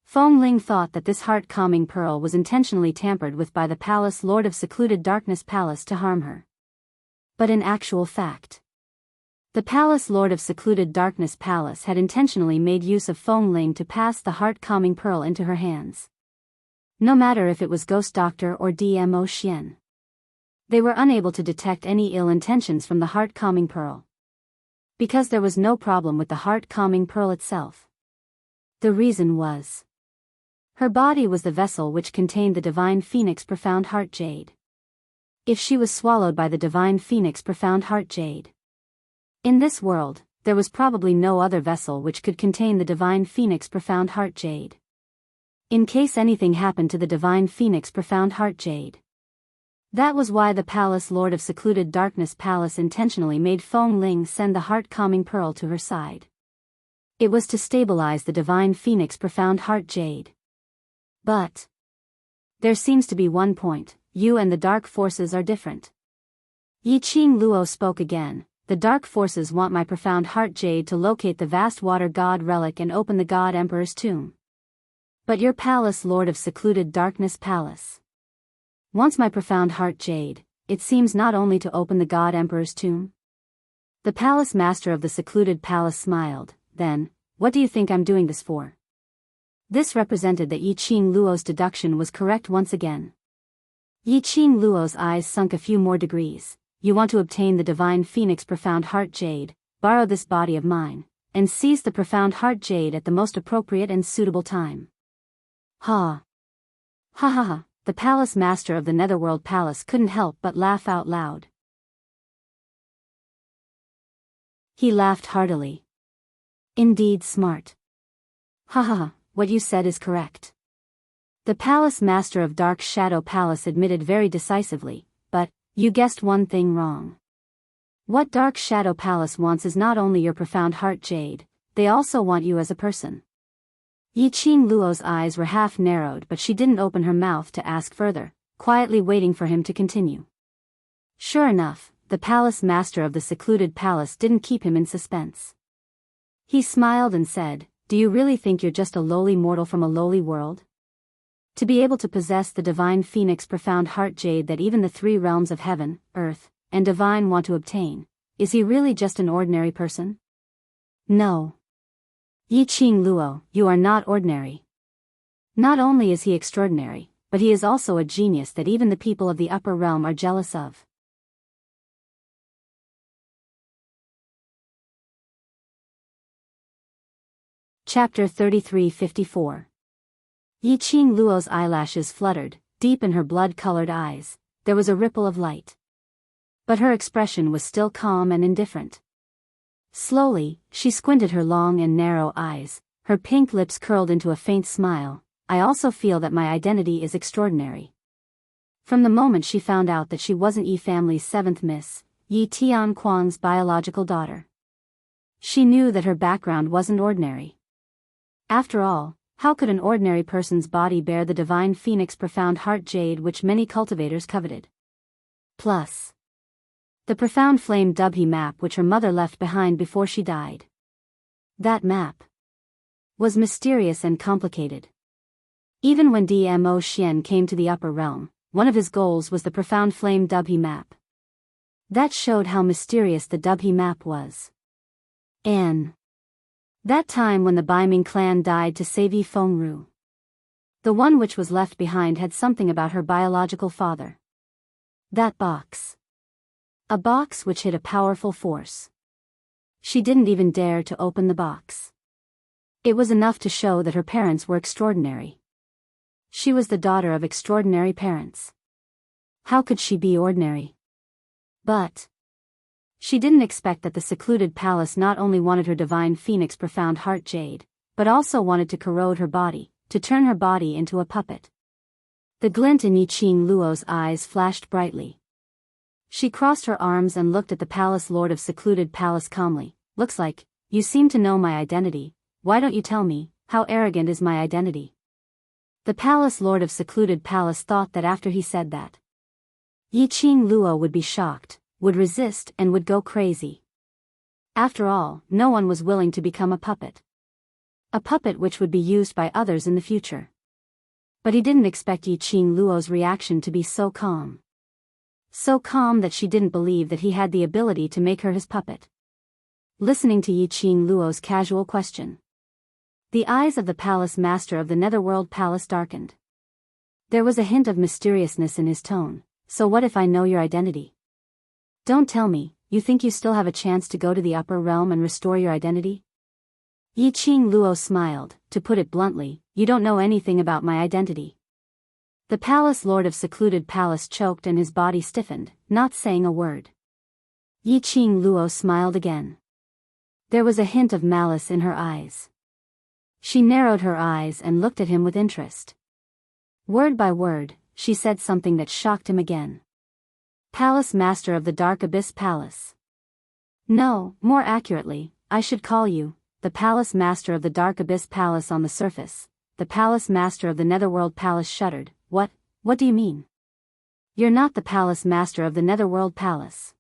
Feng Ling thought that this heart-calming pearl was intentionally tampered with by the palace lord of secluded darkness palace to harm her. But in actual fact, the palace lord of secluded darkness palace had intentionally made use of Feng Ling to pass the heart-calming pearl into her hands. No matter if it was Ghost Doctor or DMO Xian. They were unable to detect any ill intentions from the heart-calming pearl. Because there was no problem with the heart-calming pearl itself. The reason was, her body was the vessel which contained the divine phoenix profound heart jade. If she was swallowed by the divine phoenix profound heart jade. In this world, there was probably no other vessel which could contain the divine phoenix profound heart jade. In case anything happened to the divine phoenix profound heart jade. That was why the palace lord of secluded darkness palace intentionally made Feng Ling send the heart-calming pearl to her side. It was to stabilize the divine phoenix profound heart jade. But there seems to be one point: you and the dark forces are different. Yi Qing Luo spoke again. The dark forces want my profound heart jade to locate the vast water god relic and open the god emperor's tomb. But your palace lord of secluded darkness palace wants my profound heart jade, it seems, not only to open the god emperor's tomb. The palace master of the secluded palace smiled. Then, what do you think I'm doing this for? This represented that Yi Qing Luo's deduction was correct once again. Yi Qing Luo's eyes sunk a few more degrees. You want to obtain the divine phoenix profound heart jade, borrow this body of mine, and seize the profound heart jade at the most appropriate and suitable time. Ha! Ha ha ha! The palace master of the Netherworld Palace couldn't help but laugh out loud. He laughed heartily. Indeed smart. Ha ha ha, what you said is correct. The palace master of Dark Shadow Palace admitted very decisively, but you guessed one thing wrong. What Dark Shadow Palace wants is not only your profound heart jade, they also want you as a person. Yi Qing Luo's eyes were half narrowed, but she didn't open her mouth to ask further, quietly waiting for him to continue. Sure enough, the palace master of the secluded palace didn't keep him in suspense. He smiled and said, "Do you really think you're just a lowly mortal from a lowly world? To be able to possess the divine phoenix profound heart jade that even the three realms of heaven, earth, and divine want to obtain, is he really just an ordinary person? No. Yi Qing Luo, you are not ordinary. Not only is he extraordinary, but he is also a genius that even the people of the upper realm are jealous of." Chapter 3354. Yi Qing Luo's eyelashes fluttered, deep in her blood-colored eyes, there was a ripple of light. But her expression was still calm and indifferent. Slowly, she squinted her long and narrow eyes, her pink lips curled into a faint smile. I also feel that my identity is extraordinary. From the moment she found out that she wasn't Yi family's seventh Miss, Yi Tianquan's biological daughter, she knew that her background wasn't ordinary. After all, how could an ordinary person's body bear the divine phoenix profound heart jade which many cultivators coveted? Plus, the profound flame Dubhe map which her mother left behind before she died. That map was mysterious and complicated. Even when Dmo Xian came to the upper realm, one of his goals was the profound flame Dubhe map. That showed how mysterious the Dubhe map was. And that time when the Baiming clan died to save Yi Fengru. The one which was left behind had something about her biological father. That box. A box which hid a powerful force. She didn't even dare to open the box. It was enough to show that her parents were extraordinary. She was the daughter of extraordinary parents. How could she be ordinary? But she didn't expect that the secluded palace not only wanted her divine phoenix profound heart jade, but also wanted to corrode her body, to turn her body into a puppet. The glint in Yiqing Luo's eyes flashed brightly. She crossed her arms and looked at the palace lord of secluded palace calmly. Looks like, you seem to know my identity. Why don't you tell me, how arrogant is my identity? The palace lord of secluded palace thought that after he said that, Yiqing Luo would be shocked, would resist and would go crazy. After all, no one was willing to become a puppet. A puppet which would be used by others in the future. But he didn't expect Yiqing Luo's reaction to be so calm. So calm that she didn't believe that he had the ability to make her his puppet. Listening to Yiqing Luo's casual question, the eyes of the palace master of the Netherworld Palace darkened. There was a hint of mysteriousness in his tone. So what if I know your identity? Don't tell me, you think you still have a chance to go to the upper realm and restore your identity? Yiqing Luo smiled. To put it bluntly, you don't know anything about my identity. The palace lord of secluded palace choked and his body stiffened, not saying a word. Yiqing Luo smiled again. There was a hint of malice in her eyes. She narrowed her eyes and looked at him with interest. Word by word, she said something that shocked him again. Palace master of the Dark Abyss Palace. No, more accurately, I should call you, the palace master of the Dark Abyss Palace on the surface. The palace master of the Netherworld Palace shuddered. What do you mean? You're not the palace master of the Netherworld Palace.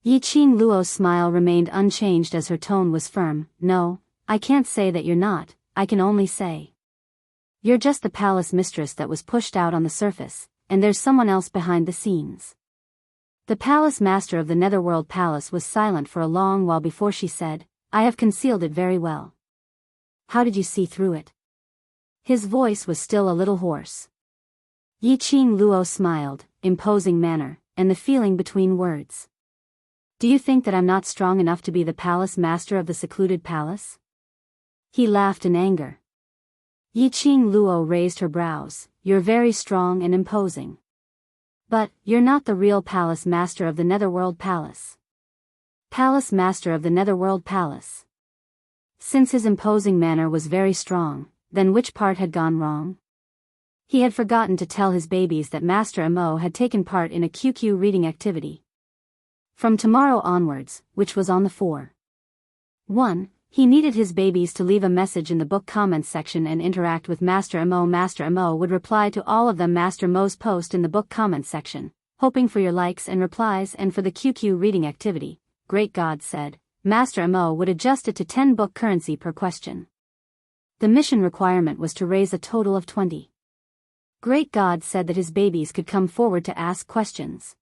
Yiqing Luo's smile remained unchanged as her tone was firm. No, I can't say that you're not, I can only say you're just the palace mistress that was pushed out on the surface, and there's someone else behind the scenes. The palace master of the Netherworld Palace was silent for a long while before she said, I have concealed it very well. How did you see through it? His voice was still a little hoarse. Yiqing Luo smiled, imposing manner, and the feeling between words. Do you think that I'm not strong enough to be the palace master of the secluded palace? He laughed in anger. Yiqing Luo raised her brows. You're very strong and imposing. But, you're not the real palace master of the Netherworld Palace. Palace master of the Netherworld Palace. Since his imposing manner was very strong, then which part had gone wrong? He had forgotten to tell his babies that Master Mo had taken part in a QQ reading activity. From tomorrow onwards, which was on the 4/1, he needed his babies to leave a message in the book comments section and interact with Master Mo. Master Mo would reply to all of them. Master Mo's post in the book comments section, hoping for your likes and replies. And for the QQ reading activity, Great God said, Master Mo would adjust it to 10 book currency per question. The mission requirement was to raise a total of 20. Great God said that his babies could come forward to ask questions.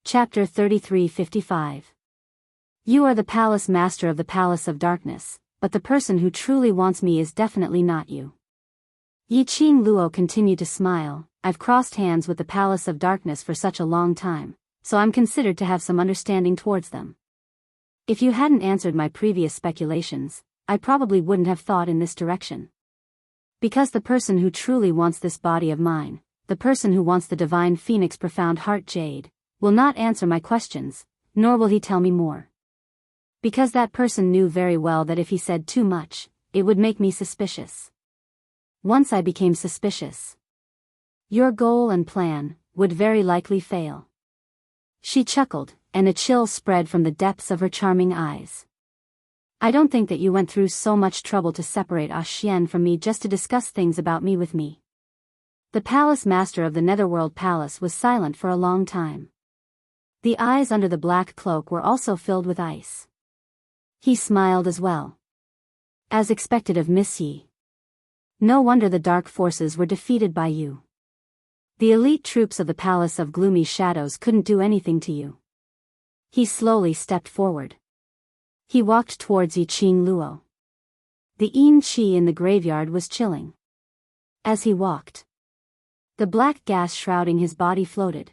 Chapter 3355. You are the palace master of the Palace of Darkness, but the person who truly wants me is definitely not you. Yiqing Luo continued to smile. I've crossed hands with the Palace of Darkness for such a long time, so I'm considered to have some understanding towards them. If you hadn't answered my previous speculations, I probably wouldn't have thought in this direction. Because the person who truly wants this body of mine, the person who wants the divine phoenix profound heart jade, will not answer my questions, nor will he tell me more. Because that person knew very well that if he said too much, it would make me suspicious. Once I became suspicious, your goal and plan would very likely fail. She chuckled, and a chill spread from the depths of her charming eyes. I don't think that you went through so much trouble to separate Xian from me just to discuss things about me with me. The palace master of the Netherworld Palace was silent for a long time. The eyes under the black cloak were also filled with ice. He smiled as well. As expected of Miss Yi. No wonder the dark forces were defeated by you. The elite troops of the Palace of Gloomy Shadows couldn't do anything to you. He slowly stepped forward. He walked towards Yi Qing Luo. The Yin Qi in the graveyard was chilling. As he walked, the black gas shrouding his body floated.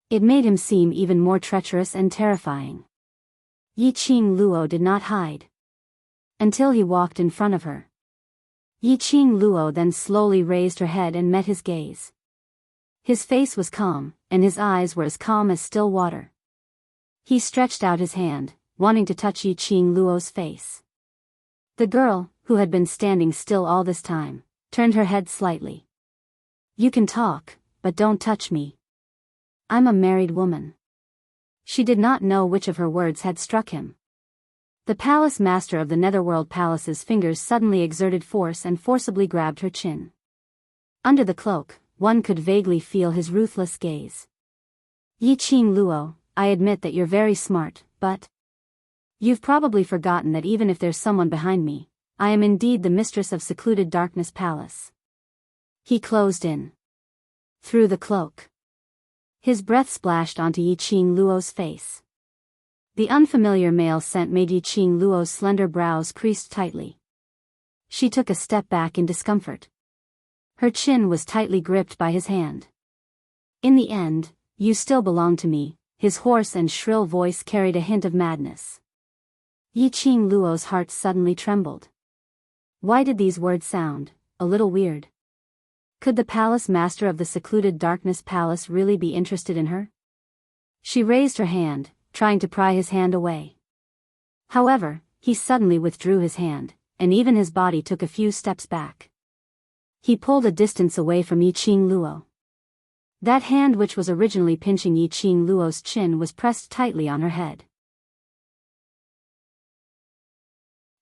It made him seem even more treacherous and terrifying. Yi Qing Luo did not hide. Until he walked in front of her. Yi Qing Luo then slowly raised her head and met his gaze. His face was calm, and his eyes were as calm as still water. He stretched out his hand, wanting to touch Yi Qing Luo's face. The girl, who had been standing still all this time, turned her head slightly. You can talk, but don't touch me. I'm a married woman. She did not know which of her words had struck him. The palace master of the Netherworld Palace's fingers suddenly exerted force and forcibly grabbed her chin. Under the cloak, one could vaguely feel his ruthless gaze. Yi Qing Luo, I admit that you're very smart, but you've probably forgotten that even if there's someone behind me, I am indeed the mistress of Secluded Darkness Palace. He closed in. Through the cloak. His breath splashed onto Yi Qing Luo's face. The unfamiliar male scent made Yi Qing Luo's slender brows creased tightly. She took a step back in discomfort. Her chin was tightly gripped by his hand. In the end, you still belong to me, his hoarse and shrill voice carried a hint of madness. Yi Qing Luo's heart suddenly trembled. Why did these words sound a little weird? Could the palace master of the Secluded Darkness Palace really be interested in her? She raised her hand, trying to pry his hand away. However, he suddenly withdrew his hand, and even his body took a few steps back. He pulled a distance away from Yi Qing Luo. That hand which was originally pinching Yi Qing Luo's chin was pressed tightly on her head.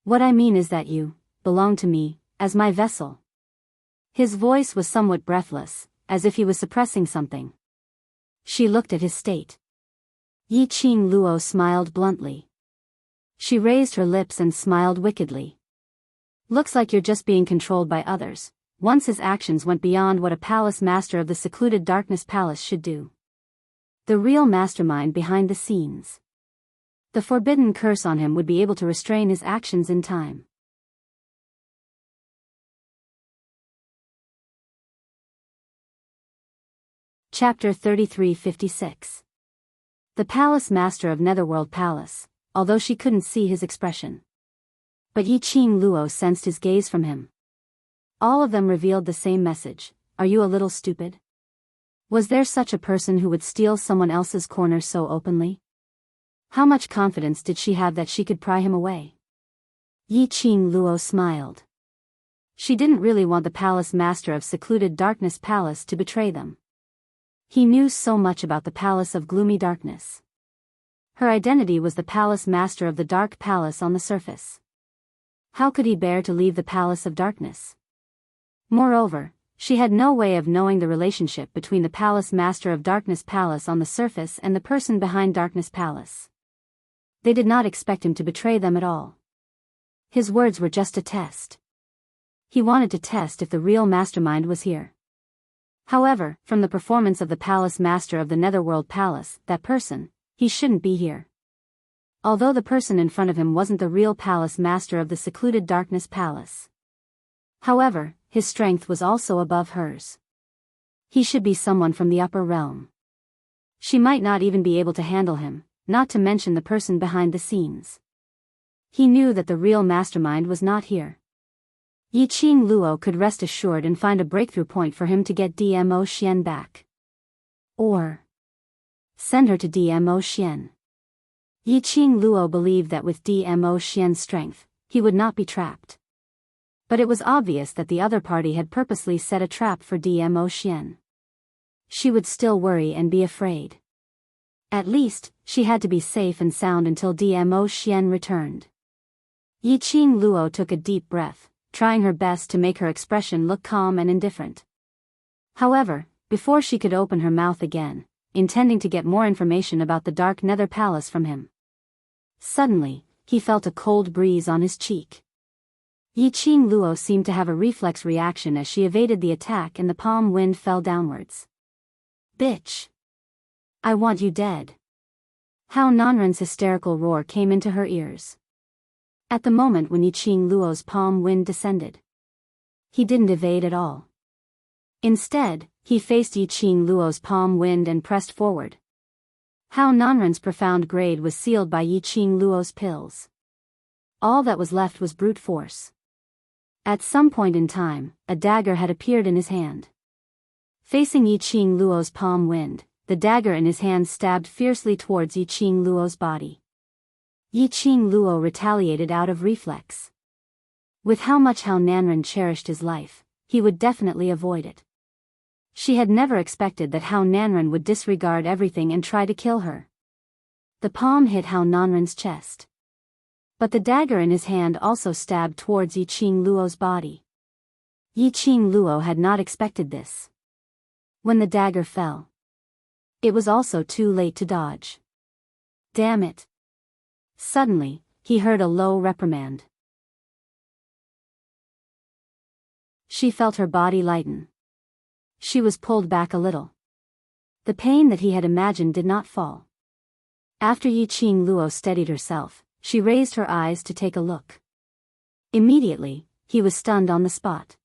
What I mean is that you belong to me, as my vessel. His voice was somewhat breathless, as if he was suppressing something. She looked at his state. Yi Qing Luo smiled bluntly. She raised her lips and smiled wickedly. Looks like you're just being controlled by others. Once his actions went beyond what a palace master of the Secluded Darkness Palace should do. The real mastermind behind the scenes. The forbidden curse on him would be able to restrain his actions in time. Chapter 3356. The palace master of Netherworld Palace, although she couldn't see his expression. But Yi Qing Luo sensed his gaze from him. All of them revealed the same message. Are you a little stupid? Was there such a person who would steal someone else's corner so openly? How much confidence did she have that she could pry him away? Yi Qing Luo smiled. She didn't really want the palace master of Secluded Darkness Palace to betray them. He knew so much about the Palace of Gloomy Darkness. Her identity was the palace master of the Dark Palace on the surface. How could he bear to leave the Palace of Darkness? Moreover, she had no way of knowing the relationship between the palace master of Darkness Palace on the surface and the person behind Darkness Palace. They did not expect him to betray them at all. His words were just a test. He wanted to test if the real mastermind was here. However, from the performance of the palace master of the Netherworld Palace, that person, he shouldn't be here. Although the person in front of him wasn't the real palace master of the Secluded Darkness Palace. However, his strength was also above hers. He should be someone from the upper realm. She might not even be able to handle him, not to mention the person behind the scenes. He knew that the real mastermind was not here. Yi Qing Luo could rest assured and find a breakthrough point for him to get DMO Xian back. Or send her to DMO Xian. Yi Qing Luo believed that with DMO Xian's strength, he would not be trapped. But it was obvious that the other party had purposely set a trap for DMO Xian. She would still worry and be afraid. At least, she had to be safe and sound until DMO Xian returned. Yi Qing Luo took a deep breath, trying her best to make her expression look calm and indifferent. However, before she could open her mouth again, intending to get more information about the dark nether palace from him. Suddenly, he felt a cold breeze on his cheek. Yi Qing Luo seemed to have a reflex reaction as she evaded the attack and the palm wind fell downwards. Bitch! I want you dead. Hao Nanren's hysterical roar came into her ears. At the moment when Yi Qing Luo's palm wind descended, he didn't evade at all. Instead, he faced Yi Qing Luo's palm wind and pressed forward. Hao Nanren's profound grade was sealed by Yi Qing Luo's pills. All that was left was brute force. At some point in time, a dagger had appeared in his hand. Facing Yi Qing Luo's palm wind, the dagger in his hand stabbed fiercely towards Yi Qing Luo's body. Yi Qing Luo retaliated out of reflex. With how much Hao Nanren cherished his life, he would definitely avoid it. She had never expected that Hao Nanren would disregard everything and try to kill her. The palm hit Hao Nanren's chest. But the dagger in his hand also stabbed towards Yi Qing Luo's body. Yi Qing Luo had not expected this. When the dagger fell, it was also too late to dodge. Damn it! Suddenly, he heard a low reprimand. She felt her body lighten. She was pulled back a little. The pain that he had imagined did not fall. After Yi Qing Luo steadied herself, she raised her eyes to take a look. Immediately, he was stunned on the spot.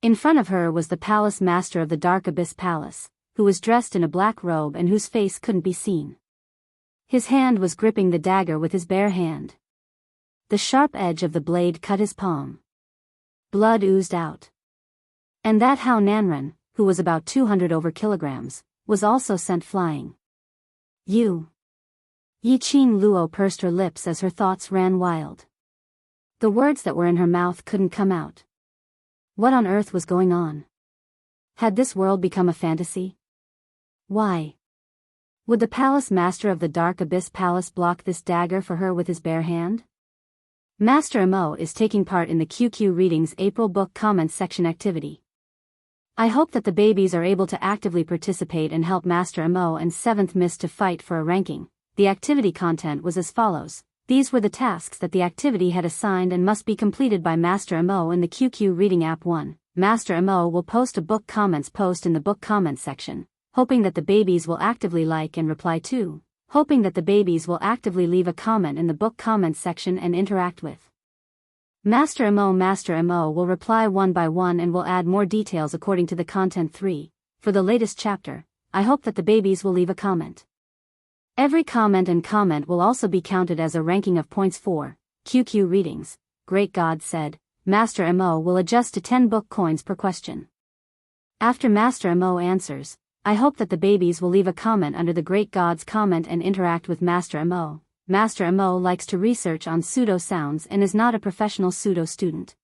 In front of her was the palace master of the Dark Abyss Palace, who was dressed in a black robe and whose face couldn't be seen. His hand was gripping the dagger with his bare hand. The sharp edge of the blade cut his palm. Blood oozed out. And that Hao Nanren, who was about 200 over kilograms, was also sent flying. You! Yi Qing Luo pursed her lips as her thoughts ran wild. The words that were in her mouth couldn't come out. What on earth was going on? Had this world become a fantasy? Why? Would the palace master of the Dark Abyss Palace block this dagger for her with his bare hand? Master Mo is taking part in the QQ Readings April Book Comments section activity. I hope that the babies are able to actively participate and help Master Mo and 7th Miss to fight for a ranking. The activity content was as follows. These were the tasks that the activity had assigned and must be completed by Master Mo in the QQ Reading app. 1. Master Mo will post a book comments post in the book comments section, hoping that the babies will actively like and reply to, hoping that the babies will actively leave a comment in the book comments section and interact with. Master Mo will reply one by one and will add more details according to the content. 3. For the latest chapter, I hope that the babies will leave a comment. Every comment and comment will also be counted as a ranking of points. 4. QQ Readings. Great God said, Master Mo will adjust to 10 book coins per question. After Master Mo answers, I hope that the babies will leave a comment under the Great God's comment and interact with Master Mo. Master Mo likes to research on pseudo sounds and is not a professional pseudo student.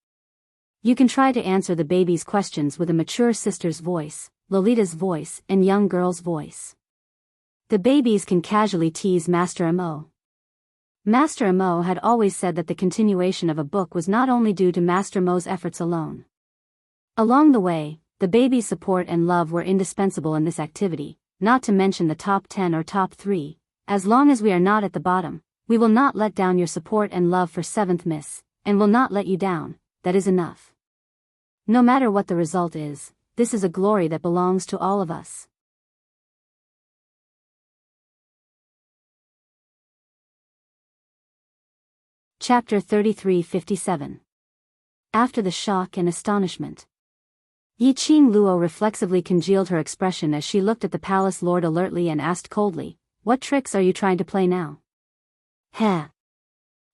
You can try to answer the babies' questions with a mature sister's voice, Lolita's voice, and young girl's voice. The babies can casually tease Master Mo. Master Mo had always said that the continuation of a book was not only due to Master Mo's efforts alone. Along the way, the babies' support and love were indispensable in this activity, not to mention the top 10 or top 3. As long as we are not at the bottom, we will not let down your support and love for 7th Miss, and will not let you down. That is enough. No matter what the result is, this is a glory that belongs to all of us. Chapter 3357. After the shock and astonishment. Yi Qing Luo reflexively congealed her expression as she looked at the palace lord alertly and asked coldly, "What tricks are you trying to play now?" Heh.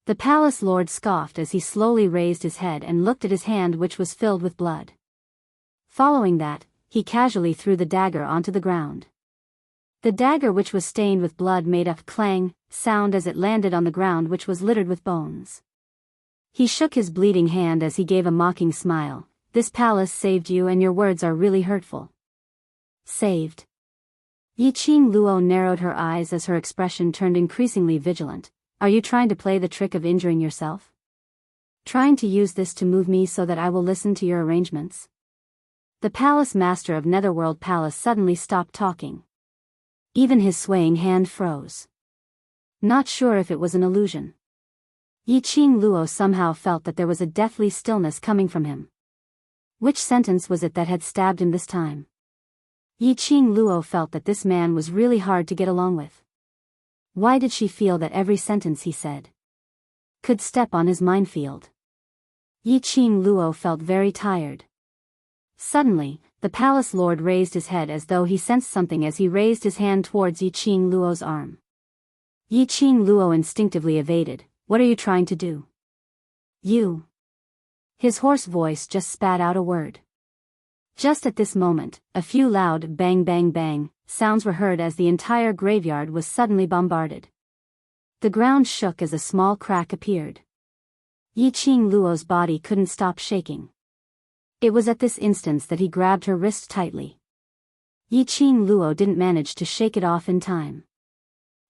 The palace lord scoffed as he slowly raised his head and looked at his hand, which was filled with blood. Following that, he casually threw the dagger onto the ground. The dagger, which was stained with blood, made a clang sound as it landed on the ground, which was littered with bones. He shook his bleeding hand as he gave a mocking smile. "This palace saved you, and your words are really hurtful." Saved? Yi Qing Luo narrowed her eyes as her expression turned increasingly vigilant. "Are you trying to play the trick of injuring yourself? Trying to use this to move me so that I will listen to your arrangements?" The palace master of Netherworld Palace suddenly stopped talking. Even his swaying hand froze. Not sure if it was an illusion. Yiqing Luo somehow felt that there was a deathly stillness coming from him. Which sentence was it that had stabbed him this time? Yiqing Luo felt that this man was really hard to get along with. Why did she feel that every sentence he said could step on his minefield? Yiqing Luo felt very tired. Suddenly, the palace lord raised his head as though he sensed something as he raised his hand towards Yiqing Luo's arm. Yiqing Luo instinctively evaded. What are you trying to do? You. His hoarse voice just spat out a word. Just at this moment, a few loud bang bang bang sounds were heard as the entire graveyard was suddenly bombarded. The ground shook as a small crack appeared. Yiqing Luo's body couldn't stop shaking. It was at this instant that he grabbed her wrist tightly. Yiqing Luo didn't manage to shake it off in time.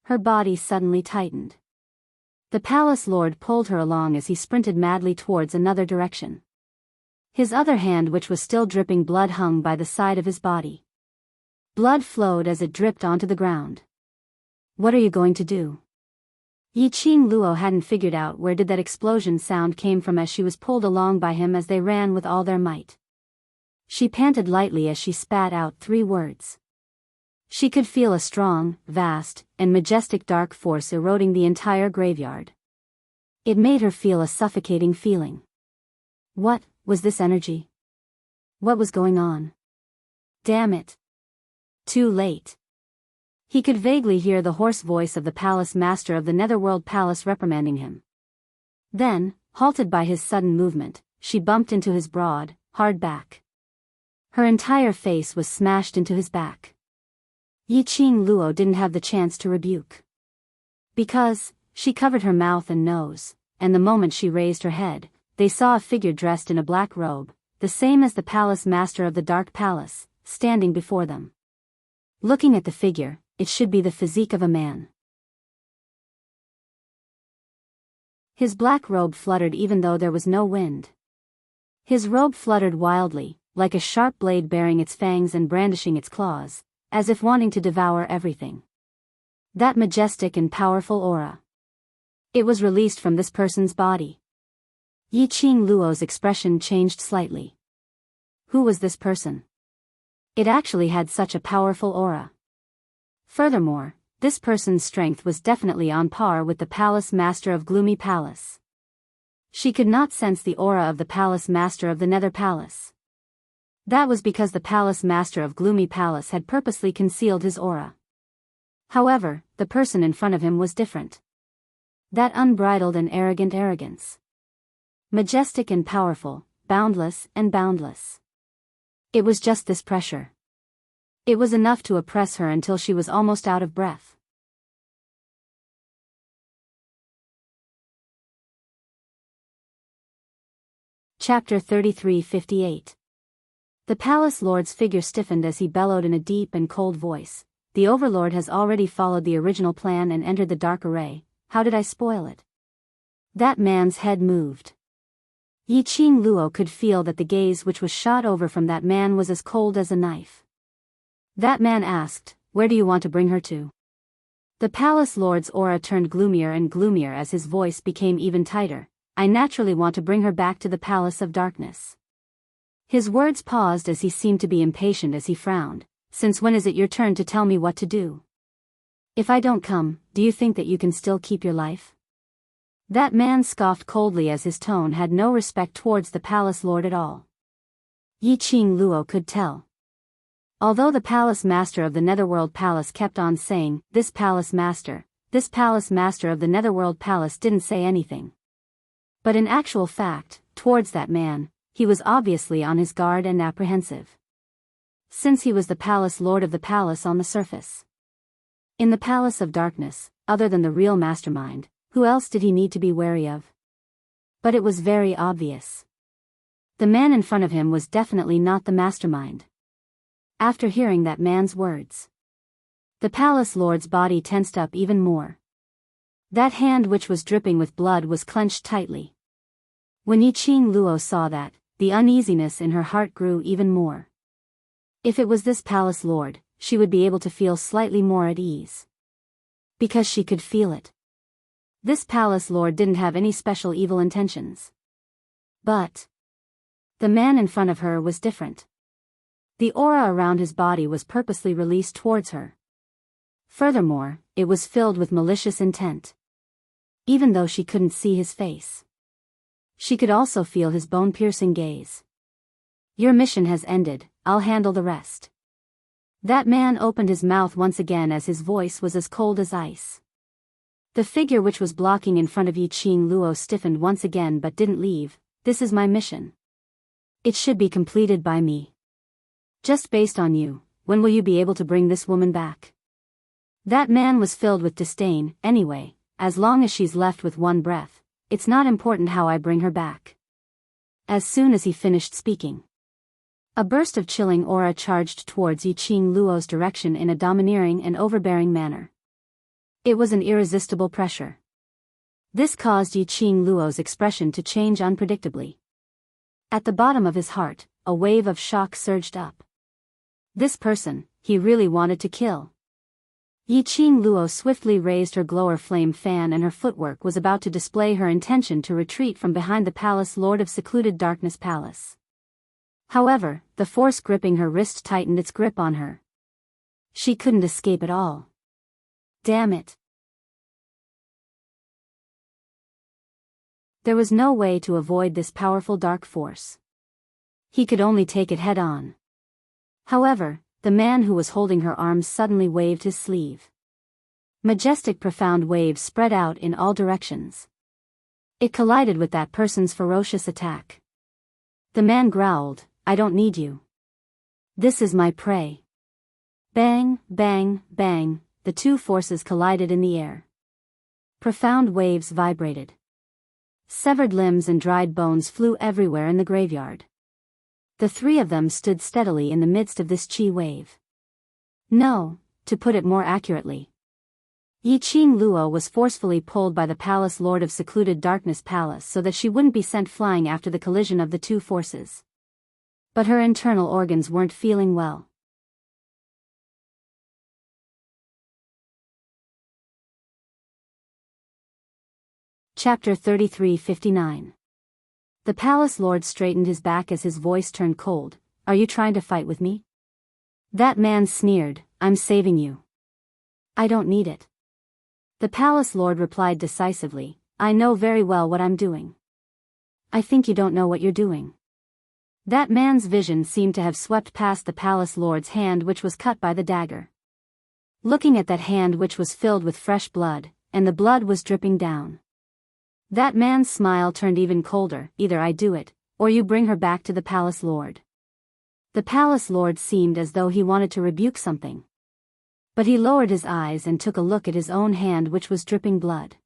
Her body suddenly tightened. The palace lord pulled her along as he sprinted madly towards another direction. His other hand, which was still dripping blood, hung by the side of his body. Blood flowed as it dripped onto the ground. What are you going to do? Yiqing Luo hadn't figured out where did that explosion sound came from as she was pulled along by him as they ran with all their might. She panted lightly as she spat out 3 words. She could feel a strong, vast, and majestic dark force eroding the entire graveyard. It made her feel a suffocating feeling. What was this energy? What was going on? Damn it. Too late. He could vaguely hear the hoarse voice of the palace master of the Netherworld Palace reprimanding him. Then, halted by his sudden movement, she bumped into his broad, hard back. Her entire face was smashed into his back. Yiqing Luo didn't have the chance to rebuke. Because she covered her mouth and nose, and the moment she raised her head, they saw a figure dressed in a black robe, the same as the palace master of the Dark Palace, standing before them. Looking at the figure, it should be the physique of a man. His black robe fluttered even though there was no wind. His robe fluttered wildly, like a sharp blade baring its fangs and brandishing its claws, as if wanting to devour everything. That majestic and powerful aura. It was released from this person's body. Yiqing Luo's expression changed slightly. Who was this person? It actually had such a powerful aura. Furthermore, this person's strength was definitely on par with the palace master of Gloomy Palace. She could not sense the aura of the palace master of the Nether Palace. That was because the palace master of Gloomy Palace had purposely concealed his aura. However, the person in front of him was different. That unbridled and arrogant arrogance. Majestic and powerful, boundless and boundless. It was just this pressure. It was enough to oppress her until she was almost out of breath. Chapter 33:58. The palace lord's figure stiffened as he bellowed in a deep and cold voice. The overlord has already followed the original plan and entered the dark array. How did I spoil it? That man's head moved. Yiqing Luo could feel that the gaze which was shot over from that man was as cold as a knife. That man asked, "Where do you want to bring her to?" The palace lord's aura turned gloomier and gloomier as his voice became even tighter. "I naturally want to bring her back to the Palace of Darkness." His words paused as he seemed to be impatient as he frowned. "Since when is it your turn to tell me what to do? If I don't come, do you think that you can still keep your life?" That man scoffed coldly as his tone had no respect towards the palace lord at all. Yiqing Luo could tell. Although the palace master of the Netherworld Palace kept on saying, this palace master of the Netherworld Palace didn't say anything. But in actual fact, towards that man, he was obviously on his guard and apprehensive. Since he was the palace lord of the palace on the surface. In the Palace of Darkness, other than the real mastermind, who else did he need to be wary of? But it was very obvious. The man in front of him was definitely not the mastermind. After hearing that man's words, the palace lord's body tensed up even more. That hand which was dripping with blood was clenched tightly. When Yiqing Luo saw that, the uneasiness in her heart grew even more. If it was this palace lord, she would be able to feel slightly more at ease. Because she could feel it. This palace lord didn't have any special evil intentions. But the man in front of her was different. The aura around his body was purposely released towards her. Furthermore, it was filled with malicious intent. Even though she couldn't see his face, she could also feel his bone-piercing gaze. Your mission has ended, I'll handle the rest. That man opened his mouth once again as his voice was as cold as ice. The figure which was blocking in front of Yiqing Luo stiffened once again but didn't leave. This is my mission. It should be completed by me. Just based on you, when will you be able to bring this woman back? That man was filled with disdain. Anyway, as long as she's left with one breath, it's not important how I bring her back. As soon as he finished speaking, a burst of chilling aura charged towards Yiqing Luo's direction in a domineering and overbearing manner. It was an irresistible pressure. This caused Yiqing Luo's expression to change unpredictably. At the bottom of his heart, a wave of shock surged up. This person, he really wanted to kill. Yiqing Luo swiftly raised her glower flame fan and her footwork was about to display her intention to retreat from behind the palace lord of secluded darkness palace. However, the force gripping her wrist tightened its grip on her. She couldn't escape at all. Damn it. There was no way to avoid this powerful dark force. He could only take it head-on. However, the man who was holding her arms suddenly waved his sleeve. Majestic profound waves spread out in all directions. It collided with that person's ferocious attack. The man growled, I don't need you. This is my prey. Bang, bang, bang, the two forces collided in the air. Profound waves vibrated. Severed limbs and dried bones flew everywhere in the graveyard. The three of them stood steadily in the midst of this chi wave. No, to put it more accurately, Yiqing Luo was forcefully pulled by the palace lord of secluded darkness palace so that she wouldn't be sent flying after the collision of the two forces. But her internal organs weren't feeling well. Chapter 33:59. The palace lord straightened his back as his voice turned cold. Are you trying to fight with me? That man sneered, I'm saving you. I don't need it. The palace lord replied decisively, I know very well what I'm doing. I think you don't know what you're doing. That man's vision seemed to have swept past the palace lord's hand which was cut by the dagger. Looking at that hand which was filled with fresh blood, and the blood was dripping down. That man's smile turned even colder, either I do it, or you bring her back to the palace lord. The palace lord seemed as though he wanted to rebuke something. But he lowered his eyes and took a look at his own hand which was dripping blood.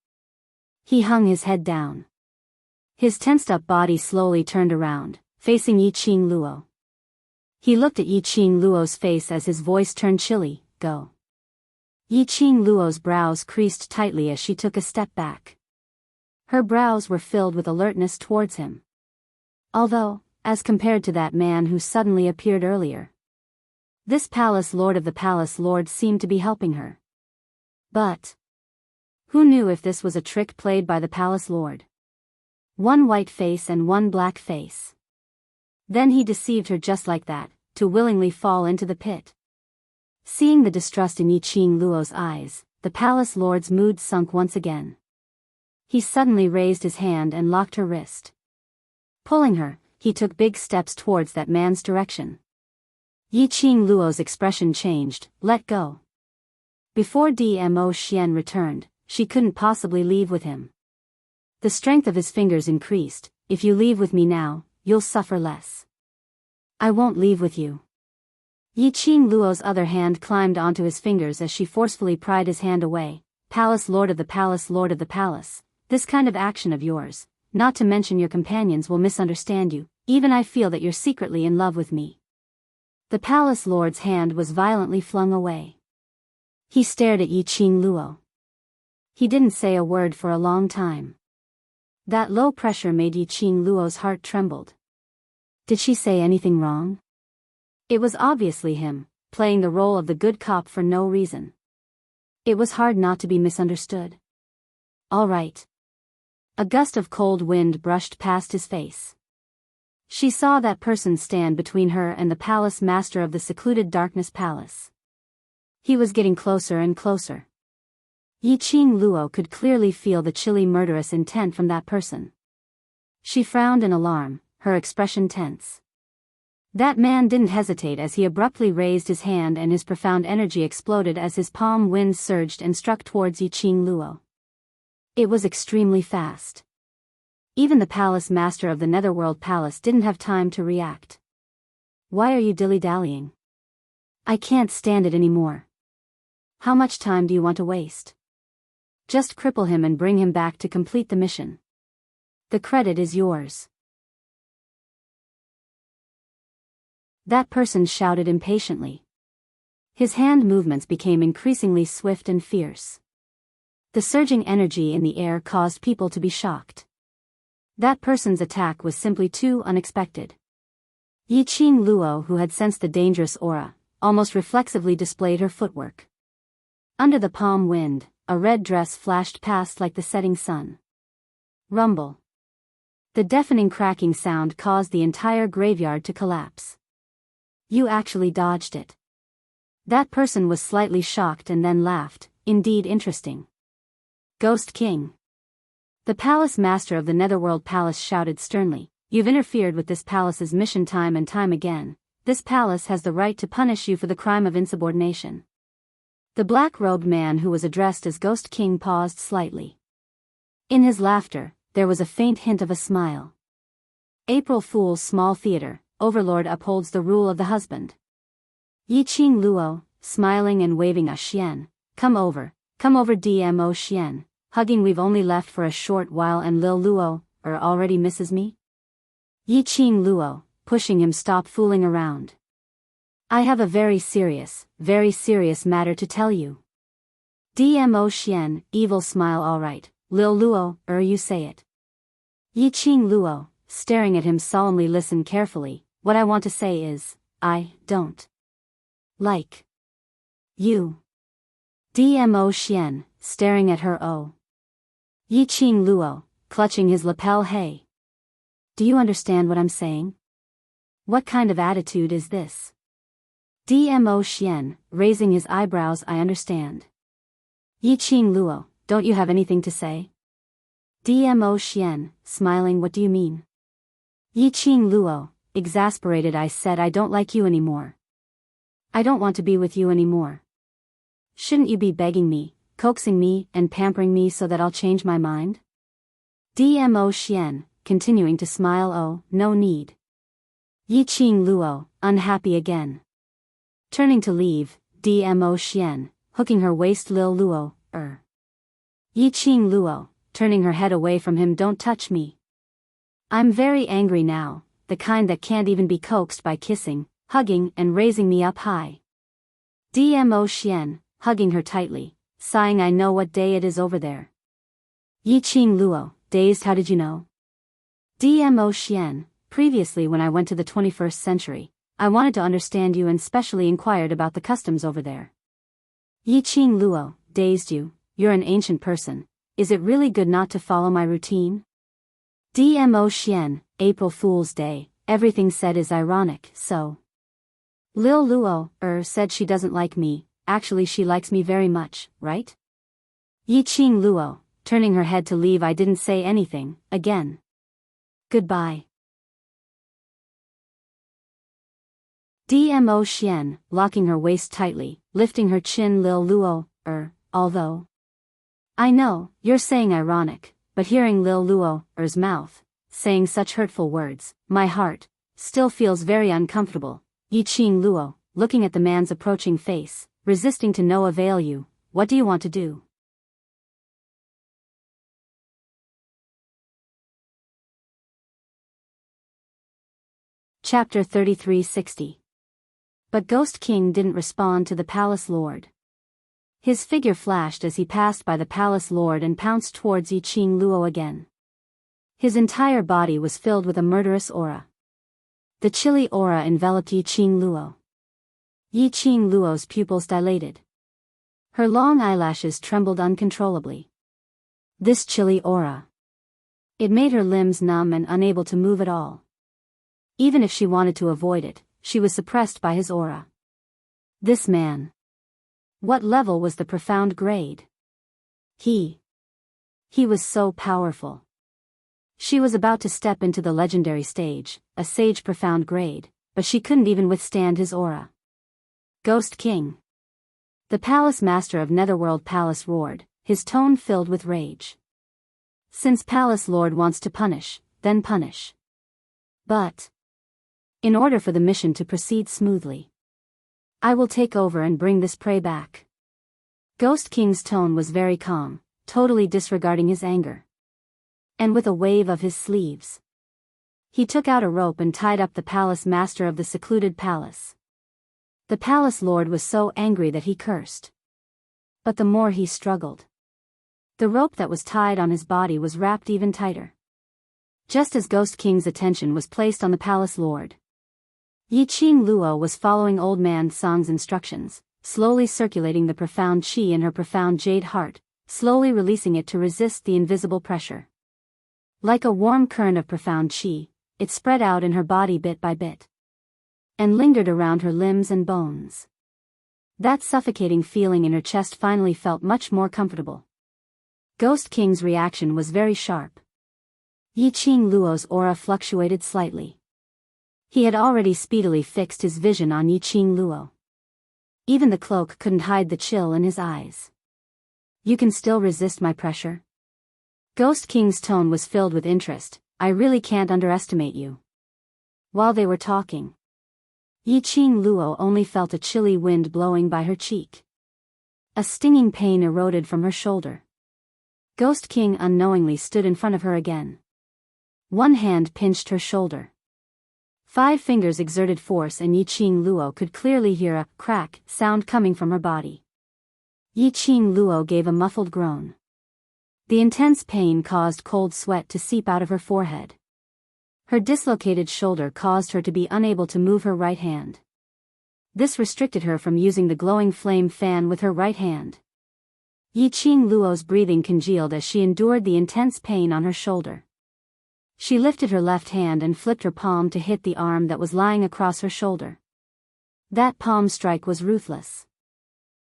He hung his head down. His tensed-up body slowly turned around, facing Yiqing Luo. He looked at Yiqing Luo's face as his voice turned chilly, go. Yiqing Luo's brows creased tightly as she took a step back. Her brows were filled with alertness towards him. Although, as compared to that man who suddenly appeared earlier, this palace lord of the palace lord seemed to be helping her. But who knew if this was a trick played by the palace lord? One white face and one black face. Then he deceived her just like that, to willingly fall into the pit. Seeing the distrust in Yiqing Luo's eyes, the palace lord's mood sunk once again. He suddenly raised his hand and locked her wrist. Pulling her, he took big steps towards that man's direction. Yiqing Luo's expression changed, let go. Before Dmo Xian returned, she couldn't possibly leave with him. The strength of his fingers increased, if you leave with me now, you'll suffer less. I won't leave with you. Yiqing Luo's other hand climbed onto his fingers as she forcefully pried his hand away. Palace lord of the palace lord of the palace. This kind of action of yours, not to mention your companions will misunderstand you, even I feel that you're secretly in love with me. The palace lord's hand was violently flung away. He stared at Yiqing Luo. He didn't say a word for a long time. That low pressure made Yiqing Luo's heart trembled. Did she say anything wrong? It was obviously him, playing the role of the good cop for no reason. It was hard not to be misunderstood. All right. A gust of cold wind brushed past his face. She saw that person stand between her and the palace master of the secluded darkness palace. He was getting closer and closer. Yiqing Luo could clearly feel the chilly murderous intent from that person. She frowned in alarm, her expression tense. That man didn't hesitate as he abruptly raised his hand, and his profound energy exploded as his palm wind surged and struck towards Yiqing Luo. It was extremely fast. Even the palace master of the Netherworld Palace didn't have time to react. Why are you dilly-dallying? I can't stand it anymore. How much time do you want to waste? Just cripple him and bring him back to complete the mission. The credit is yours. That person shouted impatiently. His hand movements became increasingly swift and fierce. The surging energy in the air caused people to be shocked. That person's attack was simply too unexpected. Yiqing Luo, who had sensed the dangerous aura, almost reflexively displayed her footwork. Under the palm wind, a red dress flashed past like the setting sun. Rumble. The deafening cracking sound caused the entire graveyard to collapse. You actually dodged it. That person was slightly shocked and then laughed. Indeed interesting. Ghost King. The palace master of the Netherworld Palace shouted sternly, "You've interfered with this palace's mission time and time again. This palace has the right to punish you for the crime of insubordination." The black-robed man who was addressed as Ghost King paused slightly. In his laughter, there was a faint hint of a smile. April Fool's Small Theater, Overlord upholds the rule of the husband. Yiqing Luo, smiling and waving a Xian, come over DMO Xian, hugging. We've only left for a short while and Lil Luo, already misses me? Yiqing Luo, pushing him, stop fooling around. I have a very serious matter to tell you. DMO Xian, evil smile. All right, Lil Luo, you say it. Yiqing Luo, staring at him solemnly, listen carefully. What I want to say is, I don't like you. DMO Xian, staring at her. Oh. Yiqing Luo, clutching his lapel. Hey. Do you understand what I'm saying? What kind of attitude is this? DMO Xian, raising his eyebrows. I understand. Yiqing Luo, don't you have anything to say? DMO Xian, smiling. What do you mean? Yiqing Luo, exasperated. I said I don't like you anymore. I don't want to be with you anymore. Shouldn't you be begging me, coaxing me, and pampering me so that I'll change my mind? DMO Xian, continuing to smile. Oh, no need. Yiqing Luo, unhappy again. Turning to leave, DMO Xian, hooking her waist. Lil Luo, Yiqing Luo, turning her head away from him. Don't touch me. I'm very angry now, the kind that can't even be coaxed by kissing, hugging, and raising me up high. DMO Xian, hugging her tightly, sighing. I know what day it is over there. Yiqing Luo, dazed. How did you know? DMO Xian, previously when I went to the 21st century, I wanted to understand you and specially inquired about the customs over there. Yiqing Luo, dazed. You're an ancient person. Is it really good not to follow my routine? DMO Xian, April Fool's Day, everything said is ironic, so. Lil Luo, said she doesn't like me, actually she likes me very much, right? Yiqing Luo, turning her head to leave. I didn't say anything, again. Goodbye. DMO Xian, locking her waist tightly, lifting her chin. Lil Luo, although. I know, you're saying ironic, but hearing Lil Luo's mouth saying such hurtful words, my heart still feels very uncomfortable. Yiqing Luo, looking at the man's approaching face, resisting to no avail. What do you want to do? Chapter 3360. But Ghost King didn't respond to the palace lord. His figure flashed as he passed by the palace lord and pounced towards Yiqing Luo again. His entire body was filled with a murderous aura. The chilly aura enveloped Yiqing Luo. Yi Qing Luo's pupils dilated. Her long eyelashes trembled uncontrollably. This chilly aura. It made her limbs numb and unable to move at all. Even if she wanted to avoid it, she was suppressed by his aura. This man. What level was the profound grade? He was so powerful. She was about to step into the legendary stage, a sage profound grade, but she couldn't even withstand his aura. Ghost King. The palace master of Netherworld Palace roared, his tone filled with rage. Since Palace Lord wants to punish, then punish. But in order for the mission to proceed smoothly, I will take over and bring this prey back. Ghost King's tone was very calm, totally disregarding his anger. And with a wave of his sleeves, he took out a rope and tied up the palace master of the secluded palace. The palace lord was so angry that he cursed. But the more he struggled, the rope that was tied on his body was wrapped even tighter. Just as Ghost King's attention was placed on the palace lord, Yi Qing Luo was following Old Man Song's instructions, slowly circulating the profound qi in her profound jade heart, slowly releasing it to resist the invisible pressure. Like a warm current of profound qi, it spread out in her body bit by bit, and lingered around her limbs and bones. That suffocating feeling in her chest finally felt much more comfortable. Ghost King's reaction was very sharp. Yi Qing Luo's aura fluctuated slightly. He had already speedily fixed his vision on Yi Qing Luo. Even the cloak couldn't hide the chill in his eyes. You can still resist my pressure? Ghost King's tone was filled with interest. I really can't underestimate you. While they were talking, Yi Qing Luo only felt a chilly wind blowing by her cheek. A stinging pain eroded from her shoulder. Ghost King unknowingly stood in front of her again. One hand pinched her shoulder. 5 fingers exerted force and Yi Qing Luo could clearly hear a crack sound coming from her body. Yi Qing Luo gave a muffled groan. The intense pain caused cold sweat to seep out of her forehead. Her dislocated shoulder caused her to be unable to move her right hand. This restricted her from using the glowing flame fan with her right hand. Yi Qing Luo's breathing congealed as she endured the intense pain on her shoulder. She lifted her left hand and flipped her palm to hit the arm that was lying across her shoulder. That palm strike was ruthless.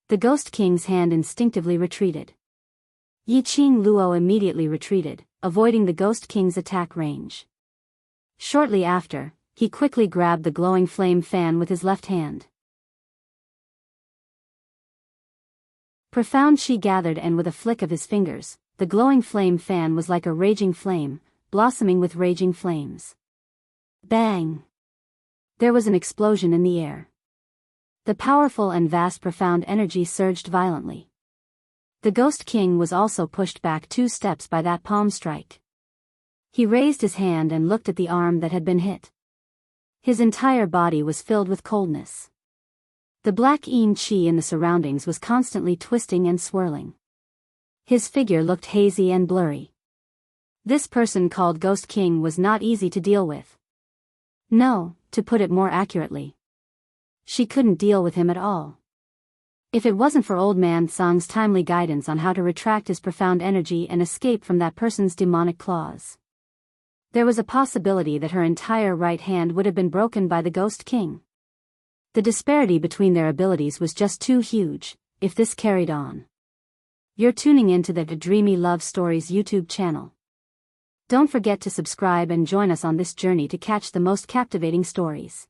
The Ghost King's hand instinctively retreated. Yi Qing Luo immediately retreated, avoiding the Ghost King's attack range. Shortly after, he quickly grabbed the glowing flame fan with his left hand. Profound qi gathered and with a flick of his fingers, the glowing flame fan was like a raging flame, blossoming with raging flames. Bang! There was an explosion in the air. The powerful and vast profound energy surged violently. The Ghost King was also pushed back 2 steps by that palm strike. He raised his hand and looked at the arm that had been hit. His entire body was filled with coldness. The black yin qi in the surroundings was constantly twisting and swirling. His figure looked hazy and blurry. This person called Ghost King was not easy to deal with. No, to put it more accurately, she couldn't deal with him at all. If it wasn't for Old Man Song's timely guidance on how to retract his profound energy and escape from that person's demonic claws, there was a possibility that her entire right hand would have been broken by the Ghost King. The disparity between their abilities was just too huge, if this carried on. You're tuning into the Dreamy Love Stories YouTube channel. Don't forget to subscribe and join us on this journey to catch the most captivating stories.